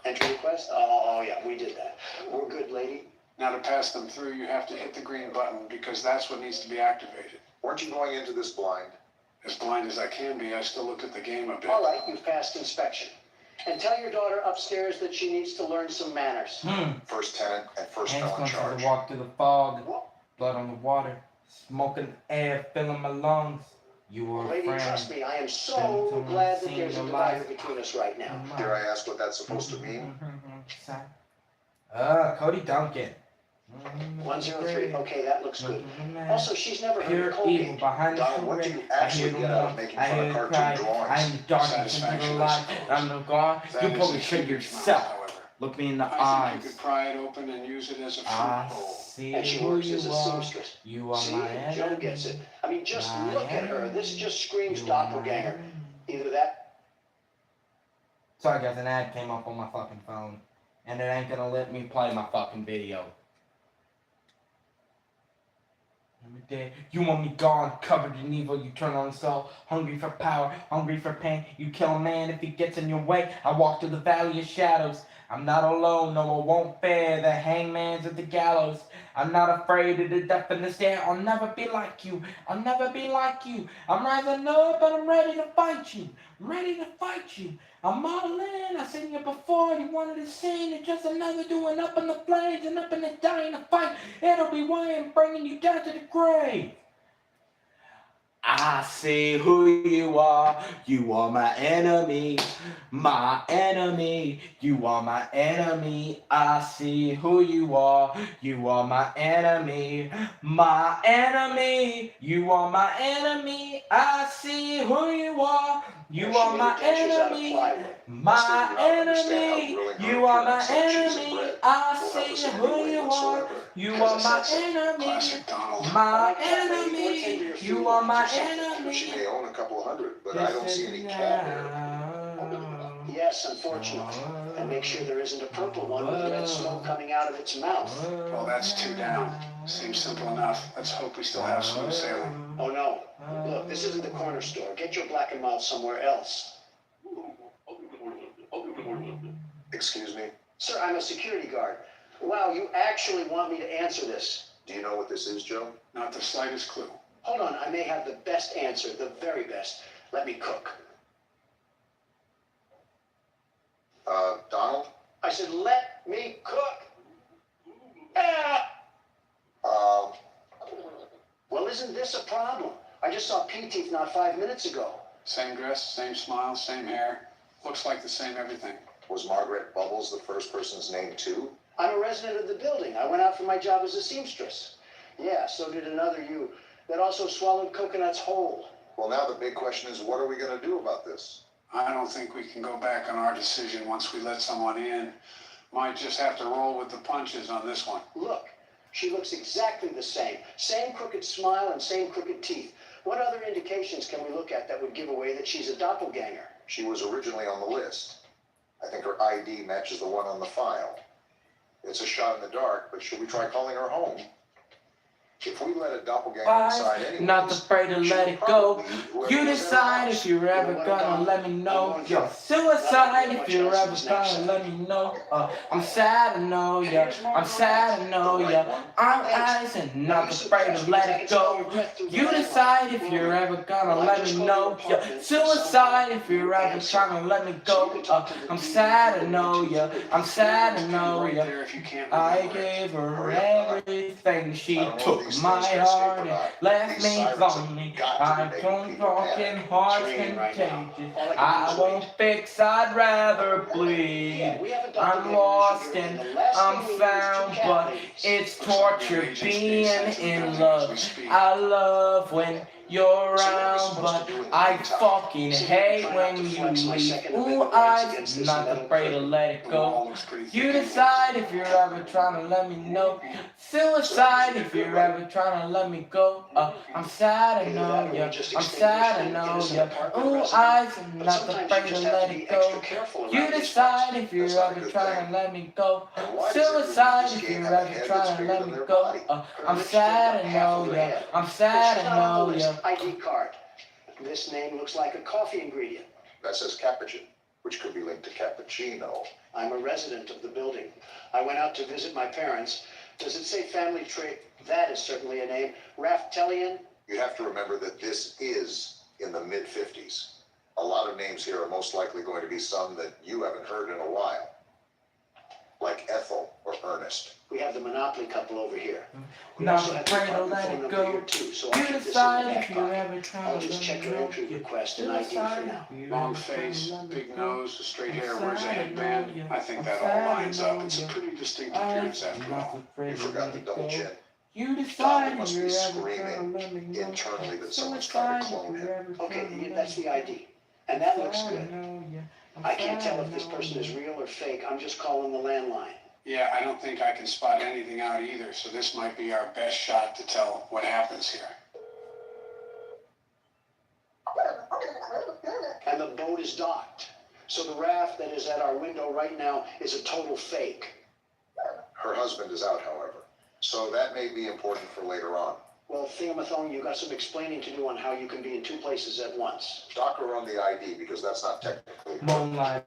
Entry request. Oh, yeah, we did that. We're good, lady. Now to pass them through, you have to hit the green button because that's what needs to be activated. Weren't you going into this blind? As blind as I can be, I still look at the game a bit. All right, you've passed inspection. And tell your daughter upstairs that she needs to learn some manners. First tenant and first Hands felon going charge. to walk through the fog, What? blood on the water, smoking air, filling my lungs. You were a Lady, friend. trust me, I am so Gentleman, glad that seen there's a your divider life. between us right now. Dare I ask what that's supposed to mean? Cody Duncan. 103. Okay, that looks good. Also, she's never heard Pure of evil Colgate. behind the Don, what do story. you I actually hear get the out of moan, making I fun hear of the cartoon cry. drawings? I am darkness into the Satisfaction, I light. suppose. I'm the God. That You is probably a trick huge yourself. mouth, however. Look me in the I eyes. think you could pry it open and use it as a fruit I bowl. see And she who works you as a are. seamstress. You are See, my enemy. Joe gets it. I mean, just My look at her. This just screams You are my doppelganger. enemy. Either that. Sorry guys, an ad came up on my fucking phone. And it ain't gonna let me play my fucking video. You want me gone, covered in evil, you turn on the soul, hungry for power, hungry for pain, you kill a man if he gets in your way. I walk through the valley of shadows, I'm not alone, no I won't fear the hangman's at the gallows. I'm not afraid of the death in the stare, I'll never be like you, I'll never be like you. I'm rising up, but I'm ready to fight you, ready to fight you. I'm all in, I seen you before, you wanted to sing, it's just another doing up in the flames and up in the dying to fight. It'll be Wayne bringing you down to the grave. I see who you are my enemy, my enemy, you are my enemy. I see who you are my enemy, my enemy, you are my enemy. I see who you are my enemy, my enemy, you are my enemy. I see who you are my enemy, Classic Donald. my enemy, you are my She enemy. may own a couple hundred, but I don't see any cat there. Yes, unfortunately. And make sure there isn't a purple one with red smoke coming out of its mouth. Well, that's two down. Seems simple enough. Let's hope we still have smooth sailing. Oh no. Look, this isn't the corner store. Get your black and mild somewhere else. Excuse me? Sir, I'm a security guard. Wow, you actually want me to answer this? Do you know what this is, Joe? Not the slightest clue. Hold on, I may have the best answer, the very best. Let me cook. Donald? I said, let me cook. Ah! Well, isn't this a problem? I just saw P-Teeth not 5 minutes ago. Same dress, same smile, same hair. Looks like the same everything. Was Margaret Bubbles the first person's name, too? I'm a resident of the building. I went out for my job as a seamstress. Yeah, so did another you that also swallowed coconuts whole. Well, now the big question is, what are we going to do about this? I don't think we can go back on our decision once we let someone in. Might just have to roll with the punches on this one. Look, she looks exactly the same. Same crooked smile and same crooked teeth. What other indications can we look at that would give away that she's a doppelganger? She was originally on the list. I think her ID matches the one on the file. It's a shot in the dark, but should we try calling her home? If we let a doppelganger inside anyways, Not afraid to let it go. You decide if you're ever gonna let me know. You're suicide if you're ever gonna let me know. I'm sad, I know ya. I'm sad, I know ya. I'm eyes and not afraid to let it go. You decide if you're ever gonna let me know. You're suicide if you're ever trying to let me go. I'm sad, I know ya. I'm sad, I know ya. I gave her everything. She took my heart and left me lonely. I don't broken heart's contagious. I won't fix, I'd rather bleed. I'm lost and I'm found, but it's torture being in love. I love when you're around, but I fucking hate when you leave. Ooh, I'm not afraid to let it go. You decide if you're ever trying to let me know. Suicide if you're ever trying to let me go. I'm sad, I know ya. I'm sad, I know ya. Ooh, I'm not afraid to let it go. You decide if you're ever trying to let me go. Suicide if you're ever trying to let me go. I'm sad, I know ya. I'm sad, I know ya. ID card. This name looks like a coffee ingredient. that says Capuchin, which could be linked to cappuccino. I'm a resident of the building. I went out to visit my parents. Does it say family tree? That is certainly a name. Raftelian? You have to remember that this is in the mid-50s. A lot of names here are most likely going to be some that you haven't heard in a while, like Ethel or Ernest. We have the Monopoly couple over here. We Not also have afraid the to apartment let phone it number go. here too, so I'll You keep this in the decide back if you pocket. ever try I'll to just check your entry request and ID for now. Long face, big nose, straight hair, wears a headband. I think that all lines up. It's a pretty distinct appearance after all. You forgot the double chin. You Donald decide must if be you're ever screaming trying to let me know. internally that someone's trying to clone him. Okay, that's the ID. And that looks good. I can't tell if this person is real or fake. I'm just calling the landline. Yeah, I don't think I can spot anything out either, so this might be our best shot to tell what happens here. And the boat is docked. So the raft that is at our window right now is a total fake. Her husband is out, however, so that may be important for later on. Well, Theomathone, you got some explaining to do on how you can be in two places at once. Dock her on the ID because that's not technically. Moonlight.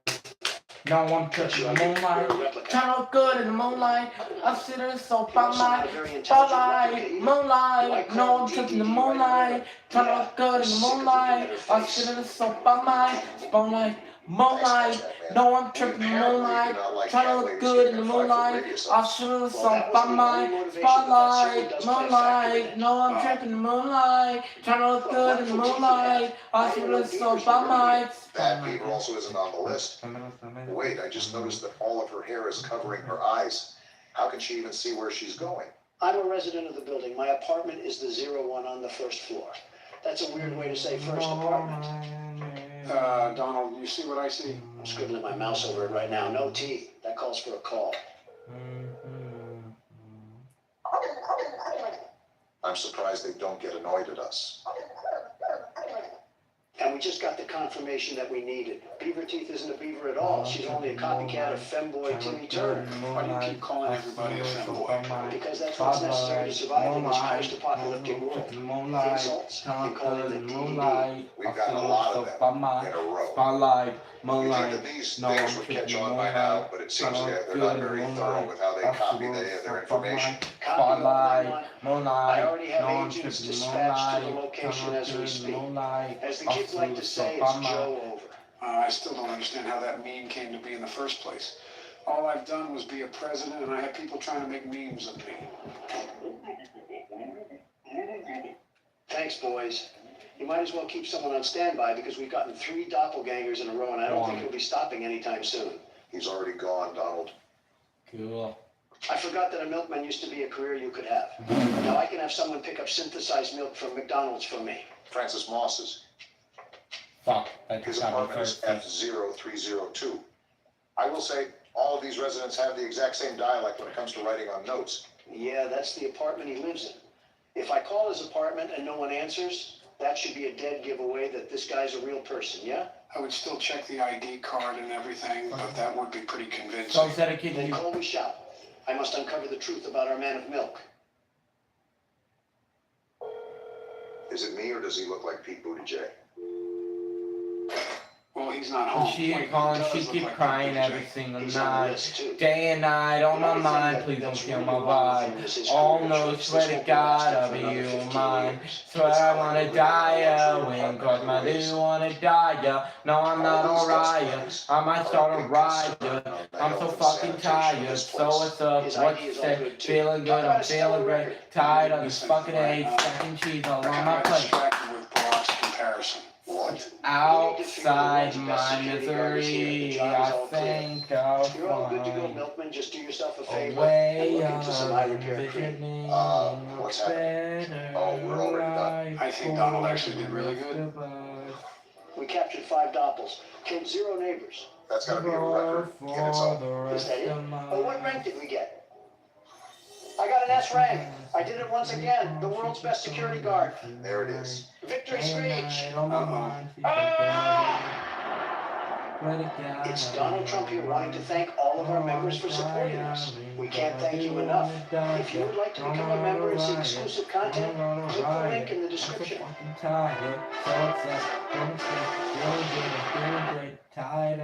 No one touching the moonlight. Turn out good in the moonlight. I'm sitting so by my spotlight. Moonlight. No one touching the moonlight. Turn out good in the moonlight. I'm sitting so by my spotlight. Moonlight. No one tripping the moonlight. Trying to look good in the moonlight. I'm sitting so by my spotlight. Moonlight. No one tripping the moonlight. Trying to look good in the moonlight. I'm sitting so by my. That Peter also isn't on the list. Wait, I just noticed that all of her hair is covering her eyes. How can she even see where she's going? I'm a resident of the building. My apartment is the 01 on the first floor. That's a weird way to say first apartment. Donald, you see what I see? I'm scribbling my mouse over it right now. No teeth. That calls for a call. I'm surprised they don't get annoyed at us. And we just got the confirmation that we needed. Beaver Teeth isn't a beaver at all. She's only a copycat of femboy Timmy Turner. Why do you keep calling everybody a femboy? Because that's what's necessary to survive in this post-apocalyptic world. Insults, you call it the DDD. We've got a lot of them in a row. Spotlight, You'd think moonlight. that these things would catch on by now, but it seems that they're not very thorough with how they copy their information. Spotlight, moonlight. I already have No one agents tripping the dispatched to the moonlight. location as we speak. Moonlight. As the kids like to say, it's Joe over. I still don't understand how that meme came to be in the first place. All I've done was be a president, and I had people trying to make memes of me. Thanks, boys. You might as well keep someone on standby because we've gotten 3 doppelgangers in a row, and I don't think he'll be stopping anytime soon. He's already gone, Donald. Cool. I forgot that a milkman used to be a career you could have. Now I can have someone pick up synthesized milk from McDonald's for me. Francis Moss's. Fuck, I His just got me apartment is first. F0302. I will say, all of these residents have the exact same dialect when it comes to writing on notes. Yeah, that's the apartment he lives in. If I call his apartment and no one answers, that should be a dead giveaway that this guy's a real person, yeah? I would still check the ID card and everything, but that would be pretty convincing. So instead of kidding Then you, call me shop. I must uncover the truth about our man of milk. Is it me or does he look like Pete Buttigieg? Well, he's not home. she Wait, he calling, does she look keep like crying Pete Buttigieg. every single He's on the night. list, too. Day and night on my mind, please don't kill my vibe. All no, swear to God, I'll be you mine. Swear I wanna die, yeah, when cause my do wanna die, yeah. No, I'm not alright, yeah. I might start a riot, yeah. I'm so fucking tired, so what's up, what you say? Feeling good, I'm feeling great. Tired of this fucking hate, fucking cheese all on my I got plate. distracted with Barack's comparison. What? Outside my misery, I think I'll You're all good to go, find Milkman. Just do yourself a a favor and way look into some eye of repair cream. envisioning What's a happening? better Oh, we're already done. I think Donald actually did really good. rest of us. We captured 5 doppels, killed 0 neighbors. That's gotta be a record in its For own. the Is that rest it? of my Oh, what rank did we get? I got an S rank. I did it once again. The world's best security guard. There it is. Victory screech. It's Donald Trump here wanting to thank all of our members for supporting us. We can't thank you enough. If you would like to become a member and see exclusive content, click the link in the description.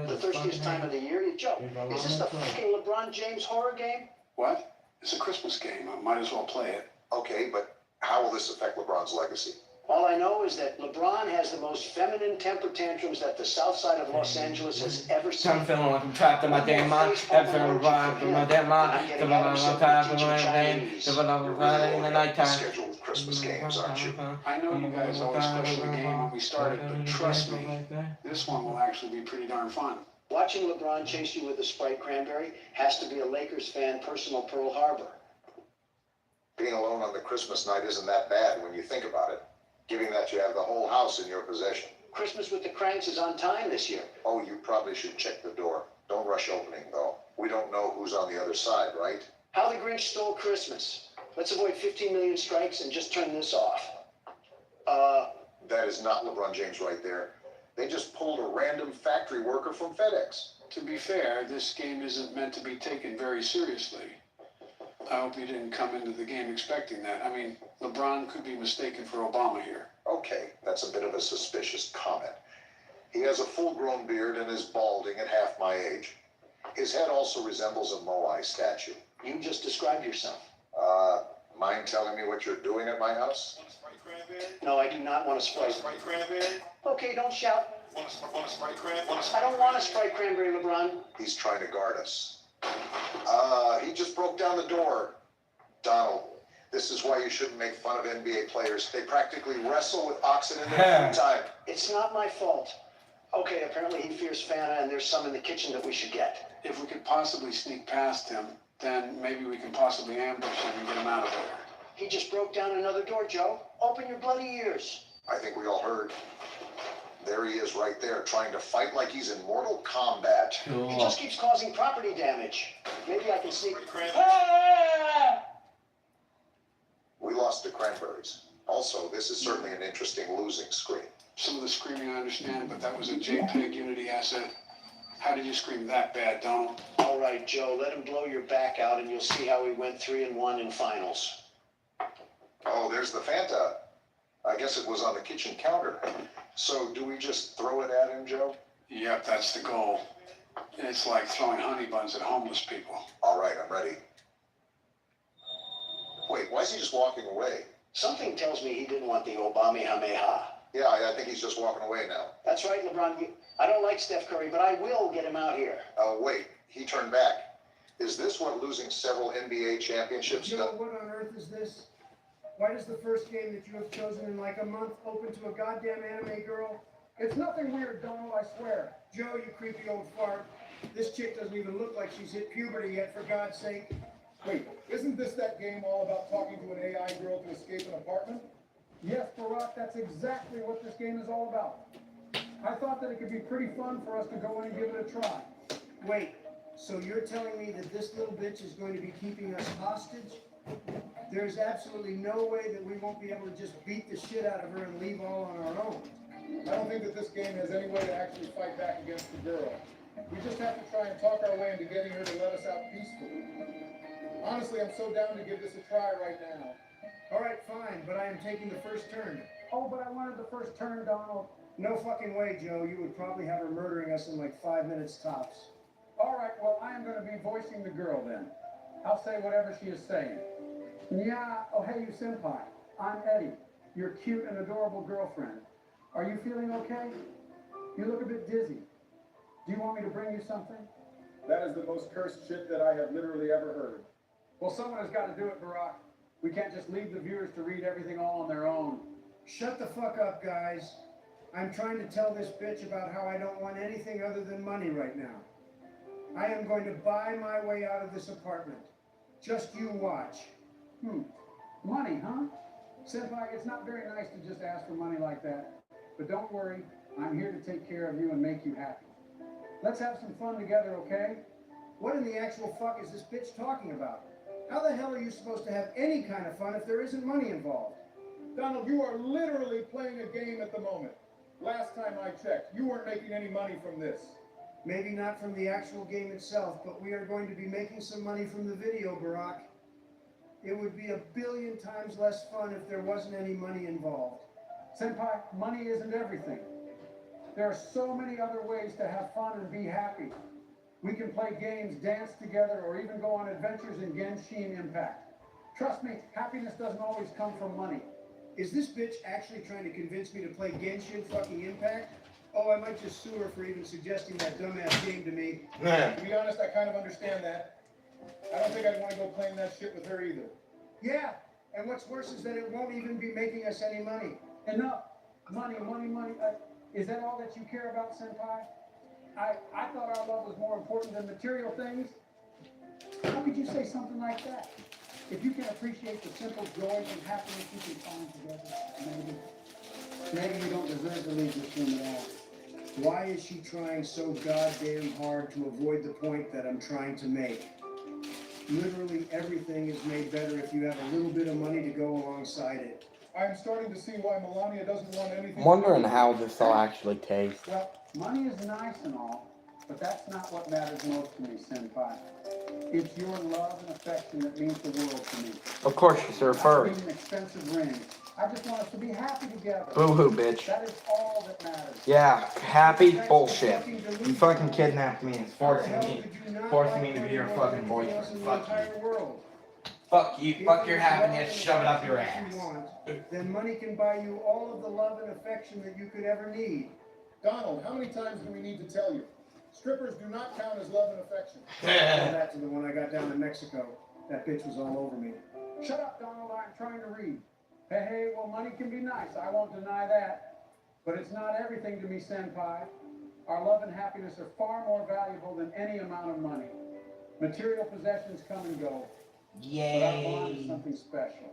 The thirstiest time of the year? You joke. Is this the fucking LeBron James horror game? What? It's a Christmas game. I might as well play it. Okay, but how will this affect LeBron's legacy? All I know is that LeBron has the most feminine temper tantrums that the south side of Los Angeles has ever seen. I'm feeling like I'm trapped in my damn mind. I'm feeling revived in my damn mind. In the You're nighttime. scheduled with Christmas games, aren't you? I know you guys always questioned the game when we started, but trust me, this one will actually be pretty darn fun. Watching LeBron chase you with a Sprite cranberry has to be a Lakers fan personal Pearl Harbor. Being alone on the Christmas night isn't that bad when you think about it, given that you have the whole house in your possession. Christmas with the Cranks is on time this year. Oh, you probably should check the door. Don't rush opening, though. We don't know who's on the other side, right? How the Grinch Stole Christmas. Let's avoid 15 million strikes and just turn this off. That is not LeBron James right there. They just pulled a random factory worker from FedEx. To be fair, this game isn't meant to be taken very seriously. I hope you didn't come into the game expecting that. I mean, LeBron could be mistaken for Obama here. Okay, that's a bit of a suspicious comment. He has a full-grown beard and is balding at half my age. His head also resembles a Moai statue. You just described yourself. Mind telling me what you're doing at my house? No, I do not want a Sprite. Cranberry? Okay, don't shout. Want a Sprite cranberry? I don't want a Sprite cranberry, LeBron. He's trying to guard us. He just broke down the door. Donald, this is why you shouldn't make fun of NBA players. They practically wrestle with oxen in their free time. It's not my fault. Okay, apparently he fears Fanta and there's some in the kitchen that we should get. If we could possibly sneak past him, then maybe we can possibly ambush him and get him out of there. He just broke down another door, Joe. Open your bloody ears. I think we all heard. There he is right there, trying to fight like he's in Mortal Kombat. He Cool. just keeps causing property damage. Maybe I can sneak. We lost the cranberries. Also, this is certainly an interesting losing screen. Some of the screaming I understand, but that was a JPEG Unity asset. How did you scream that bad, Donald? All right, Joe, let him blow your back out and you'll see how we went 3-1 in finals. Oh, there's the Fanta. I guess it was on the kitchen counter. So do we just throw it at him, Joe? Yep, that's the goal. It's like throwing honey buns at homeless people. All right, I'm ready. Wait, why is he just walking away? Something tells me he didn't want the Obama-Hameha. Yeah, I think he's just walking away now. That's right, LeBron. I don't like Steph Curry, but I will get him out here. Wait, he turned back. Is this what losing several NBA championships Joe, does? what on earth is this? Why does the first game that you have chosen in like a month open to a goddamn anime girl? It's nothing weird, Donald, I swear. Joe, you creepy old fart. This chick doesn't even look like she's hit puberty yet, for God's sake. Wait, isn't this that game all about talking to an AI girl to escape an apartment? Yes, Barack, that's exactly what this game is all about. I thought that it could be pretty fun for us to go in and give it a try. Wait, so you're telling me that this little bitch is going to be keeping us hostage? There's absolutely no way that we won't be able to just beat the shit out of her and leave all on our own. I don't think that this game has any way to actually fight back against the girl. We just have to try and talk our way into getting her to let us out peacefully. Honestly, I'm so down to give this a try right now. All right, fine, but I am taking the first turn. Oh, but I wanted the first turn, Donald. No fucking way, Joe. You would probably have her murdering us in like 5 minutes tops. All right, well, I am going to be voicing the girl then. I'll say whatever she is saying. Yeah, oh hey, you senpai. I'm Eddie, your cute and adorable girlfriend. Are you feeling okay? You look a bit dizzy. Do you want me to bring you something? That is the most cursed shit that I have literally ever heard. Well, someone has got to do it, Barack. We can't just leave the viewers to read everything all on their own. Shut the fuck up, guys. I'm trying to tell this bitch about how I don't want anything other than money right now. I am going to buy my way out of this apartment. Just you watch. Money, huh? Senpai, it's not very nice to just ask for money like that. But don't worry, I'm here to take care of you and make you happy. Let's have some fun together, okay? What in the actual fuck is this bitch talking about? How the hell are you supposed to have any kind of fun if there isn't money involved? Donald, you are literally playing a game at the moment. Last time I checked, you weren't making any money from this. Maybe not from the actual game itself, but we are going to be making some money from the video, Barack. It would be 1 billion times less fun if there wasn't any money involved. Senpai, money isn't everything. There are so many other ways to have fun and be happy. We can play games, dance together, or even go on adventures in Genshin Impact. Trust me, happiness doesn't always come from money. Is this bitch actually trying to convince me to play Genshin fucking Impact? Oh, I might just sue her for even suggesting that dumbass game to me. To be honest, I kind of understand that. I don't think I'd want to go playing that shit with her either. Yeah, and what's worse is that it won't even be making us any money. Enough. Money. Is that all that you care about, Senpai? I thought our love was more important than material things. How could you say something like that? If you can appreciate the simple joys and happiness you can find together, maybe you don't deserve to leave this room at all. Why is she trying so goddamn hard to avoid the point that I'm trying to make? Literally everything is made better if you have a little bit of money to go alongside it. I'm starting to see why Melania doesn't want anything. I'm wondering how this will actually taste. Well, money is nice and all, but that's not what matters most to me, Senpai. It's your love and affection that means the world to me. Of course, she's her I furry. don't need an expensive ring. I just want us to be happy together. Boo-hoo, bitch. That is all that matters. Yeah, happy bullshit. You fucking kidnapped me and forcing me to be your fucking boyfriend. Fuck you. Fuck you. Fuck your happiness. Shove it up your ass. Then money can buy you all of the love and affection that you could ever need. Donald, how many times do we need to tell you? Strippers do not count as love and affection. Tell that to the one I got down in Mexico. That bitch was all over me. Shut up, Donald. I'm trying to read. Hey, well, money can be nice. I won't deny that. But it's not everything to me, Senpai. Our love and happiness are far more valuable than any amount of money. Material possessions come and go. But our bond is something special.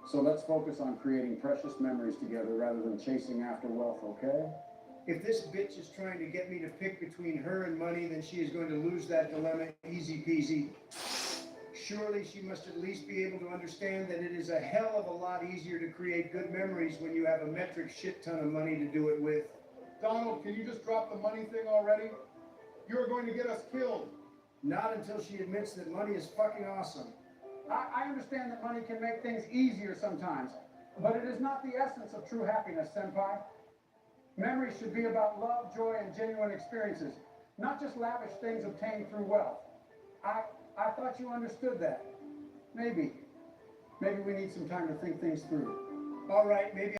So let's focus on creating precious memories together rather than chasing after wealth, okay? If this bitch is trying to get me to pick between her and money, then she is going to lose that dilemma easy peasy. Surely she must at least be able to understand that it is a hell of a lot easier to create good memories when you have a metric shit ton of money to do it with. Donald, can you just drop the money thing already? You're going to get us killed. Not until she admits that money is fucking awesome. I understand that money can make things easier sometimes, but it is not the essence of true happiness, Senpai. Memories should be about love, joy, and genuine experiences, not just lavish things obtained through wealth. I thought you understood that. Maybe we need some time to think things through. All right, maybe